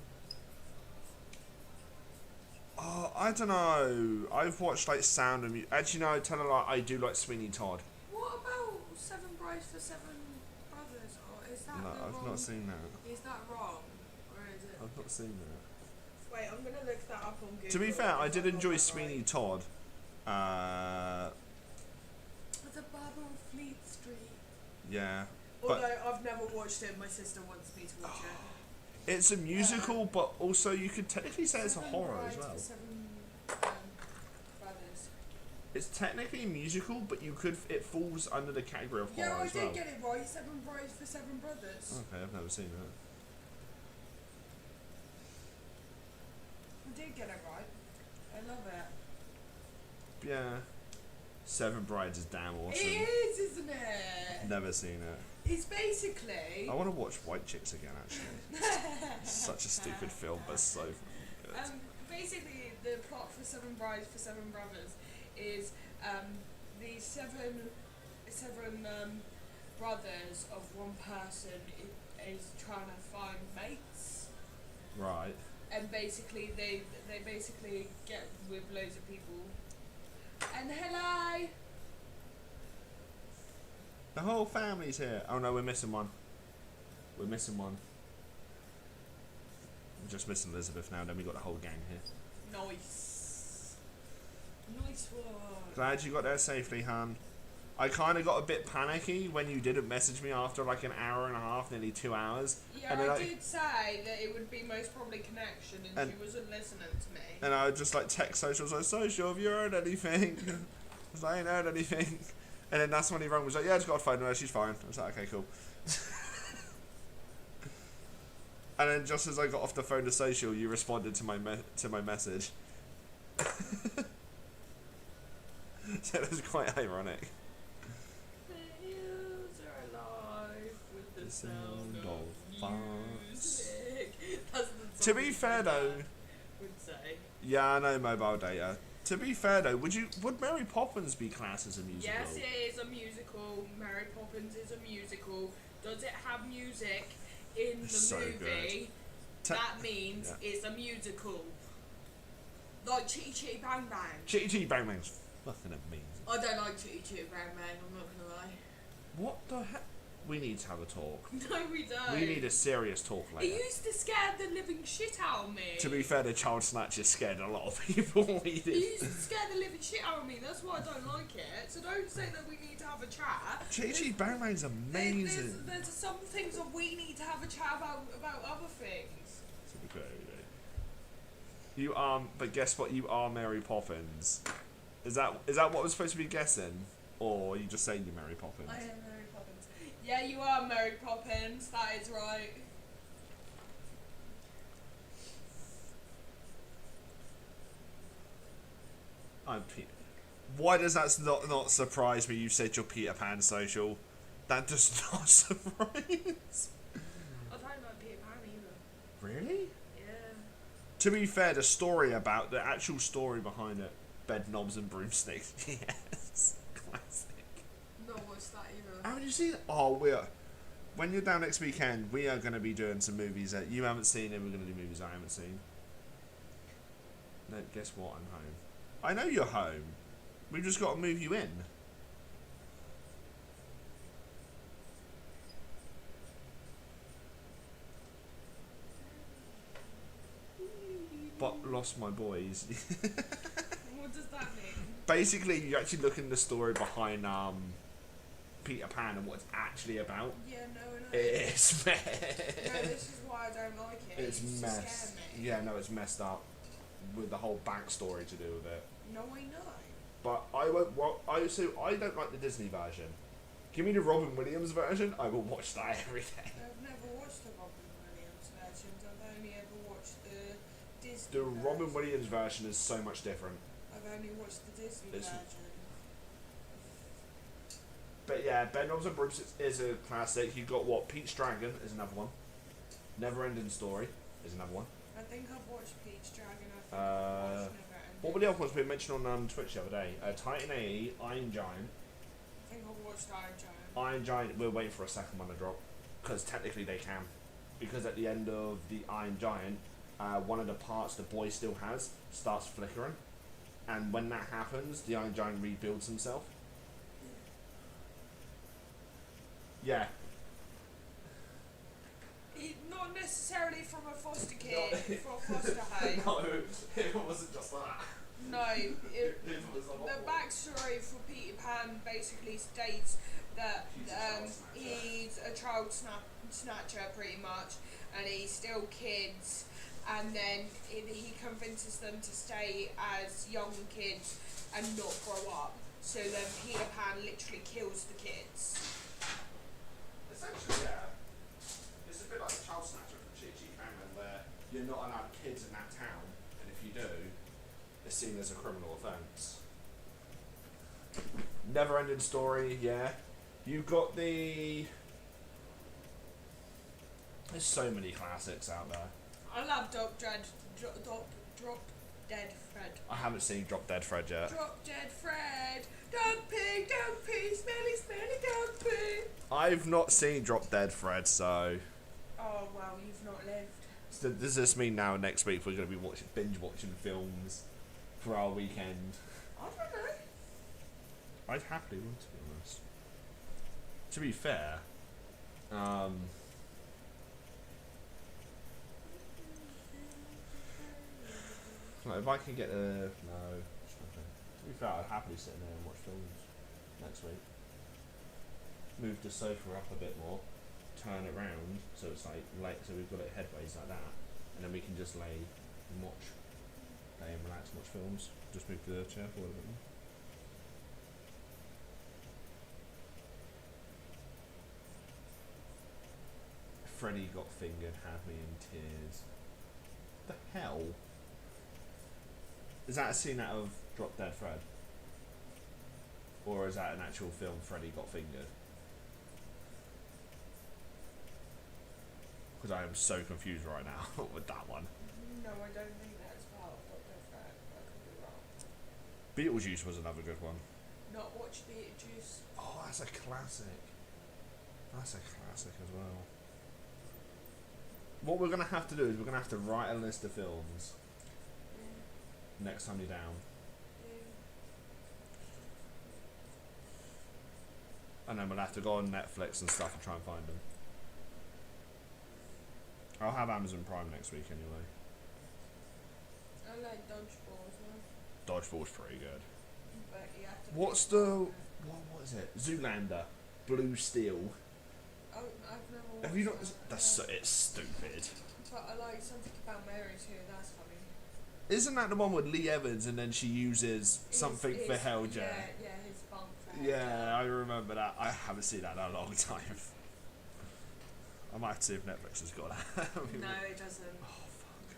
Speaker 1: Oh, I don't know. I've watched like Sound of Music. Actually, no, tell a lie. I do like Sweeney Todd.
Speaker 2: What about Seven Brides for Seven Brothers? Or is that
Speaker 1: No,
Speaker 2: the
Speaker 1: I've
Speaker 2: wrong?
Speaker 1: not seen that.
Speaker 2: Is that wrong, or is it?
Speaker 1: I've not seen that.
Speaker 2: Wait, I'm gonna look that up on Google.
Speaker 1: To be fair, I
Speaker 2: if
Speaker 1: did
Speaker 2: got
Speaker 1: enjoy
Speaker 2: that
Speaker 1: Sweeney
Speaker 2: right.
Speaker 1: Todd.
Speaker 2: It's a Barber on Fleet Street.
Speaker 1: Yeah.
Speaker 2: Although I've never watched it, my sister wants me to watch it.
Speaker 1: It's a musical, but also you could technically say it's a horror as well.
Speaker 2: Seven Brothers.
Speaker 1: It's technically musical, but it falls under the category of horror as well.
Speaker 2: Yeah, I did get it right. Seven Brides for Seven Brothers.
Speaker 1: Okay, I've never seen that.
Speaker 2: I did get it right. I love it.
Speaker 1: Yeah. Seven Brides is damn awesome.
Speaker 2: It is, isn't it?
Speaker 1: Never seen it.
Speaker 2: It's basically.
Speaker 1: I want to watch White Chicks again, actually. It's such a stupid film, but so good.
Speaker 2: Basically, the plot for Seven Brides for Seven Brothers is the seven brothers of one person is trying to find mates.
Speaker 1: Right.
Speaker 2: And basically, they basically get with loads of people. And hello.
Speaker 1: The whole family's here. Oh no, we're missing one. We're missing one. We're just missing Elizabeth now, then we got the whole gang here.
Speaker 2: Nice. Nice one.
Speaker 1: Glad you got there safely, Han. I kind of got a bit panicky when you didn't message me after like an hour and a half, nearly 2 hours.
Speaker 2: Yeah, I did say that it would be most probably connection, and she wasn't listening to me.
Speaker 1: And I would just like text Social, I was like, Social, have you heard anything? I was like, I ain't heard anything. And then that's when he rang, was like, yeah, I just got a phone, no, she's fine. I was like, okay, cool. And then just as I got off the phone to Social, you responded to my message. So it was quite ironic.
Speaker 2: The hills are alive with the sound of music. That's the
Speaker 1: To be fair though,
Speaker 2: would say.
Speaker 1: yeah, I know mobile data. To be fair though, would Mary Poppins be classed as a musical?
Speaker 2: Yes, it is a musical. Mary Poppins is a musical. Does it have music in the
Speaker 1: So
Speaker 2: movie? That means it's a musical. Like Chitty Chitty Bang Bang.
Speaker 1: Chitty Chitty Bang Bang's fucking amazing.
Speaker 2: I don't like Chitty Chitty Bang Bang, I'm not gonna lie.
Speaker 1: What the heck? We need to have a talk.
Speaker 2: No, we don't.
Speaker 1: We need a serious talk
Speaker 2: It
Speaker 1: later.
Speaker 2: used to scare the living shit out of me.
Speaker 1: To be fair, the child snatcher scared a lot of people.
Speaker 2: It used to scare the living shit out of me. That's why I don't like it. So don't say that we need to have a chat.
Speaker 1: Chitty Chitty Bang Bang's amazing.
Speaker 2: There's some things that we need to have a chat about other things.
Speaker 1: To be fair, you but guess what? You are Mary Poppins. Is that what we're supposed to be guessing, or are you just saying you're Mary Poppins?
Speaker 2: I am Mary Poppins. Yeah, you are Mary Poppins. That is right.
Speaker 1: I'm Peter. Why does that not surprise me? You said you're Peter Pan, Social. That does not surprise.
Speaker 2: I don't like Peter Pan either.
Speaker 1: Really?
Speaker 2: Yeah.
Speaker 1: To be fair, the actual story behind it, bed knobs and broomsticks. Yes, classic.
Speaker 2: Not watched that either.
Speaker 1: Haven't you seen it? Oh, when you're down next weekend, we are going to be doing some movies that you haven't seen, and we're going to do movies I haven't seen. No, guess what? I'm home. I know you're home. We've just got to move you in. But lost my boys.
Speaker 2: What does that mean?
Speaker 1: Basically, you actually look in the story behind Peter Pan and what it's actually about.
Speaker 2: Yeah, no.
Speaker 1: It's
Speaker 2: No, this is why I don't like it.
Speaker 1: It's
Speaker 2: used to
Speaker 1: messed.
Speaker 2: scare me.
Speaker 1: Yeah, no, it's messed up with the whole backstory to do with it.
Speaker 2: No, I know.
Speaker 1: But I won't. I don't like the Disney version. Give me the Robin Williams version. I will watch that every day.
Speaker 2: I've never watched the Robin Williams versions. I've only ever watched the Disney
Speaker 1: The
Speaker 2: version.
Speaker 1: Robin Williams version is so much different.
Speaker 2: I've only watched the Disney
Speaker 1: It's-
Speaker 2: version.
Speaker 1: But yeah, Ben Knobs and Bruce is a classic. You got what? Pete's Dragon is another one. Never Ending Story is another one.
Speaker 2: I think I've watched Peach Dragon. I think I've watched Never Ending.
Speaker 1: What were the other ones we mentioned on Twitch the other day? Titan AE, Iron Giant.
Speaker 2: I think I've watched Iron Giant.
Speaker 1: Iron Giant, we're waiting for a second one to drop. Because technically they can. Because at the end of the Iron Giant, one of the parts the boy still has starts flickering. And when that happens, the Iron Giant rebuilds himself. Yeah.
Speaker 2: Not necessarily from a foster kid, from a foster home.
Speaker 1: No, it wasn't just that.
Speaker 2: No, the backstory for Peter Pan basically states that he's a child snatcher pretty much, and he steals kids, and then he convinces them to stay as young kids and not grow up. So then Peter Pan literally kills the kids.
Speaker 1: Essentially, yeah. It's a bit like a child snatcher from Chi Cameron, where you're not allowed kids in that town, and if you do, it's seen as a criminal offence. Never Ending Story, yeah. You've got the... There's so many classics out there.
Speaker 2: I love Drop Dead Fred.
Speaker 1: I haven't seen Drop Dead Fred yet.
Speaker 2: Drop Dead Fred! Dumpy, dumpy, smelly, smelly dumpy!
Speaker 1: I've not seen Drop Dead Fred, so...
Speaker 2: Oh, well, you've not lived.
Speaker 1: So does this mean now next week we're going to be binge watching films for our weekend?
Speaker 2: I don't know.
Speaker 1: I'd happily would, to be honest. To be fair, like if I can get a to be fair, I'd happily sit in there and watch films next week. Move the sofa up a bit more, turn it round so it's like so we've got it headways like that, and then we can just lay and relax and watch films. Just move the chair forward a bit more. Freddy Got Fingered had me in tears. The hell? Is that a scene out of Drop Dead Fred? Or is that an actual film, Freddy Got Fingered? Because I am so confused right now with that one.
Speaker 2: No, I don't think that's part of Drop Dead Fred. I could be wrong.
Speaker 1: Beetlejuice was another good one.
Speaker 2: Not watch Beetlejuice.
Speaker 1: Oh, that's a classic. That's a classic as well. What we're going to have to do is we're going to have to write a list of films next time you're down. And then we'll have to go on Netflix and stuff and try and find them. I'll have Amazon Prime next week anyway.
Speaker 2: I like Dodgeball as well.
Speaker 1: Dodgeball's pretty good.
Speaker 2: But you have to
Speaker 1: What's the... What is it? Zoolander. Blue Steel.
Speaker 2: Oh, I've never watched
Speaker 1: Have you not...
Speaker 2: that.
Speaker 1: That's so, it's stupid.
Speaker 2: But I like Something About Mary too, that's funny.
Speaker 1: Isn't that the one with Lee Evans and then she uses something for Hellja?
Speaker 2: Yeah, his bunk for Hellja.
Speaker 1: Yeah, I remember that. I haven't seen that in a long time. I might have to see if Netflix has got that.
Speaker 2: No, it doesn't.
Speaker 1: Oh, fuck.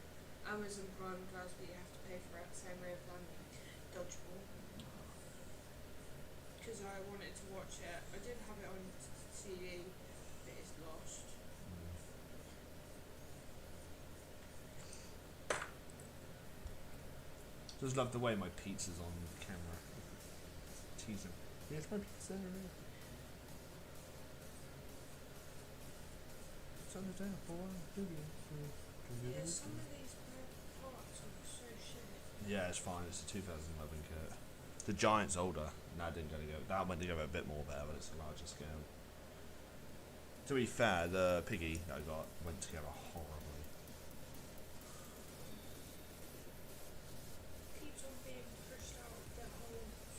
Speaker 2: Amazon Prime does, but you have to pay for it. Same way with Dodgeball. Because I wanted to watch it. I did have it on CD, but it's lost.
Speaker 1: Just love the way my pizza's on camera. Teasing. Here's my pizza. It's on the table, boy.
Speaker 2: Yeah, some of these parts are so shit.
Speaker 1: Yeah, it's fine. It's a 2011 kit. The Giant's older. No, it didn't go together. That went together a bit more better, but it's a larger scale. To be fair, the piggy that I got went together horribly.
Speaker 2: Keeps on being pushed out of their holes.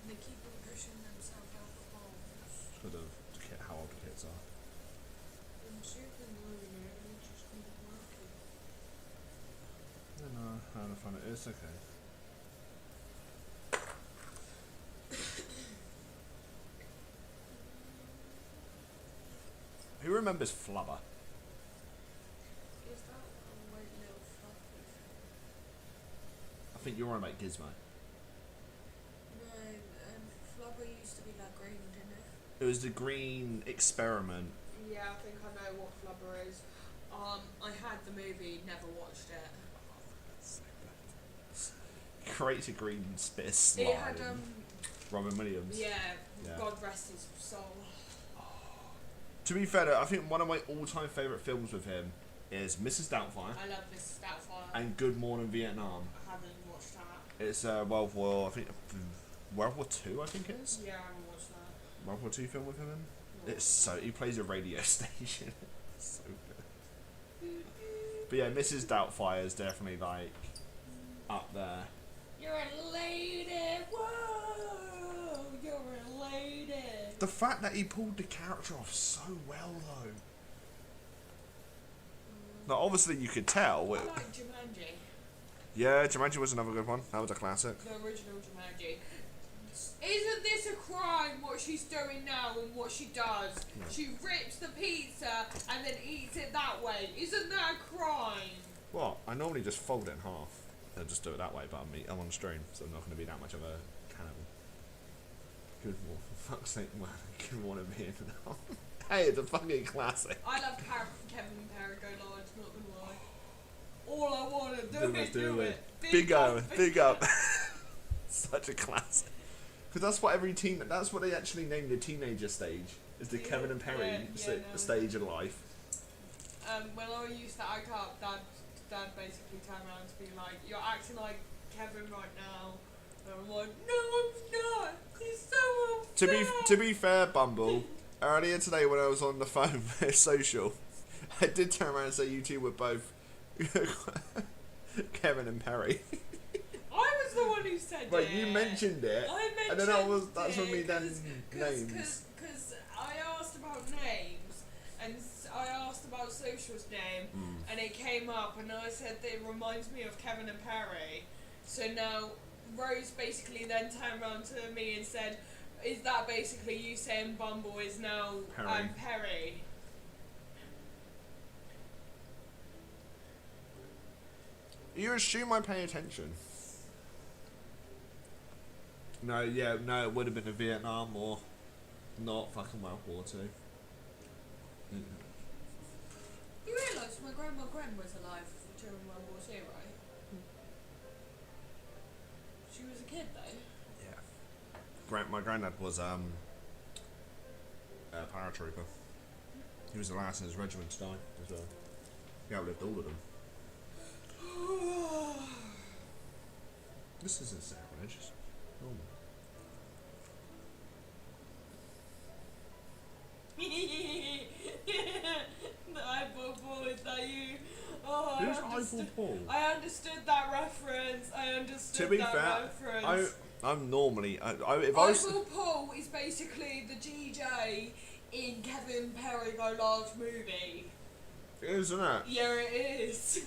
Speaker 2: And they keep on pushing themselves out of holes.
Speaker 1: Sort of how old the kits are.
Speaker 2: I'm super annoying it, and it just not working.
Speaker 1: No, I don't find it. It's okay. Who remembers Flubber?
Speaker 2: Is that a white little fluffy thing?
Speaker 1: I think you're on about Gizmo.
Speaker 2: No, Flubber used to be like green, didn't it?
Speaker 1: It was the green experiment.
Speaker 2: Yeah, I think I know what Flubber is. I had the movie, never watched it.
Speaker 1: Creates a green spit of slime.
Speaker 2: It had
Speaker 1: Robin Williams.
Speaker 2: yeah,
Speaker 1: Yeah.
Speaker 2: God rest his soul.
Speaker 1: To be fair, though, I think one of my all-time favourite films with him is Mrs. Doubtfire
Speaker 2: I love Mrs. Doubtfire.
Speaker 1: and Good Morning Vietnam.
Speaker 2: I haven't watched that.
Speaker 1: It's World War II, I think it is.
Speaker 2: Yeah, I haven't watched that.
Speaker 1: World War II film with him in. It's so he plays a radio station. It's so good. But yeah, Mrs. Doubtfire is definitely like up there.
Speaker 2: You're a lady. Whoa, you're a lady.
Speaker 1: The fact that he pulled the character off so well, though. Now, obviously, you could tell.
Speaker 2: I like Jumanji.
Speaker 1: Yeah, Jumanji was another good one. That was a classic.
Speaker 2: The original Jumanji. Isn't this a crime, what she's doing now and what she does?
Speaker 1: No.
Speaker 2: She rips the pizza and then eats it that way. Isn't that a crime?
Speaker 1: What? I normally just fold it in half. I'll just do it that way, but I'm on stream, so I'm not going to be that much of a cannibal. Good morning. For fuck's sake, man. Good morning, Vietnam. Hey, it's a fucking classic.
Speaker 2: I love Kevin and Perry Go Large, not gonna lie. All I want to do is do it.
Speaker 1: Big up. Such a classic. Because that's what that's what they actually named the teenager stage, is the Kevin and Perry stage of life.
Speaker 2: When I used to act up, Dad basically turned around to be like, "You're acting like Kevin right now." And I'm like, "No, I'm not. He's so upset."
Speaker 1: To be fair, Bumble, earlier today when I was on the phone with social, I did turn around and say you two were both Kevin and Perry.
Speaker 2: I was the one who said
Speaker 1: Right,
Speaker 2: it.
Speaker 1: you mentioned it.
Speaker 2: I mentioned
Speaker 1: and then that's when we then names.
Speaker 2: Because I asked about names, and I asked about Social's name, and it came up, and I said that it reminds me of Kevin and Perry. So now Rose basically then turned around to me and said, "Is that basically you saying Bumble is now Perry?"
Speaker 1: You assume I pay attention. No, it would have been a Vietnam or not fucking World War II.
Speaker 2: You realise my grandma Gren was alive during World War II, right? She was a kid though.
Speaker 1: Yeah. My granddad was a paratrooper. He was the last in his regiment to die. He outlived all of them. This isn't sacrilegious. Oh.
Speaker 2: The eyeball Paul, is that you? Oh,
Speaker 1: Who's eyeball Paul?
Speaker 2: I understood that reference.
Speaker 1: To be fair,
Speaker 2: reference.
Speaker 1: I'm normally
Speaker 2: Eyeball Paul is basically the GJ in Kevin Perry Go Large movie.
Speaker 1: Isn't it?
Speaker 2: Yeah, it is.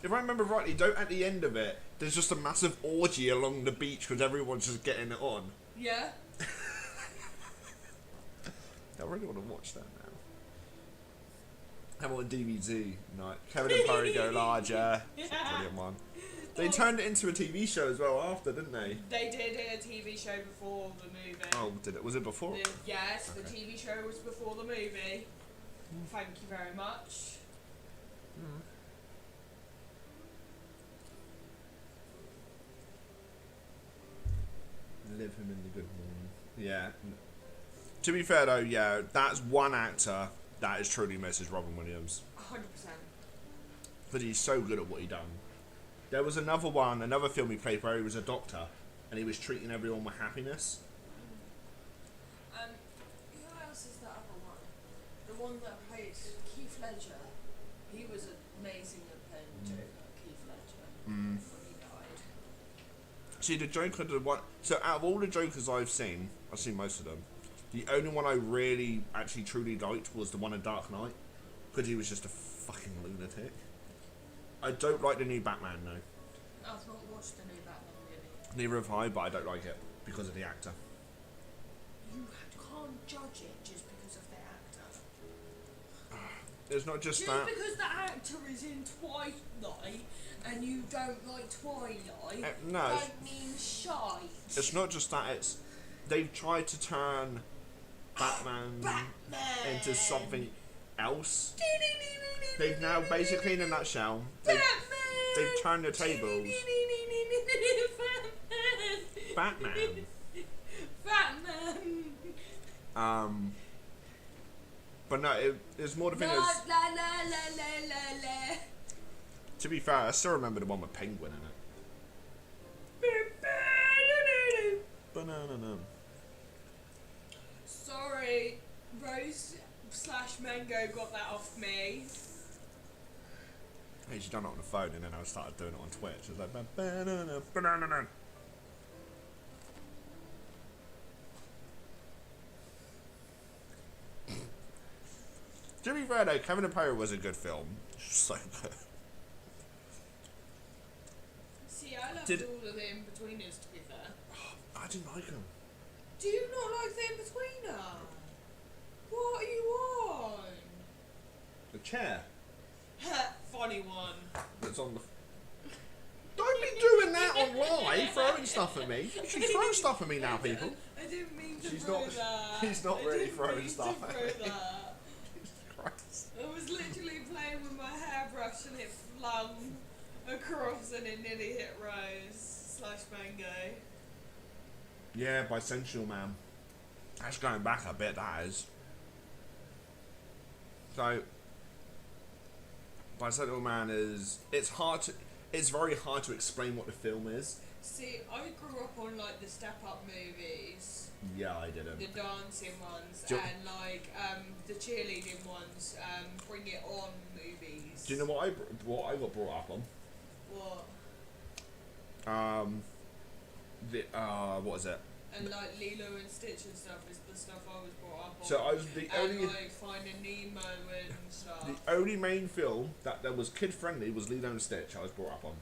Speaker 1: If I remember rightly, at the end of it, there's just a massive orgy along the beach because everyone's just getting it on.
Speaker 2: Yeah.
Speaker 1: I really want to watch that now. How about DVZ night? Kevin and Perry Go Larger. It's a brilliant one. They turned it into a TV show as well after, didn't they?
Speaker 2: They did a TV show before the movie.
Speaker 1: Oh, did it? Was it before?
Speaker 2: Yes,
Speaker 1: Okay.
Speaker 2: the TV show was before the movie. Thank you very much.
Speaker 1: Live him in the good morning. Yeah. To be fair though, yeah, that's one actor that is truly Mrs. Robin Williams.
Speaker 2: 100%.
Speaker 1: But he's so good at what he done. There was another film he played where he was a doctor and he was treating everyone with happiness.
Speaker 2: Who else is the other one? The one that played Keith Ledger. He was amazing at playing Joker, Keith Ledger, when he died.
Speaker 1: See, the Joker, so out of all the Jokers I've seen most of them, the only one I really, actually, truly liked was the one in Dark Knight, because he was just a fucking lunatic. I don't like the new Batman, though.
Speaker 2: I've not watched the new Batman really.
Speaker 1: Neither have I, but I don't like it because of the actor.
Speaker 2: You can't judge it just because of the actor.
Speaker 1: It's not just that.
Speaker 2: Just because the actor is in Twilight and you don't like Twilight,
Speaker 1: no,
Speaker 2: don't mean shite.
Speaker 1: it's not just that. It's they've tried to turn Batman into something else. They've now, basically in a nutshell, they've turned the tables. Batman.
Speaker 2: Batman.
Speaker 1: But no, it's more the thing is. To be fair, I still remember the one with Penguin in it. Banana.
Speaker 2: Sorry, Rose/Mango got that off me.
Speaker 1: Hey, she done it on the phone, and then I started doing it on Twitch. It was like banana. To be fair though, Kevin and Pirate was a good film. So good.
Speaker 2: See, I loved all of the in-betweeners, to be fair.
Speaker 1: I didn't like them.
Speaker 2: Do you not like the in-betweener? What are you on?
Speaker 1: The chair
Speaker 2: Funny one.
Speaker 1: that's on the. Don't be doing that on live, throwing stuff at me. She's throwing stuff at me now, people.
Speaker 2: I didn't mean to
Speaker 1: She's
Speaker 2: throw
Speaker 1: not.
Speaker 2: that.
Speaker 1: She's not really throwing stuff at me.
Speaker 2: That.
Speaker 1: Jesus Christ.
Speaker 2: I was literally playing with my hairbrush and it flung across and it nearly hit Rose/Mango.
Speaker 1: Yeah, bisexual man. That's going back a bit, that is. So, bisexual man is. It's very hard to explain what the film is.
Speaker 2: See, I grew up on like the Step Up movies.
Speaker 1: Yeah, I didn't.
Speaker 2: The dancing ones
Speaker 1: Do-
Speaker 2: and like the cheerleading ones, Bring It On movies.
Speaker 1: Do you know what I got brought up on?
Speaker 2: What?
Speaker 1: What is it?
Speaker 2: And like Lilo and Stitch and stuff is the stuff I was brought up on.
Speaker 1: So I was the
Speaker 2: and
Speaker 1: only.
Speaker 2: like Finding Nemo and stuff.
Speaker 1: The only main film that was kid friendly was Lilo and Stitch. I was brought up on.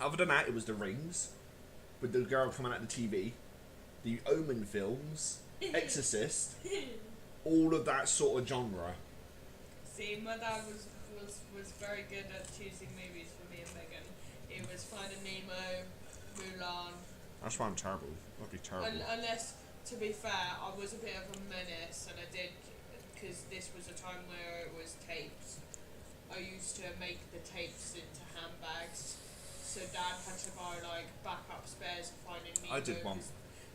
Speaker 1: Other than that, it was The Rings, with the girl coming out the TV, the Omen films, Exorcist, all of that sort of genre.
Speaker 2: See, my dad was very good at choosing movies for me and Megan. It was Finding Nemo, Mulan.
Speaker 1: That's why I'm terrible. I'd be terrible.
Speaker 2: Unless, to be fair, I was a bit of a menace, and I did, because this was a time where it was tapes. I used to make the tapes into handbags, so Dad had to buy like backup spares for Finding Nemo.
Speaker 1: I did one.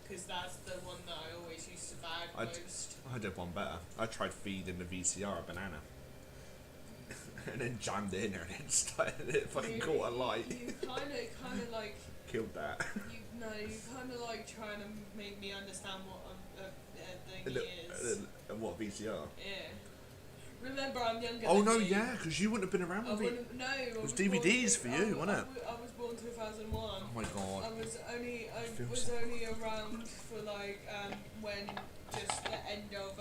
Speaker 2: Because that's the one that I always used to bag most.
Speaker 1: I did one better. I tried feeding the VCR a banana. And then jammed it in there and then started it fucking caught a light.
Speaker 2: You kind of like
Speaker 1: Killed that.
Speaker 2: you kind of like trying to make me understand what a thing is.
Speaker 1: What, VCR?
Speaker 2: Yeah. Remember, I'm younger.
Speaker 1: Oh
Speaker 2: than
Speaker 1: no,
Speaker 2: you.
Speaker 1: yeah, because you wouldn't have been around with it.
Speaker 2: No,
Speaker 1: It was DVDs for you, wasn't it?
Speaker 2: I was born 2001.
Speaker 1: Oh my god.
Speaker 2: I was only
Speaker 1: so
Speaker 2: around for like when just the end of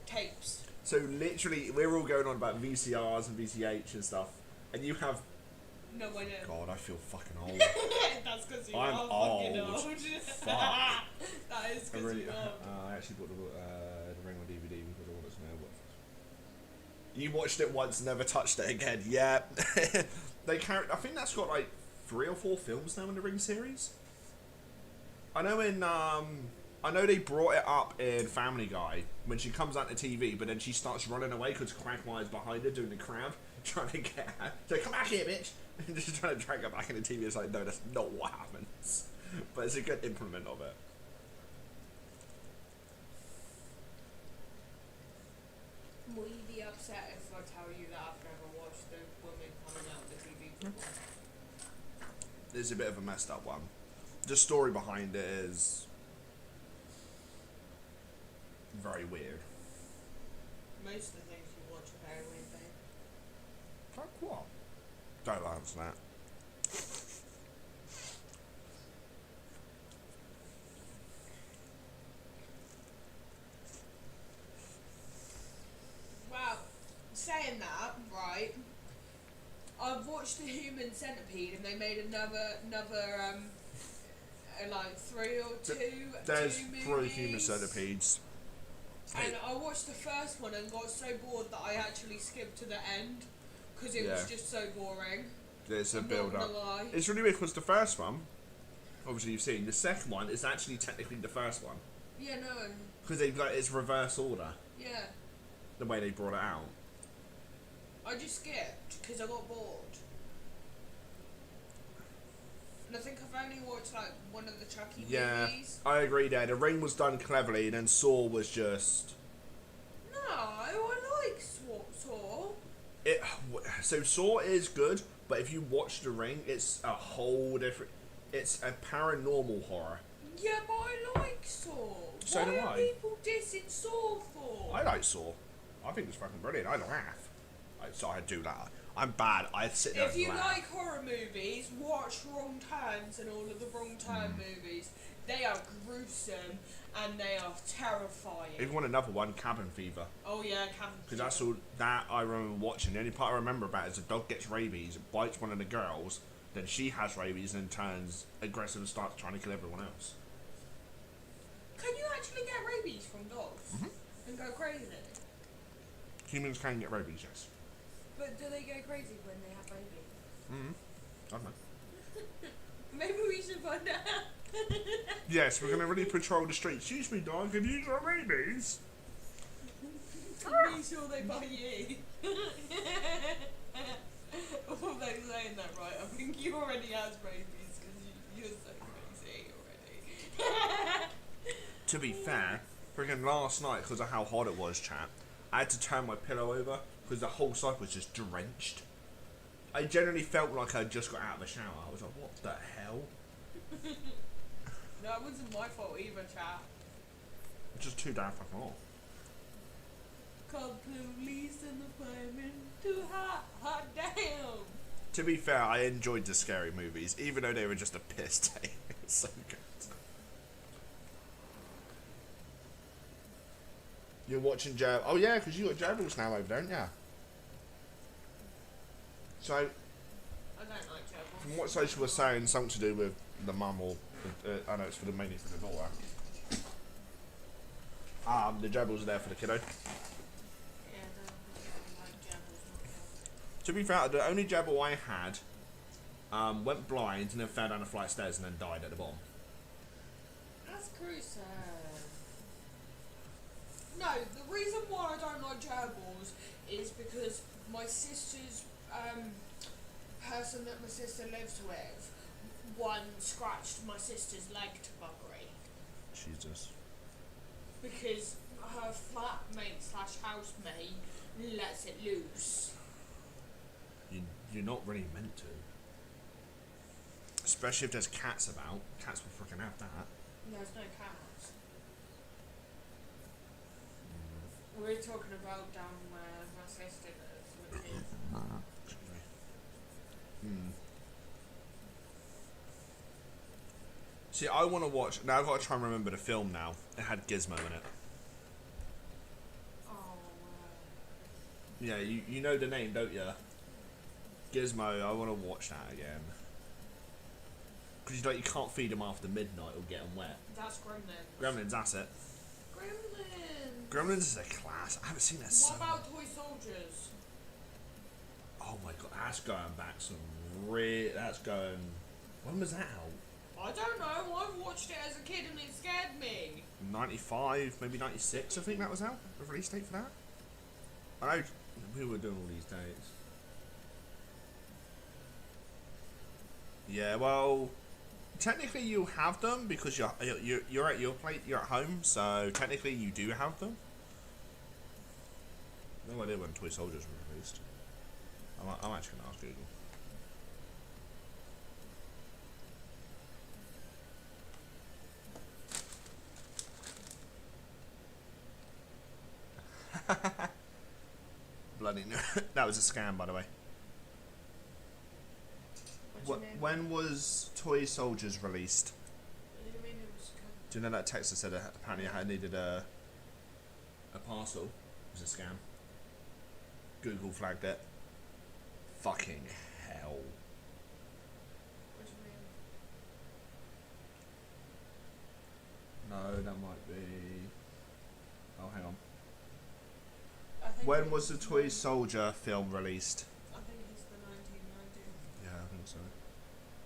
Speaker 2: tapes.
Speaker 1: So literally, we're all going on about VCRs and VCH and stuff, and you have.
Speaker 2: No, I don't.
Speaker 1: God, I feel fucking old.
Speaker 2: That's because you
Speaker 1: I'm
Speaker 2: are fucking
Speaker 1: old.
Speaker 2: old.
Speaker 1: Fuck.
Speaker 2: That is because
Speaker 1: really,
Speaker 2: you're old.
Speaker 1: I actually bought the Ring on DVD with all this now. You watched it once, never touched it again. Yeah. I think that's got like 3 or 4 films now in the Ring series. I know they brought it up in Family Guy when she comes out to TV, but then she starts running away because Quagmire's behind her doing the crowd, trying to get her. So come back here, bitch! And just trying to drag her back in the TV. It's like, no, that's not what happens. But it's a good implement of it.
Speaker 2: Will you be upset if I tell you that I've never watched the woman coming out of the TV before?
Speaker 1: It's a bit of a messed up one. The story behind it is very weird.
Speaker 2: Most of the things you watch are very weird, babe.
Speaker 1: Like what? Don't answer that.
Speaker 2: Well, saying that, right? I've watched The Human Centipede, and they made another like 3 or 2.
Speaker 1: There's
Speaker 2: 2
Speaker 1: 3
Speaker 2: movies.
Speaker 1: human centipedes.
Speaker 2: And I watched the first one and got so bored that I actually skipped to the end because it was just so boring.
Speaker 1: There's a
Speaker 2: I'm
Speaker 1: build
Speaker 2: not
Speaker 1: up.
Speaker 2: gonna lie.
Speaker 1: It's really weird because the first one, obviously you've seen. The second one is actually technically the first one
Speaker 2: Yeah, no.
Speaker 1: because it's reverse order.
Speaker 2: Yeah.
Speaker 1: the way they brought it out.
Speaker 2: I just skipped because I got bored. And I think I've only watched like one of the Chucky movies.
Speaker 1: I agree there. The Ring was done cleverly, and then Saw was just...
Speaker 2: No, I like Saw.
Speaker 1: So Saw is good, but if you watch The Ring, it's a whole different... It's a paranormal horror.
Speaker 2: Yeah, but I like Saw.
Speaker 1: So do
Speaker 2: Why are
Speaker 1: I.
Speaker 2: people dissing Saw for?
Speaker 1: I like Saw. I think it's fucking brilliant. I laugh. So I do that. I'm bad. I sit there
Speaker 2: If
Speaker 1: and
Speaker 2: you
Speaker 1: laugh.
Speaker 2: like horror movies, watch Wrong Turns and all of the Wrong Turn movies. They are gruesome and they are terrifying.
Speaker 1: Even one another one, Cabin Fever.
Speaker 2: Oh yeah, Cabin
Speaker 1: Because that's all that I remember watching. The only part I remember about is the dog gets rabies, bites one of the girls, then she has rabies and turns aggressive and starts trying to kill everyone else.
Speaker 2: Can you actually get rabies from dogs and go crazy?
Speaker 1: Humans can get rabies, yes.
Speaker 2: But do they go crazy when they have rabies?
Speaker 1: I don't know.
Speaker 2: Maybe we should find out.
Speaker 1: Yes, we're going to really patrol the streets. Excuse me, dog, have you got rabies?
Speaker 2: Make sure they bite you. Although saying that right, I think you already has rabies because you're so crazy already.
Speaker 1: To be fair, freaking last night, because of how hot it was, chat, I had to turn my pillow over because the whole side was just drenched. I generally felt like I'd just got out of a shower. I was like, what the hell?
Speaker 2: No, it wasn't my fault either, chat.
Speaker 1: It's just too damn fucking hot.
Speaker 2: Call police and the firemen. Too hot, hot damn.
Speaker 1: To be fair, I enjoyed the scary movies, even though they were just a piss take. It's so good. You're watching Jab. Oh yeah, because you got Jabbers now over, don't ya? So,
Speaker 2: I don't like Jabbers.
Speaker 1: from what Social was saying, something to do with the mum or I know it's for the mainly for the daughter. The Jabbers are there for the kiddo.
Speaker 2: Yeah, no, I don't like Jabbers.
Speaker 1: To be fair, the only Jabber I had went blind and then fell down a flight of stairs and then died at the bottom.
Speaker 2: That's gruesome. No, the reason why I don't like gerbils is because my sister's person that my sister lives with, one scratched my sister's leg to buggery.
Speaker 1: Jesus.
Speaker 2: Because her flatmate slash housemate lets it loose.
Speaker 1: You're not really meant to. Especially if there's cats about. Cats will freaking have that.
Speaker 2: There's no cats. We're talking about down where my sister lives, which is...
Speaker 1: See, I want to watch... Now I've got to try and remember the film now. It had Gizmo in it.
Speaker 2: Oh,
Speaker 1: Yeah, you know the name, don't you? Gizmo, I want to watch that again. Because you can't feed them after midnight or get them wet.
Speaker 2: that's Gremlins.
Speaker 1: Gremlins, that's it.
Speaker 2: Gremlins!
Speaker 1: Gremlins is a class. I haven't seen that so...
Speaker 2: What about Toy Soldiers?
Speaker 1: Oh my god, that's going back some that's going... When was that out?
Speaker 2: I don't know, I watched it as a kid and it scared me.
Speaker 1: 95, maybe 96, I think that was out. The release date for that. I know we were doing all these dates. Yeah, well, technically you have them because you're at your plate, you're at home, so technically you do have them. No idea when Toy Soldiers were released. I'm actually gonna ask Google. Bloody no. That was a scam, by the way. When was Toy Soldiers released?
Speaker 2: What do you mean it was
Speaker 1: Do you know that text that said apparently I needed a parcel? It was a scam. Google flagged it. Fucking hell.
Speaker 2: What do you mean?
Speaker 1: No, that might be... Oh, hang on.
Speaker 2: I think
Speaker 1: When was the Toy Soldier film released?
Speaker 2: I think it's the 1990.
Speaker 1: Yeah, I think so.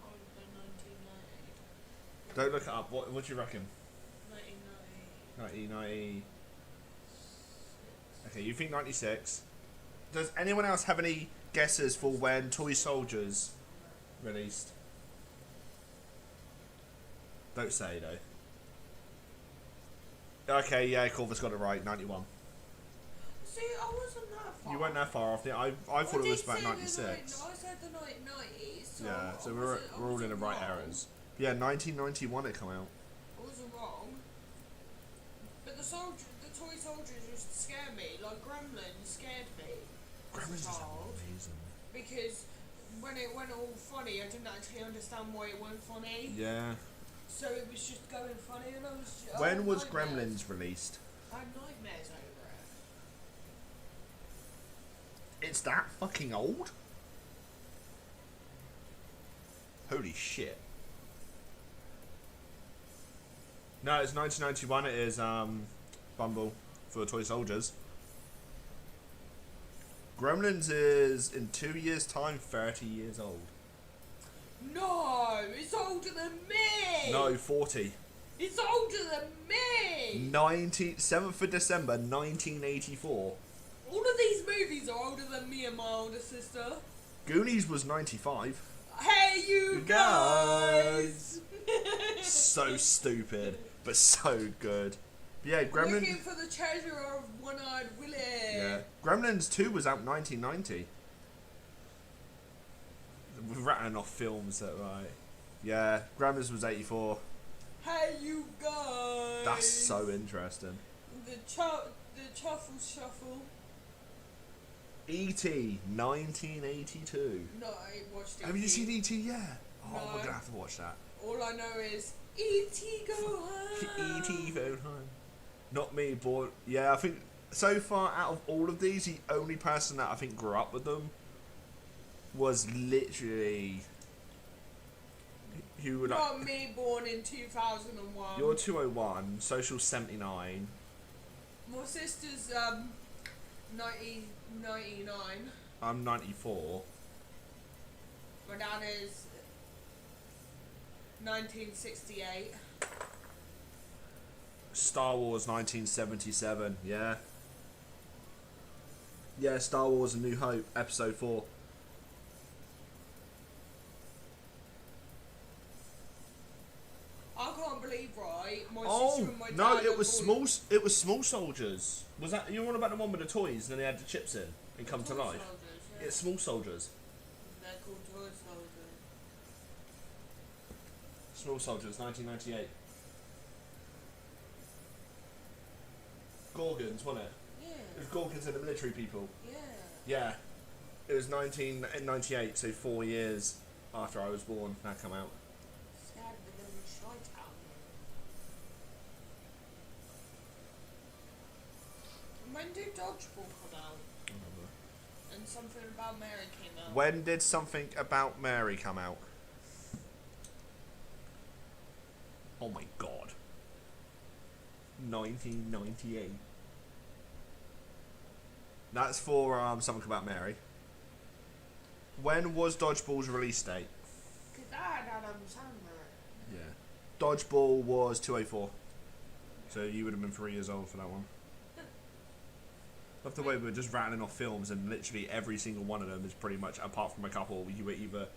Speaker 2: Oh, the 1990.
Speaker 1: Don't look it up. What do you reckon?
Speaker 2: 1990.
Speaker 1: 1990... Okay, you think 96. Does anyone else have any guesses for when Toy Soldiers released? Don't say, though. Okay, yeah, Corvus got it right, 91.
Speaker 2: See, I wasn't that far.
Speaker 1: You weren't that far off. I thought it was about 96.
Speaker 2: I said the 1990s. So
Speaker 1: Yeah, so we're all in the right eras. Yeah, 1991 it come out.
Speaker 2: I wasn't wrong. But the toy soldiers used to scare me. Like Gremlins scared me.
Speaker 1: Gremlins is
Speaker 2: child,
Speaker 1: amazing.
Speaker 2: because when it went all funny, I didn't actually understand why it went funny.
Speaker 1: Yeah.
Speaker 2: So it was just going funny, and I was. Just,
Speaker 1: When was Gremlins released?
Speaker 2: I had nightmares over it.
Speaker 1: It's that fucking old? Holy shit. No, it's 1991. It is Bumble for Toy Soldiers. Gremlins is in 2 years' time 30 years old.
Speaker 2: No, it's older than me.
Speaker 1: No, 40.
Speaker 2: It's older than me.
Speaker 1: 7th of December 1984.
Speaker 2: All of these movies are older than me and my older sister.
Speaker 1: Goonies was 95.
Speaker 2: Hey, you guys!
Speaker 1: So stupid, but so good. But yeah, Gremlins.
Speaker 2: Looking for the treasure of One-Eyed Willie.
Speaker 1: Yeah, Gremlins 2 was out 1990. We're rattling off films that right. Yeah, Gremlins was 84.
Speaker 2: Hey, you guys!
Speaker 1: That's so interesting.
Speaker 2: The Chuffle Shuffle.
Speaker 1: E.T. 1982.
Speaker 2: No, I watched it.
Speaker 1: Have you seen E.T. yet? Oh,
Speaker 2: No.
Speaker 1: we're gonna have to watch that.
Speaker 2: All I know is E.T. go home.
Speaker 1: E.T. phone home. Not me, but yeah, I think so far out of all of these, the only person that I think grew up with them was literally who would
Speaker 2: Not me, born in 2001.
Speaker 1: You're 201, Social 79.
Speaker 2: My sister's 1999.
Speaker 1: I'm 94.
Speaker 2: My dad is 1968.
Speaker 1: Star Wars 1977, yeah. Yeah, Star Wars A New Hope, Episode 4.
Speaker 2: I can't believe, right? My
Speaker 1: Oh
Speaker 2: sister and my dad
Speaker 1: no!
Speaker 2: are
Speaker 1: It was
Speaker 2: boys.
Speaker 1: Small Soldiers. Was that you were on about the one with the toys and then they had the chips in and come to
Speaker 2: Toy
Speaker 1: life?
Speaker 2: Soldiers, yeah.
Speaker 1: It's Small Soldiers.
Speaker 2: They're called Toy Soldiers.
Speaker 1: Small Soldiers, 1998. Gorgons, wasn't it?
Speaker 2: Yeah.
Speaker 1: It was Gorgons and the military people.
Speaker 2: Yeah.
Speaker 1: Yeah. It was 1998, so 4 years after I was born. That come out.
Speaker 2: Scared with them shite out. When did Dodgeball come out? And Something About Mary came out.
Speaker 1: When did Something About Mary come out? Oh my god. 1998. That's for Something About Mary. When was Dodgeball's release date?
Speaker 2: Because I had Adam Sandler.
Speaker 1: Yeah. Dodgeball was 204. So you would have been 3 years old for that one. Love the way we're just rattling off films and literally every single one of them is pretty much, apart from a couple, you were either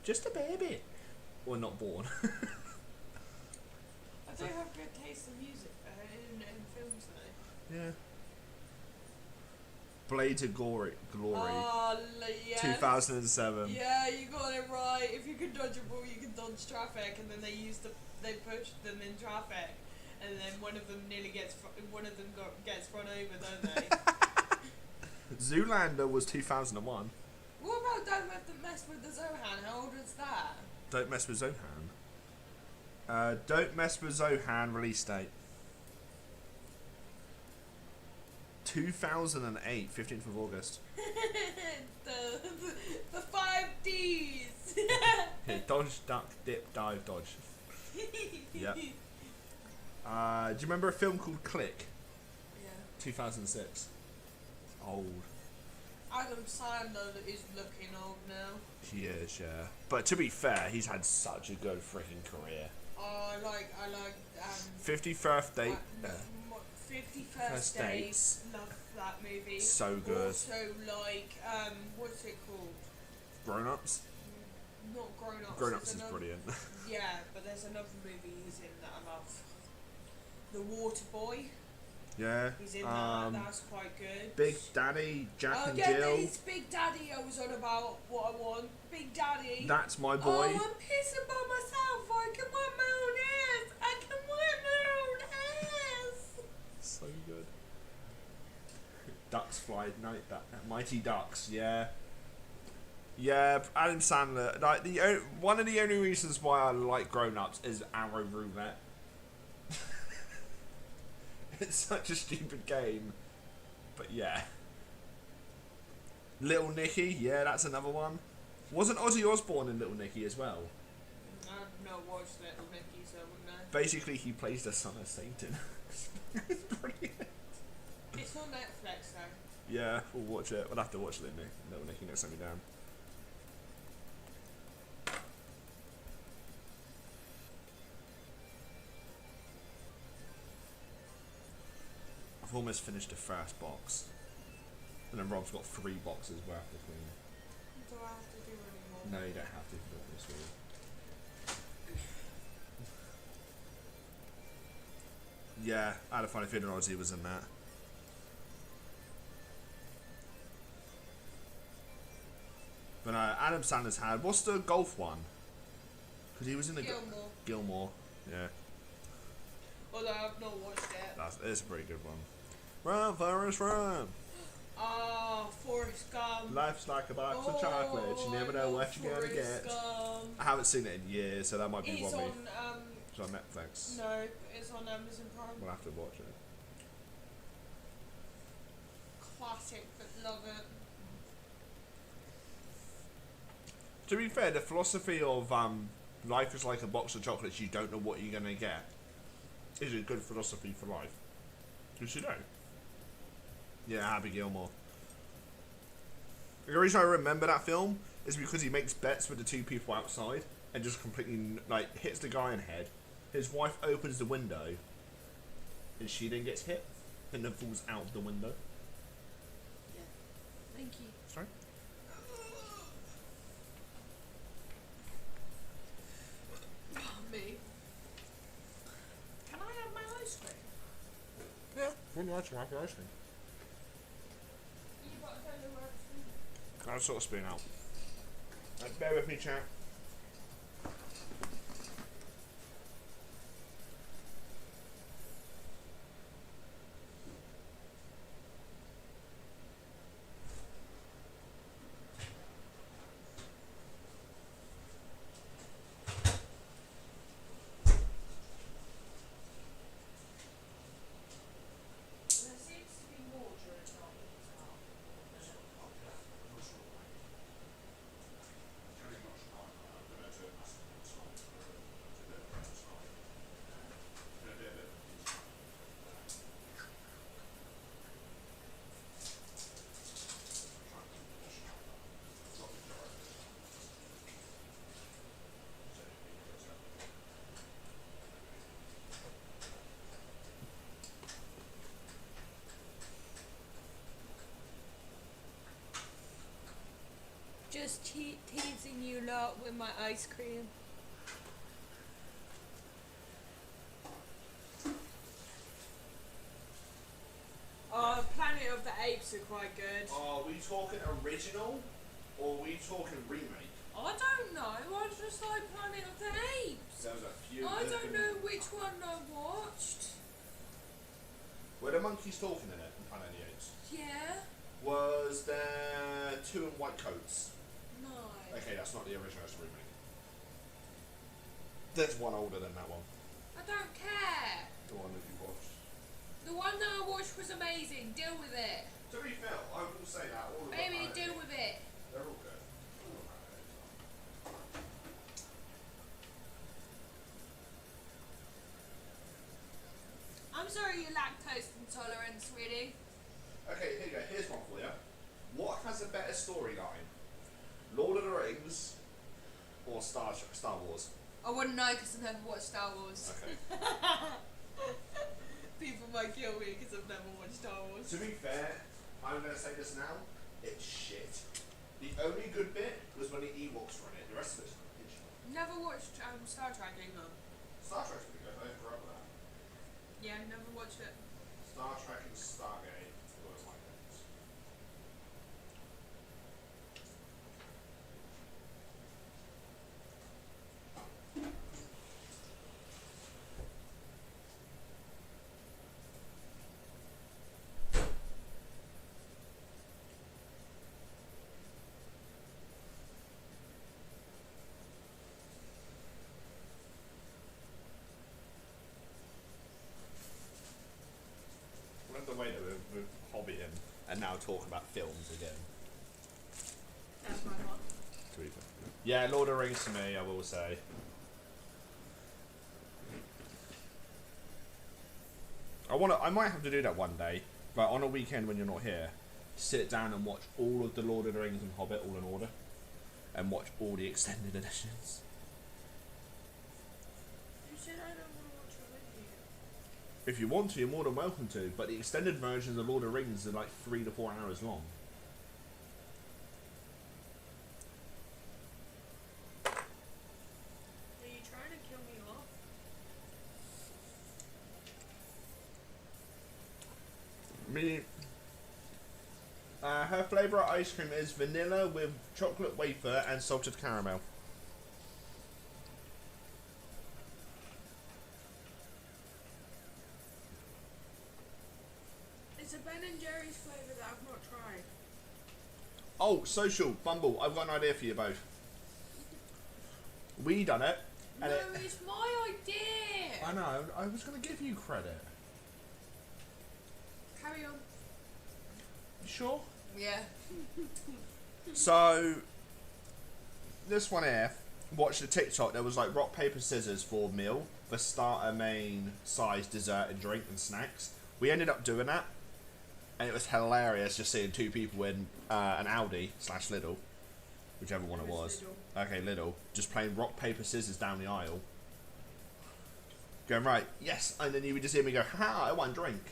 Speaker 1: just a baby or not born.
Speaker 2: I do have good taste in music in films though.
Speaker 1: Yeah. Blades of Glory.
Speaker 2: Oh, yes.
Speaker 1: 2007.
Speaker 2: Yeah, you got it right. If you can dodge a ball, you can dodge traffic, and then they pushed them in traffic, and then one of them gets run over, don't they?
Speaker 1: Zoolander was 2001.
Speaker 2: What about Don't Mess with the Zohan? How old is that?
Speaker 1: Don't Mess with Zohan. Don't Mess with Zohan release date 2008, 15th of August.
Speaker 2: the 5 Ds.
Speaker 1: Yeah, dodge, duck, dip, dive, dodge. Yep. Do you remember a film called Click?
Speaker 2: Yeah.
Speaker 1: 2006. It's old.
Speaker 2: Adam Sandler is looking old now.
Speaker 1: He is, yeah. But to be fair, he's had such a good freaking career.
Speaker 2: Oh, I like
Speaker 1: 50th birthday.
Speaker 2: 51st Dates. Love that movie.
Speaker 1: So good.
Speaker 2: Also, like, what's it called?
Speaker 1: Grown Ups?
Speaker 2: Not Grown Ups.
Speaker 1: Grown Ups is brilliant.
Speaker 2: Yeah, but there's another movie he's in that I love. The Water Boy.
Speaker 1: Yeah.
Speaker 2: He's in that. That's quite good.
Speaker 1: Big Daddy, Jack and
Speaker 2: yeah,
Speaker 1: Jill.
Speaker 2: it's Big Daddy I was on about what I want. Big Daddy.
Speaker 1: That's my boy.
Speaker 2: Oh, I'm pissing by myself. I can wipe my own ass. I can wipe my own ass.
Speaker 1: So good. Ducks fly at night. Mighty Ducks. Yeah. Yeah, Adam Sandler. Like one of the only reasons why I like Grown Ups is Arrow Roulette. It's such a stupid game, but yeah. Little Nicky, yeah, that's another one. Wasn't Ozzy Osbourne in Little Nicky as well?
Speaker 2: I've not watched Little Nicky, so I wouldn't know.
Speaker 1: Basically, he plays the son of Satan. It's brilliant.
Speaker 2: It's on Netflix though.
Speaker 1: Yeah, we'll watch it. We'll have to watch Little Nicky next time we're down. I've almost finished the first box. And then Rob's got 3 boxes worth of clean.
Speaker 2: Do I have to do any more?
Speaker 1: No, you don't have to if you don't want this really. Yeah, I had a funny feeling Ozzy was in that. But no, Adam Sandler's had... What's the golf one? Because he was in the... Gilmore, yeah.
Speaker 2: Although I've not watched it.
Speaker 1: It's a pretty good one. Run, Forrest, run!
Speaker 2: Ah, Forrest Gump.
Speaker 1: Life's like a box of chocolates. You never know what you're going to get.
Speaker 2: Gump.
Speaker 1: I haven't seen it in years, so that might be
Speaker 2: It's
Speaker 1: one
Speaker 2: on,
Speaker 1: It's on Netflix.
Speaker 2: No, it's on Amazon Prime.
Speaker 1: We'll have to watch it.
Speaker 2: Classic, but love it.
Speaker 1: To be fair, the philosophy of life is like a box of chocolates, you don't know what you're going to get, is a good philosophy for life. Because you know. Yeah, Happy Gilmore. The reason I remember that film is because he makes bets with the 2 people outside and just completely like hits the guy in the head. His wife opens the window and she then gets hit and then falls out of the window.
Speaker 2: Yeah. Thank you.
Speaker 1: Sorry?
Speaker 2: Me. Can I have my ice cream?
Speaker 1: Yeah, when you actually have your ice cream.
Speaker 2: You got to tell me where it's
Speaker 1: I'll sort of spin out. Bear with me, chat.
Speaker 2: There seems to be water in the top. Just teasing you lot with my ice cream. Oh, Planet of the Apes are quite good.
Speaker 1: Are we talking original or are we talking remake?
Speaker 2: I don't know. I just like Planet of the Apes.
Speaker 1: There's a few.
Speaker 2: I don't know which one I watched.
Speaker 1: Were the monkeys talking in it in Planet of the Apes?
Speaker 2: Yeah.
Speaker 1: Was there 2 in white coats?
Speaker 2: No.
Speaker 1: Okay, that's not the original, it's the remake. There's one older than that one.
Speaker 2: I don't care.
Speaker 1: The one that you watched.
Speaker 2: The one that I watched was amazing. Deal with it.
Speaker 1: To be fair, I will say that all of them.
Speaker 2: Baby, deal with it.
Speaker 1: They're all good.
Speaker 2: I'm sorry you're lactose intolerant, sweetie.
Speaker 1: Okay, here you go. Here's one for you. What has a better storyline? Lord of the Rings or Star Wars?
Speaker 2: I wouldn't know because I never watched Star Wars.
Speaker 1: Okay.
Speaker 2: People might kill me because I've never watched Star Wars.
Speaker 1: To be fair, I'm going to say this now, it's shit. The only good bit was when the Ewoks were in it, the rest of it's garbage.
Speaker 2: Never watched Star Trek either.
Speaker 1: Star Trek's pretty good, I grew up with that.
Speaker 2: Yeah, never watched it.
Speaker 1: Star Trek and Stargate was like that. The way that we're hobbying and now talking about films again.
Speaker 2: That's my one.
Speaker 1: Yeah, Lord of the Rings to me, I will say. I might have to do that one day, but on a weekend when you're not here, sit down and watch all of the Lord of the Rings and Hobbit all in order, and watch all the extended editions.
Speaker 2: You said I don't want to watch it with you.
Speaker 1: If you want to, you're more than welcome to, but the extended versions of Lord of the Rings are like 3 to 4 hours long.
Speaker 2: Are you trying to kill me off?
Speaker 1: Her flavour of ice cream is vanilla with chocolate wafer and salted caramel.
Speaker 2: It's a Ben and Jerry's flavour that I've not tried.
Speaker 1: Oh, social, Bumble, I've got an idea for you both. We done it.
Speaker 2: No,
Speaker 1: And
Speaker 2: it's my idea!
Speaker 1: I know, I was going to give you credit.
Speaker 2: Carry on.
Speaker 1: You sure?
Speaker 2: Yeah.
Speaker 1: So, this one here, watched the TikTok, there was like rock, paper, scissors for meal, for starter, main, size, dessert and drink and snacks. We ended up doing that, and it was hilarious just seeing two people in an Audi / Lidl, whichever one it was.
Speaker 2: Lidl.
Speaker 1: Okay, Lidl, just playing rock, paper, scissors down the aisle. Going, right, yes, and then you would just hear me go, ha, I want drink.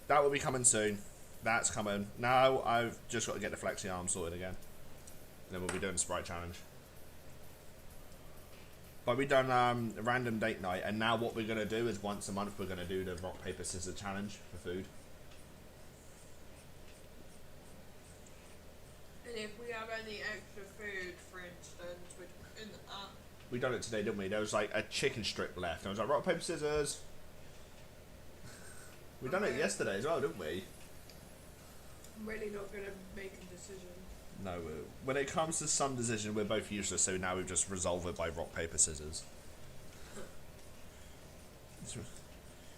Speaker 1: That will be coming soon. That's coming. Now I've just got to get the flexi arm sorted again. And then we'll be doing the Sprite challenge. But we've done a random date night, and now what we're going to do is once a month we're going to do the rock, paper, scissors challenge for food.
Speaker 2: And if we have any extra food, for instance, which in
Speaker 1: We done it today, didn't we? There was like a chicken strip left. And I was like, rock, paper, scissors. We done it yesterday as well, didn't we?
Speaker 2: I'm really not going to make a decision.
Speaker 1: No, when it comes to some decision, we're both useless, so now we just resolve it by rock, paper, scissors.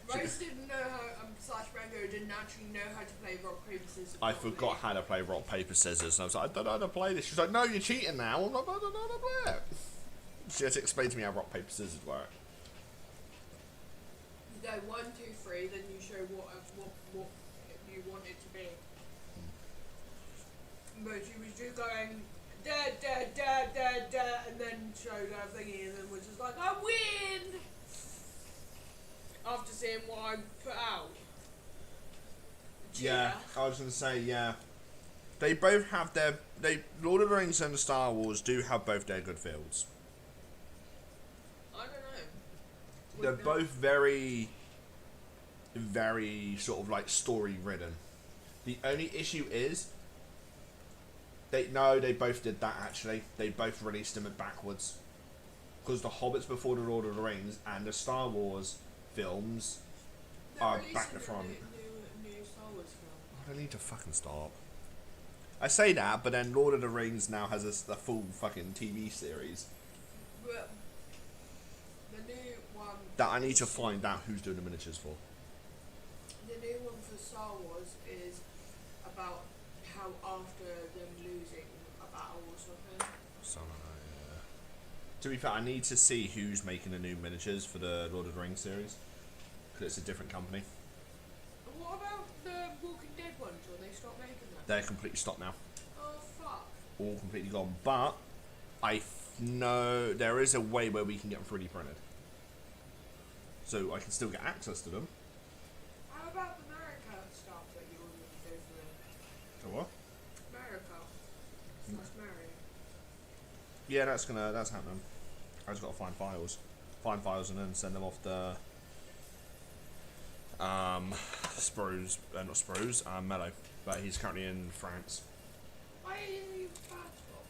Speaker 2: Rose didn't know how, / Rango didn't actually know how to play rock, paper, scissors.
Speaker 1: I forgot how to play rock, paper, scissors, and I was like, I don't know how to play this. She's like, no, you're cheating now. I'm like, I don't know how to play it. She had to explain to me how rock, paper, scissors work.
Speaker 2: You go 1, 2, 3, then you show what you want it to be. But she was just going da da da da da, and then showed her thingy, and then was just like, I win! After seeing what I put out.
Speaker 1: Yeah, I was going to say, yeah. They both have their... Lord of the Rings and Star Wars do have both their good fields.
Speaker 2: I don't know.
Speaker 1: They're both very, very sort of like story-ridden. The only issue is... They both did that actually. They both released them backwards. Because the Hobbits before the Lord of the Rings and the Star Wars films are back to front.
Speaker 2: New Star Wars film.
Speaker 1: I need to fucking stop. I say that, but then Lord of the Rings now has a full fucking TV series.
Speaker 2: But the new one...
Speaker 1: That I need to find out who's doing the miniatures for.
Speaker 2: The new one for Star Wars is about how after them losing a battle or something.
Speaker 1: Something like that, yeah. To be fair, I need to see who's making the new miniatures for the Lord of the Rings series. Because it's a different company.
Speaker 2: And what about the Walking Dead ones? Or they stopped making them?
Speaker 1: They're completely stopped now.
Speaker 2: Oh fuck.
Speaker 1: All completely gone. But I know there is a way where we can get them 3D printed. So I can still get access to them.
Speaker 2: about the America stuff that you wanted to go through?
Speaker 1: The what?
Speaker 2: America. Slash Mary.
Speaker 1: Yeah, that's happening. I just gotta find files and then send them off to Sprues, not Sprues, Mello, but he's currently in France.
Speaker 2: Why are you passport?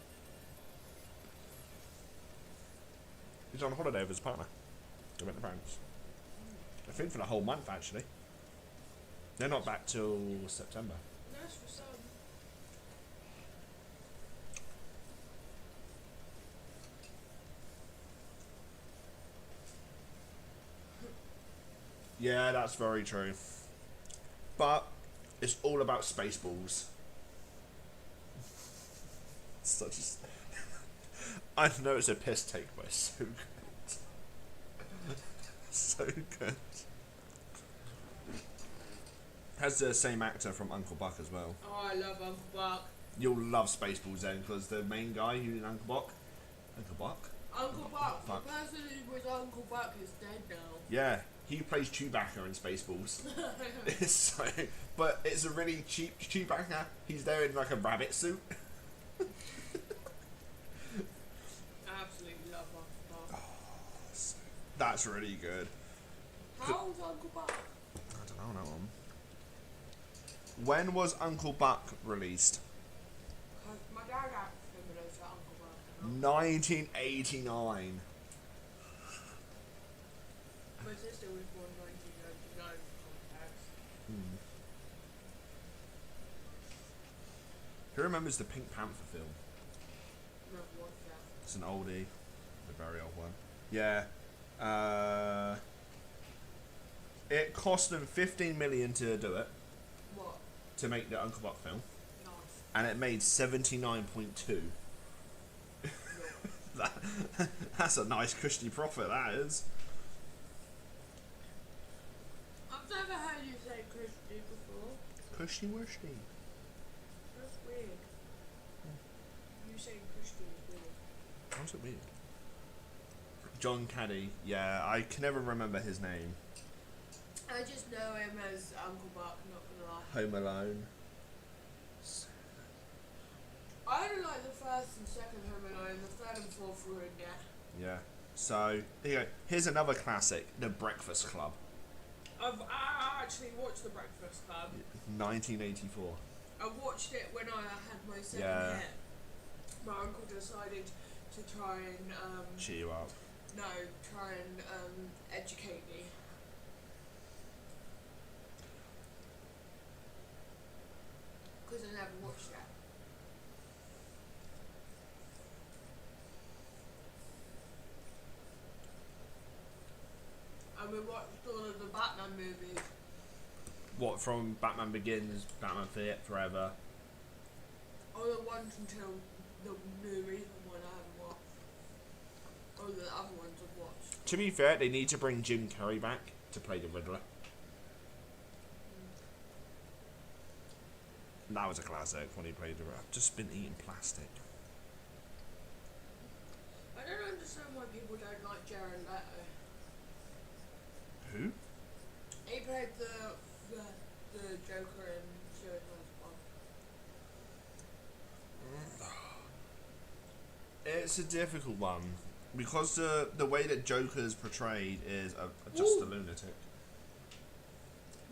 Speaker 1: He's on holiday with his partner. They went to France. I think for the whole month actually. They're not back till September.
Speaker 2: Nice for some.
Speaker 1: Yeah, that's very true. But it's all about Spaceballs. Such a... I know it's a piss take, but it's so good. So good. Has the same actor from Uncle Buck as well.
Speaker 2: Oh, I love Uncle Buck.
Speaker 1: You'll love Spaceballs then, because the main guy who's in Uncle Buck... Uncle Buck?
Speaker 2: Uncle Buck.
Speaker 1: Fuck.
Speaker 2: The person who was Uncle Buck is dead now.
Speaker 1: Yeah, he plays Chewbacca in Spaceballs. It's so... But it's a really cheap Chewbacca. He's there in like a rabbit suit.
Speaker 2: I absolutely love Uncle Buck.
Speaker 1: That's really good.
Speaker 2: How old's Uncle Buck?
Speaker 1: I don't know that one. When was Uncle Buck released?
Speaker 2: Cause my dad had similar to Uncle Buck.
Speaker 1: 1989.
Speaker 2: My sister was born 1999 context.
Speaker 1: Who remembers the Pink Panther film?
Speaker 2: Never watched that.
Speaker 1: It's an oldie, a very old one. Yeah. It cost them 15 million to do it,
Speaker 2: What?
Speaker 1: to make the Uncle Buck film,
Speaker 2: Nice.
Speaker 1: and it made 79.2.
Speaker 2: No.
Speaker 1: That's a nice cushy profit, that is.
Speaker 2: I've never heard you say Christy before.
Speaker 1: Cushy wushy.
Speaker 2: That's weird. You saying Christy is weird.
Speaker 1: How's it weird? John Caddy, yeah, I can never remember his name.
Speaker 2: I just know him as Uncle Buck, not gonna lie.
Speaker 1: Home Alone.
Speaker 2: I only like the first and second Home Alone, the third and fourth were in there.
Speaker 1: Yeah. So, here you go. Here's another classic, The Breakfast Club.
Speaker 2: I actually watched The Breakfast Club.
Speaker 1: 1984.
Speaker 2: I watched it when I had my second
Speaker 1: Yeah.
Speaker 2: hit. My uncle decided to try and
Speaker 1: Cheer you up.
Speaker 2: try and educate me. Because I never watched that. And we watched all of the Batman movies.
Speaker 1: What, from Batman Begins, Batman Forever?
Speaker 2: All the ones until the new recent one I haven't watched. All the other ones I've watched.
Speaker 1: To be fair, they need to bring Jim Carrey back to play the Riddler. That was a classic when he played the Riddler. I've just been eating plastic.
Speaker 2: I don't understand why people don't like Jared Leto.
Speaker 1: Who?
Speaker 2: He played the Joker in Suicide Squad.
Speaker 1: It's a difficult one. Because the way that Joker's portrayed is just a lunatic.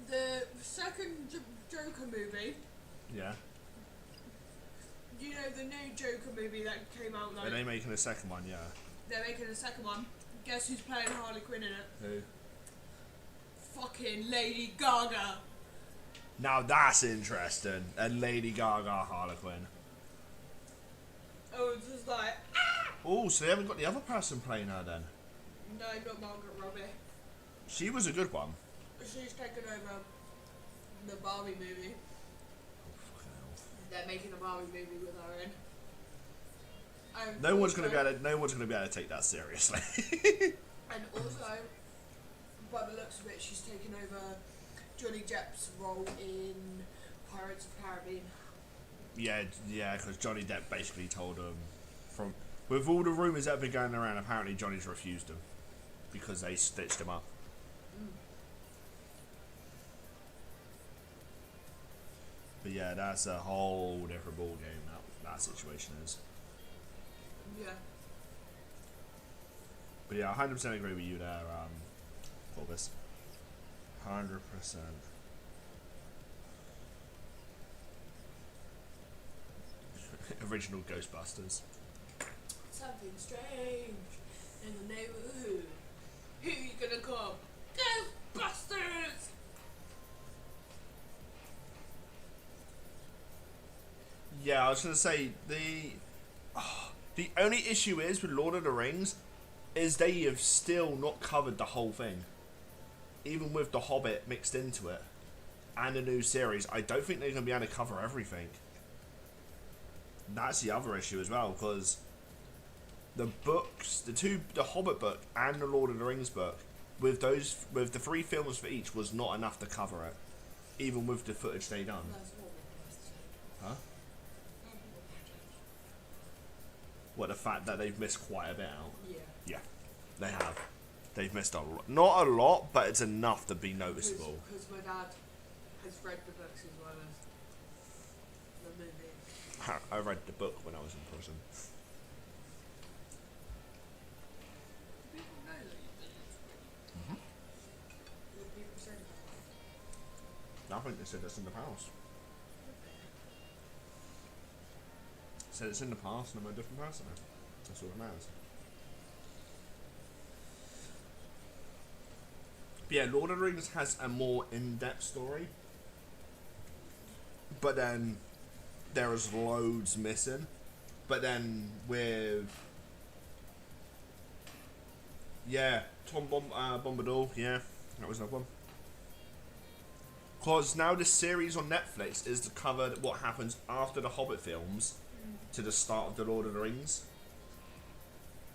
Speaker 2: The second Joker movie.
Speaker 1: Yeah.
Speaker 2: You know the new Joker movie that came out like...
Speaker 1: Are they making a second one? Yeah.
Speaker 2: They're making a second one. Guess who's playing Harley Quinn in it?
Speaker 1: Who?
Speaker 2: Fucking Lady Gaga.
Speaker 1: Now that's interesting. And Lady Gaga Harlequin.
Speaker 2: Oh, it's just like...
Speaker 1: Oh, so they haven't got the other person playing her then?
Speaker 2: No, not Margaret Robbie.
Speaker 1: She was a good one.
Speaker 2: She's taken over the Barbie movie.
Speaker 1: Oh, fucking hell.
Speaker 2: They're making a Barbie movie with her in. And
Speaker 1: No one's
Speaker 2: also-
Speaker 1: gonna be able to take that seriously.
Speaker 2: And also, by the looks of it, she's taken over Johnny Depp's role in Pirates of the Caribbean.
Speaker 1: yeah, because Johnny Depp basically told him with all the rumours that have been going around, apparently Johnny's refused him because they stitched him up. But yeah, that's a whole different ball game. That situation is.
Speaker 2: Yeah.
Speaker 1: But yeah, 100% agree with you there, Fulvis. 100%. Original Ghostbusters.
Speaker 2: Something strange in the neighborhood. Who are you gonna call? Ghostbusters!
Speaker 1: Yeah, I was gonna say the only issue is with Lord of the Rings is they have still not covered the whole thing. Even with The Hobbit mixed into it and the new series, I don't think they're gonna be able to cover everything. That's the other issue as well, because the books, the Hobbit book and the Lord of the Rings book, with the 3 films for each, was not enough to cover it, even with the footage they done. Huh? What, the fact that they've missed quite a bit out?
Speaker 2: Yeah.
Speaker 1: Yeah, they have. They've missed a lot. Not a lot, but it's enough to be noticeable.
Speaker 2: Because my dad has read the books as well as the movie.
Speaker 1: I read the book when I was in prison.
Speaker 2: People know that you've been in prison.
Speaker 1: Mm-hmm.
Speaker 2: What people say about
Speaker 1: I think they said it's in the past. Said it's in the past and I'm a different person now. That's all that matters. But yeah, Lord of the Rings has a more in-depth story. But then there is loads missing. But then with... Yeah, Tom Bombadil, yeah, that was another one. Because now this series on Netflix is to cover what happens after the Hobbit films to the start of the Lord of the Rings.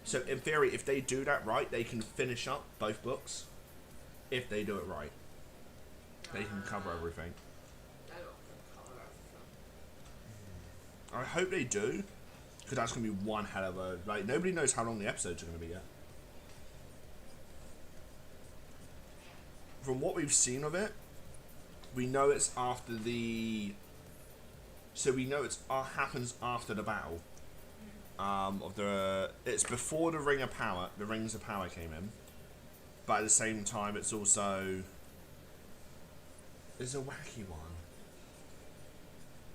Speaker 1: So in theory, if they do that right, they can finish up both books. If they do it right, they can cover everything.
Speaker 2: they're not going to cover everything.
Speaker 1: I hope they do, because that's going to be one hell of a... Like, nobody knows how long the episodes are going to be yet. From what we've seen of it, we know it's after the... So we know it's happens after the battle. It's before the Ring of Power. The Rings of Power came in, but at the same time, it's also... There's a wacky one.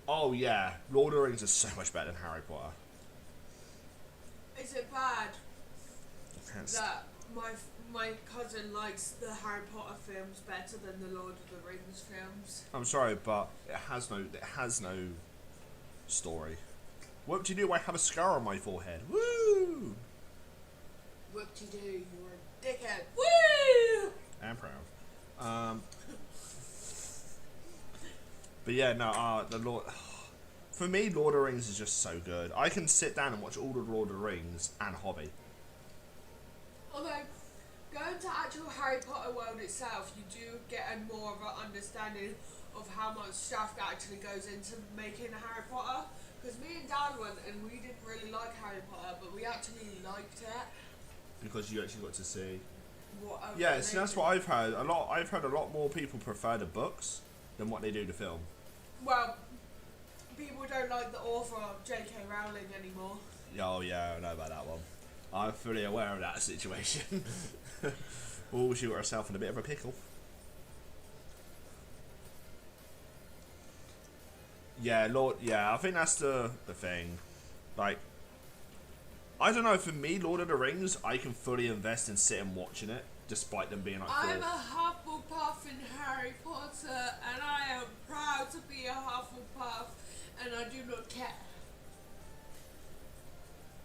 Speaker 1: Oh yeah, Lord of the Rings is so much better than Harry Potter.
Speaker 2: Is it bad
Speaker 1: That's-
Speaker 2: that my cousin likes the Harry Potter films better than the Lord of the Rings films?
Speaker 1: I'm sorry, but it has no story. What do you do? I have a scar on my forehead. Woo!
Speaker 2: What to do? You're a dickhead. Woo!
Speaker 1: I'm proud. But yeah, no. The Lord. For me, Lord of the Rings is just so good. I can sit down and watch all of Lord of the Rings and Hobby.
Speaker 2: Although, going to actual Harry Potter world itself, you do get a more of an understanding of how much stuff actually goes into making Harry Potter. Because me and Dad went and we didn't really like Harry Potter, but we actually liked it.
Speaker 1: Because you actually got to see.
Speaker 2: What
Speaker 1: Yeah, see, that's what I've heard. I've heard a lot more people prefer the books than what they do the film.
Speaker 2: Well, people don't like the author of J.K. Rowling anymore.
Speaker 1: Oh yeah, I know about that one. I'm fully aware of that situation. Oh, she got herself in a bit of a pickle. Yeah, I think that's the thing. Like, I don't know, for me, Lord of the Rings, I can fully invest in sitting watching it, despite them being like
Speaker 2: I'm
Speaker 1: four.
Speaker 2: a Hufflepuff in Harry Potter, and I am proud to be a Hufflepuff, and I do not care.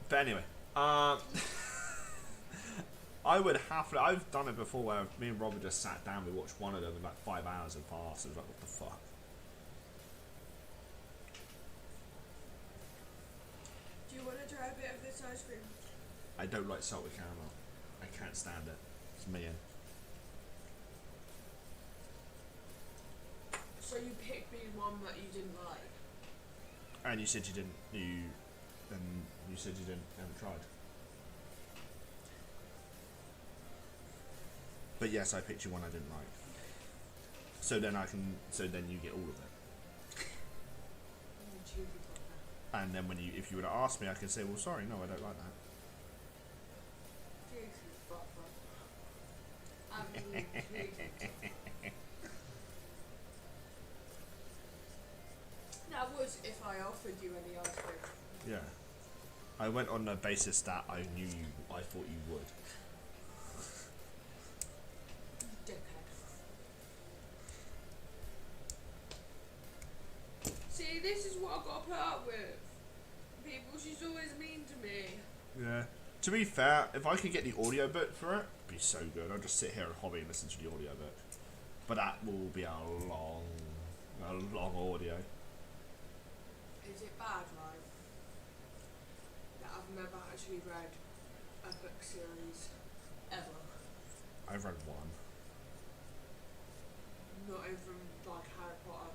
Speaker 1: But anyway, I would happily... I've done it before where me and Robert just sat down, we watched one of them in like 5 hours and passed. It was like, what the fuck?
Speaker 2: Do you want to try a bit of this ice cream?
Speaker 1: I don't like salted caramel. I can't stand it. It's me.
Speaker 2: So you picked me one that you didn't like.
Speaker 1: And you said you didn't... You said you haven't tried. But yes, I picked you one I didn't like. So then you get all of it. And then if you were to ask me, I can say, well, sorry, no, I don't like that.
Speaker 2: That was if I offered you any ice cream.
Speaker 1: Yeah. I went on the basis that I thought you would.
Speaker 2: Dickhead. See, this is what I've got to put up with. People, she's always mean to me.
Speaker 1: Yeah. To be fair, if I could get the audiobook for it, it'd be so good. I'd just sit here and hobby and listen to the audiobook. But that will be a long audio.
Speaker 2: Is it bad, right? That I've never actually read a book series ever.
Speaker 1: I've read one.
Speaker 2: Not even like Harry Potter.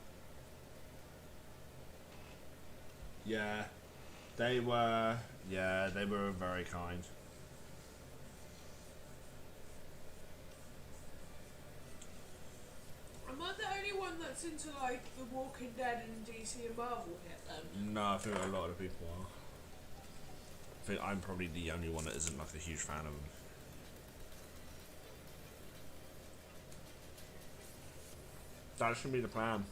Speaker 1: Yeah. They were very kind.
Speaker 2: Am I the only one that's into like The Walking Dead and DC and Marvel hit them?
Speaker 1: No, I think a lot of people are. I think I'm probably the only one that isn't like a huge fan of them. That should be the plan.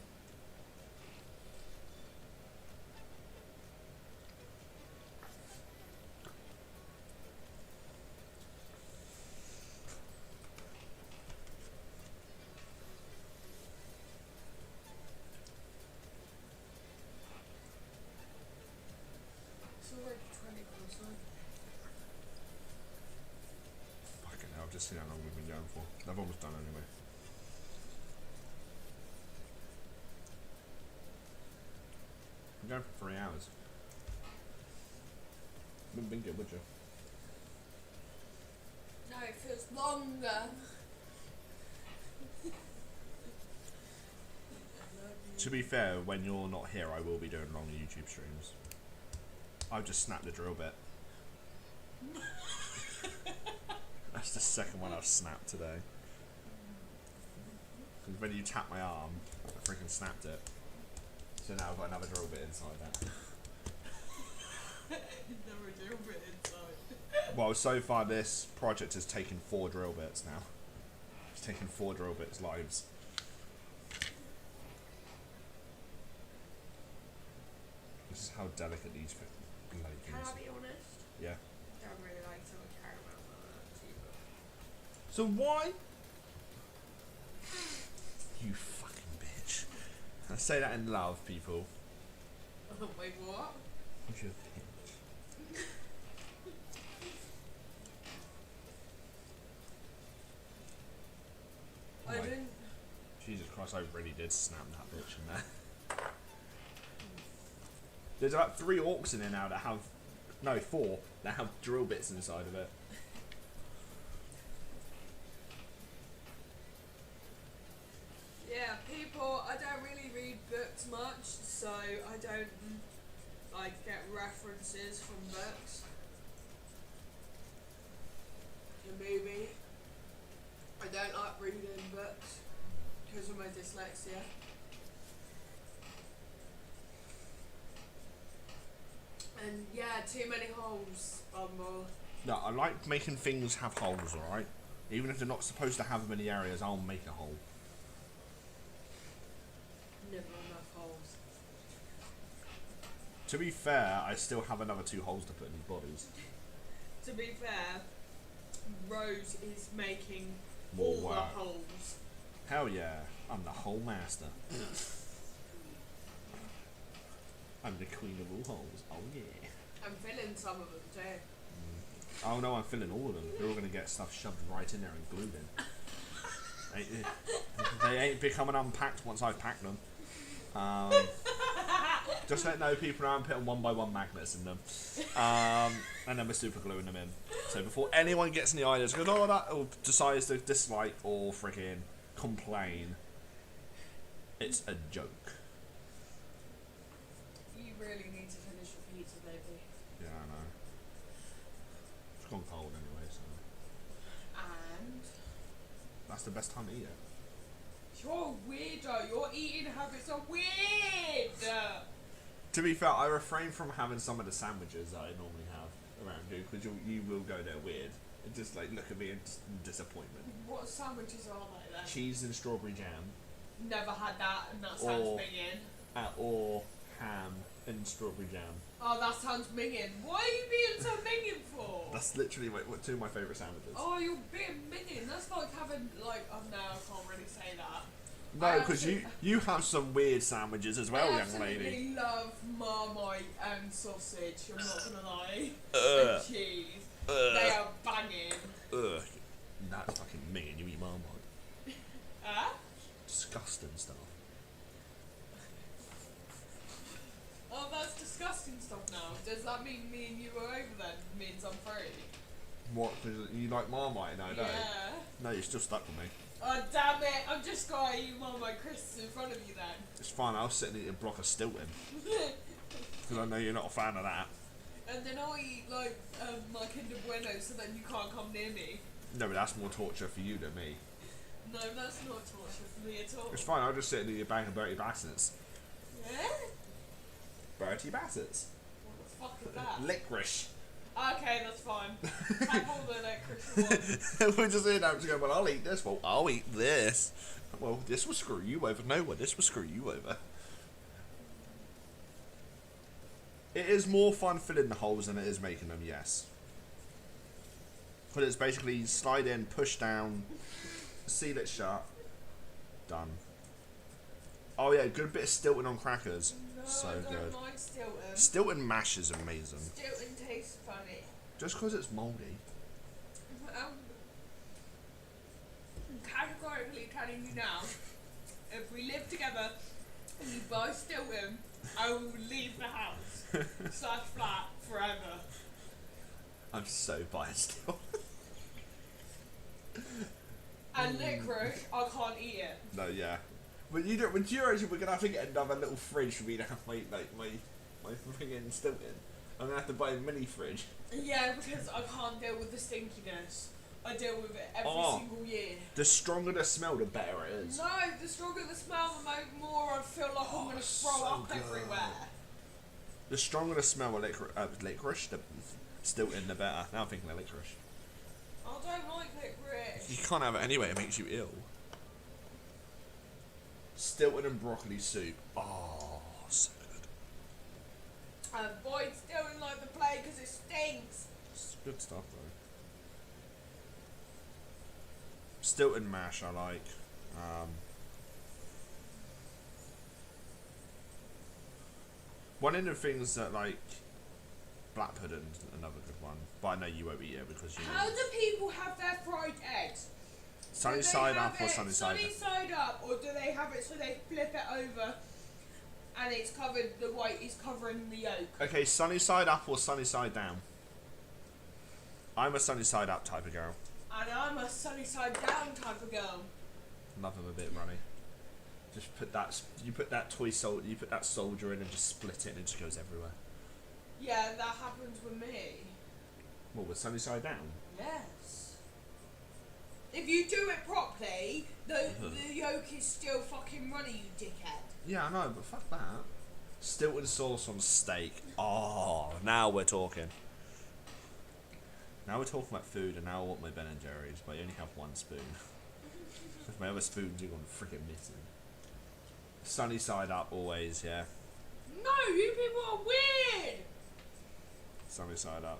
Speaker 2: It's already 20%.
Speaker 1: Fucking hell, I've just seen how long we've been going for. They've almost done anyway. We're going for 3 hours. Wouldn't think it, would you?
Speaker 2: No, it feels longer.
Speaker 1: To be fair, when you're not here, I will be doing long YouTube streams. I've just snapped the drill bit. That's the second one I've snapped today. Because when you tap my arm, I freaking snapped it. So now I've got another drill bit inside that.
Speaker 2: Another drill bit inside.
Speaker 1: Well, so far this project has taken 4 drill bits now. It's taken 4 drill bits lives. This is how delicate these bloody
Speaker 2: Can
Speaker 1: things.
Speaker 2: I be honest?
Speaker 1: Yeah.
Speaker 2: I don't really like some caramel either.
Speaker 1: So why? You fucking bitch. I say that in love, people.
Speaker 2: Wait, what?
Speaker 1: You bitch.
Speaker 2: I didn't.
Speaker 1: Jesus Christ, I really did snap that bitch in there. There's about 3 orcs in there now that have, no, 4 that have drill bits inside of it.
Speaker 2: Yeah, people, I don't really read books much, so I don't like get references from books. A movie. I don't like reading books because of my dyslexia. And yeah, too many holes on more.
Speaker 1: No, I like making things have holes, alright? Even if they're not supposed to have them in the areas, I'll make a hole.
Speaker 2: Never enough holes.
Speaker 1: To be fair, I still have another 2 holes to put in these bodies.
Speaker 2: To be fair, Rose is making
Speaker 1: More
Speaker 2: all
Speaker 1: work.
Speaker 2: the holes.
Speaker 1: Hell yeah, I'm the hole master. I'm the queen of all holes. Oh yeah.
Speaker 2: I'm filling some of them too.
Speaker 1: Oh no, I'm filling all of them. They're all going to get stuff shoved right in there and glued in. They ain't becoming unpacked once I've packed them. Just let know people know I'm putting 1x1 magnets in them. And then we're super gluing them in. So before anyone gets any ideas, goes, oh, that, or decides to dislike or freaking complain, it's a joke.
Speaker 2: You really need to finish your pizza, baby.
Speaker 1: Yeah, I know. It's gone cold anyway, so.
Speaker 2: And
Speaker 1: That's the best time to eat it.
Speaker 2: you're a weirdo. Your eating habits are weird.
Speaker 1: To be fair, I refrain from having some of the sandwiches that I normally have around you because you will go there weird. And just like look at me in disappointment.
Speaker 2: What sandwiches are they then?
Speaker 1: Cheese and strawberry jam.
Speaker 2: Never had that, and that sounds minging.
Speaker 1: Or ham and strawberry jam.
Speaker 2: Oh, that sounds minging. Why are you being so minging for?
Speaker 1: That's literally two of my favourite sandwiches.
Speaker 2: Oh, you're being minging. That's like having like. Oh no, I can't really say that.
Speaker 1: No, because you have some weird sandwiches as well, young lady.
Speaker 2: I love Marmite and sausage, I'm not gonna lie. And cheese. They are banging.
Speaker 1: Ugh. That's fucking minging. You eat Marmite. Disgusting stuff.
Speaker 2: Oh, that's disgusting stuff now. Does that mean me and you are over then? Means I'm free?
Speaker 1: What? Because you like Marmite now, don't you?
Speaker 2: Yeah.
Speaker 1: No, you're still stuck with me.
Speaker 2: Oh, damn it. I'm just going to eat Marmite crisps in front of you then.
Speaker 1: It's fine. I'll sit and eat a block of Stilton. Because I know you're not a fan of that.
Speaker 2: And then I'll eat, like, my Kinder Bueno so then you can't come near me.
Speaker 1: No, but that's more torture for you than me.
Speaker 2: No, that's not torture for me at all.
Speaker 1: It's fine. I'll just sit and eat a bag of Bertie Bassets.
Speaker 2: Yeah?
Speaker 1: Bertie Bassets.
Speaker 2: What the fuck is that?
Speaker 1: Licorice.
Speaker 2: Okay, that's fine. Have all the licorice ones.
Speaker 1: We're just in there to go, well, I'll eat this. Well, I'll eat this. Well, this will screw you over. No, well, this will screw you over. It is more fun filling the holes than it is making them, yes. But it's basically slide in, push down, seal it shut, done. Oh yeah, good bit of Stilton on crackers.
Speaker 2: No,
Speaker 1: So
Speaker 2: I don't
Speaker 1: good.
Speaker 2: like Stilton.
Speaker 1: Stilton mash is amazing.
Speaker 2: Stilton tastes funny.
Speaker 1: Just because it's mouldy.
Speaker 2: I'm categorically telling you now, if we live together and you buy Stilton, I will leave the house / flat forever.
Speaker 1: I'm so biased still.
Speaker 2: And licorice, I can't eat it.
Speaker 1: No, yeah. But you don't. With Euros, we're gonna have to get another little fridge for me to have my friggin' Stilton. I'm gonna have to buy a mini fridge.
Speaker 2: Yeah, because I can't deal with the stinkiness. I deal with it every single year.
Speaker 1: The stronger the smell, the better it is.
Speaker 2: No, the stronger the smell, the more I feel like I'm gonna throw
Speaker 1: so
Speaker 2: up
Speaker 1: good.
Speaker 2: everywhere.
Speaker 1: The stronger the smell of licorice, the Stilton, the better. Now I'm thinking of licorice.
Speaker 2: I don't like licorice.
Speaker 1: You can't have it anyway, it makes you ill. Stilton and broccoli soup. Oh, so good.
Speaker 2: I avoid Stilton like the plague because it stinks.
Speaker 1: It's good stuff though. Stilton mash I like. One of the things that like black pudding's another good one, but I know you won't eat it because you.
Speaker 2: How do people have their fried eggs?
Speaker 1: Sunny side up or sunny side
Speaker 2: Sunny side up, or do they have it so they flip it over and it's covered? The white is covering the yolk.
Speaker 1: Okay, sunny side up or sunny side down. I'm a sunny side up type of girl.
Speaker 2: And I'm a sunny side down type of girl.
Speaker 1: Love them a bit, Ronnie. Just put that. You put that You put that soldier in and just split it, and it just goes everywhere.
Speaker 2: Yeah, that happens with me.
Speaker 1: What, with sunny side down?
Speaker 2: Yes. If you do it properly, the yolk is still fucking runny, you dickhead.
Speaker 1: Yeah, I know, but fuck that. Stilton sauce on steak. Oh, now we're talking. Now we're talking about food, and now I want my Ben and Jerry's, but I only have one spoon. Because my other spoons are gone freaking missing. Sunny side up always, yeah.
Speaker 2: No, you people are weird.
Speaker 1: Sunny side up.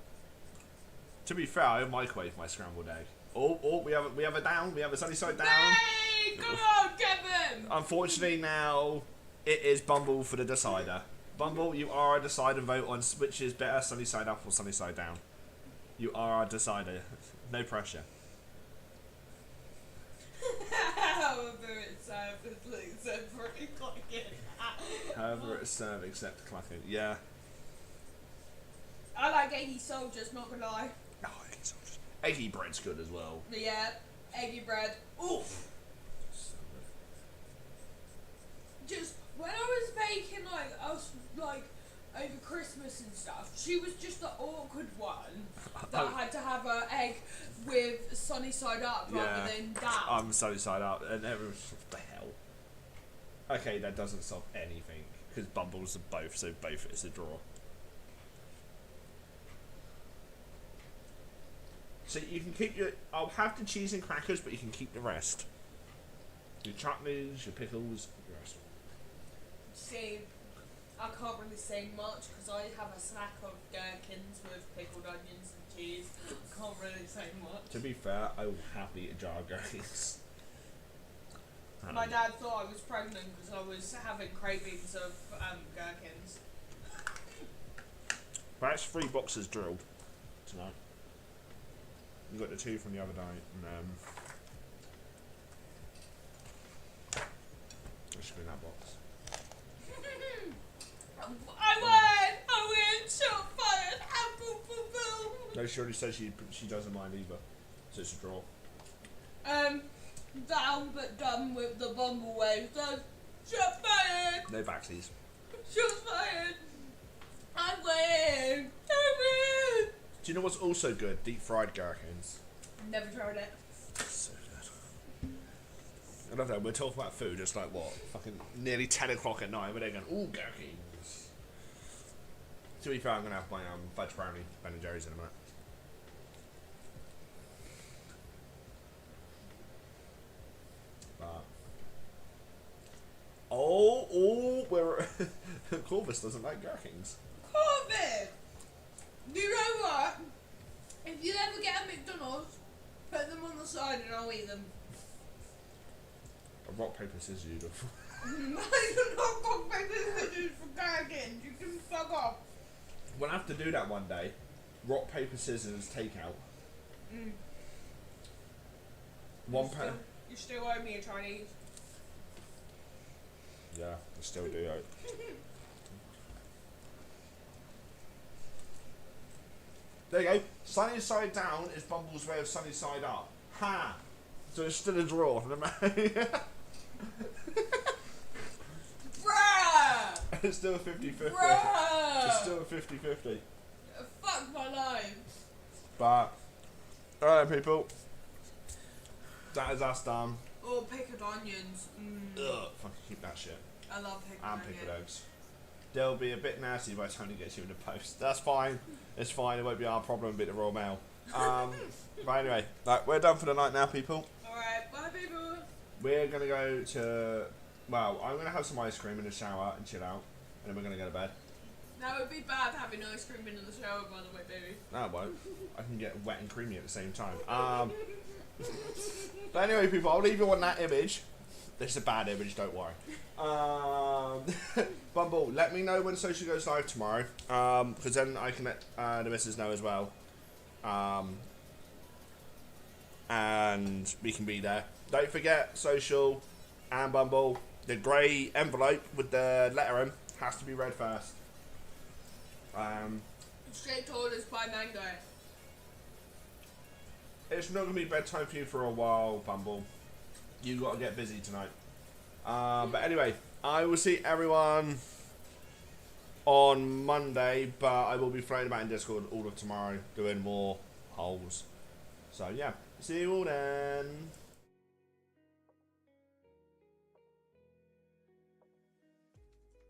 Speaker 1: To be fair, I microwave my scrambled egg. Oh, we have a down. We have a sunny side down.
Speaker 2: Hey, come on, Kevin.
Speaker 1: Unfortunately, now it is Bumble for the decider. Bumble, you are a decider vote on which is better, sunny side up or sunny side down. You are our decider. No pressure.
Speaker 2: However it's served, it's pretty clicking.
Speaker 1: However it's served, except clacking. Yeah.
Speaker 2: I like eggy soldiers, not gonna lie.
Speaker 1: Oh, eggy soldiers. Eggy bread's good as well.
Speaker 2: Yeah, eggy bread. Oof.
Speaker 1: So good.
Speaker 2: Just when I was baking, I was like over Christmas and stuff. She was just the awkward one that had to have her egg with sunny side up rather than down.
Speaker 1: I'm sunny side up, and everyone's what the hell. Okay, that doesn't solve anything because Bumbles are both, so both is a draw. So you can keep your. I'll have the cheese and crackers, but you can keep the rest. Your chutneys, your pickles, the rest.
Speaker 2: See, I can't really say much because I have a snack of gherkins with pickled onions and cheese. I can't really say much.
Speaker 1: To be fair, I will happily eat a jar of gherkins.
Speaker 2: My dad thought I was pregnant because I was having cravings of gherkins.
Speaker 1: That's 3 boxes drilled tonight. You got the 2 from the other night, and I should be in that box.
Speaker 2: I win! Shot fired! Boom, boom, boom!
Speaker 1: No, she already said she doesn't mind either, so it's a draw.
Speaker 2: Down but done with the bumble wave. Shot fired!
Speaker 1: No backsies.
Speaker 2: Shot fired! I win! I win!
Speaker 1: Do you know what's also good? Deep fried gherkins.
Speaker 2: Never tried it.
Speaker 1: So good. I love that. We're talking about food. It's like what? Fucking nearly 10 o'clock at night. We're there going, ooh, gherkins. To be fair, I'm gonna have my fudge brownie, Ben and Jerry's in a minute. We're Corvus doesn't like gherkins.
Speaker 2: Corvus! You know what? If you ever get a McDonald's, put them on the side and I'll eat them.
Speaker 1: A rock, paper, scissors, you do.
Speaker 2: No, you're not rock, paper, scissors for gherkins. You can fuck off.
Speaker 1: We'll have to do that one day. Rock, paper, scissors, takeout. £1.
Speaker 2: You still owe me a Chinese.
Speaker 1: Yeah, I still do. There you go. Sunny side down is Bumble's way of sunny side up. Ha! So it's still a draw.
Speaker 2: Bruh!
Speaker 1: It's still a 50-50.
Speaker 2: Bruh!
Speaker 1: It's still a 50-50.
Speaker 2: Fuck my life.
Speaker 1: But, alright people. That is us done.
Speaker 2: Or pickled onions.
Speaker 1: Ugh, fucking keep that shit.
Speaker 2: I love pickled
Speaker 1: And
Speaker 2: onions.
Speaker 1: pickled eggs. They'll be a bit nasty by the time it gets you in the post. That's fine. It's fine. It won't be our problem. Bit of raw mail. But anyway, right, we're done for the night now, people.
Speaker 2: Alright, bye people.
Speaker 1: We're gonna go to. Well, I'm gonna have some ice cream in the shower and chill out, and then we're gonna go to bed.
Speaker 2: That would be bad having ice cream in the shower, by the way, baby.
Speaker 1: No, it won't. I can get wet and creamy at the same time. But anyway, people, I'll leave you on that image. It's a bad image, don't worry. Bumble, let me know when social goes live tomorrow, because then I can let the missus know as well, and we can be there. Don't forget, social and Bumble, the grey envelope with the letter in has to be read first.
Speaker 2: Straight to orders by Mango.
Speaker 1: It's not going to be bedtime for you for a while, Bumble. You got to get busy tonight. But anyway, I will see everyone on Monday, but I will be floating about in Discord all of tomorrow doing more holes. So yeah, see you all then.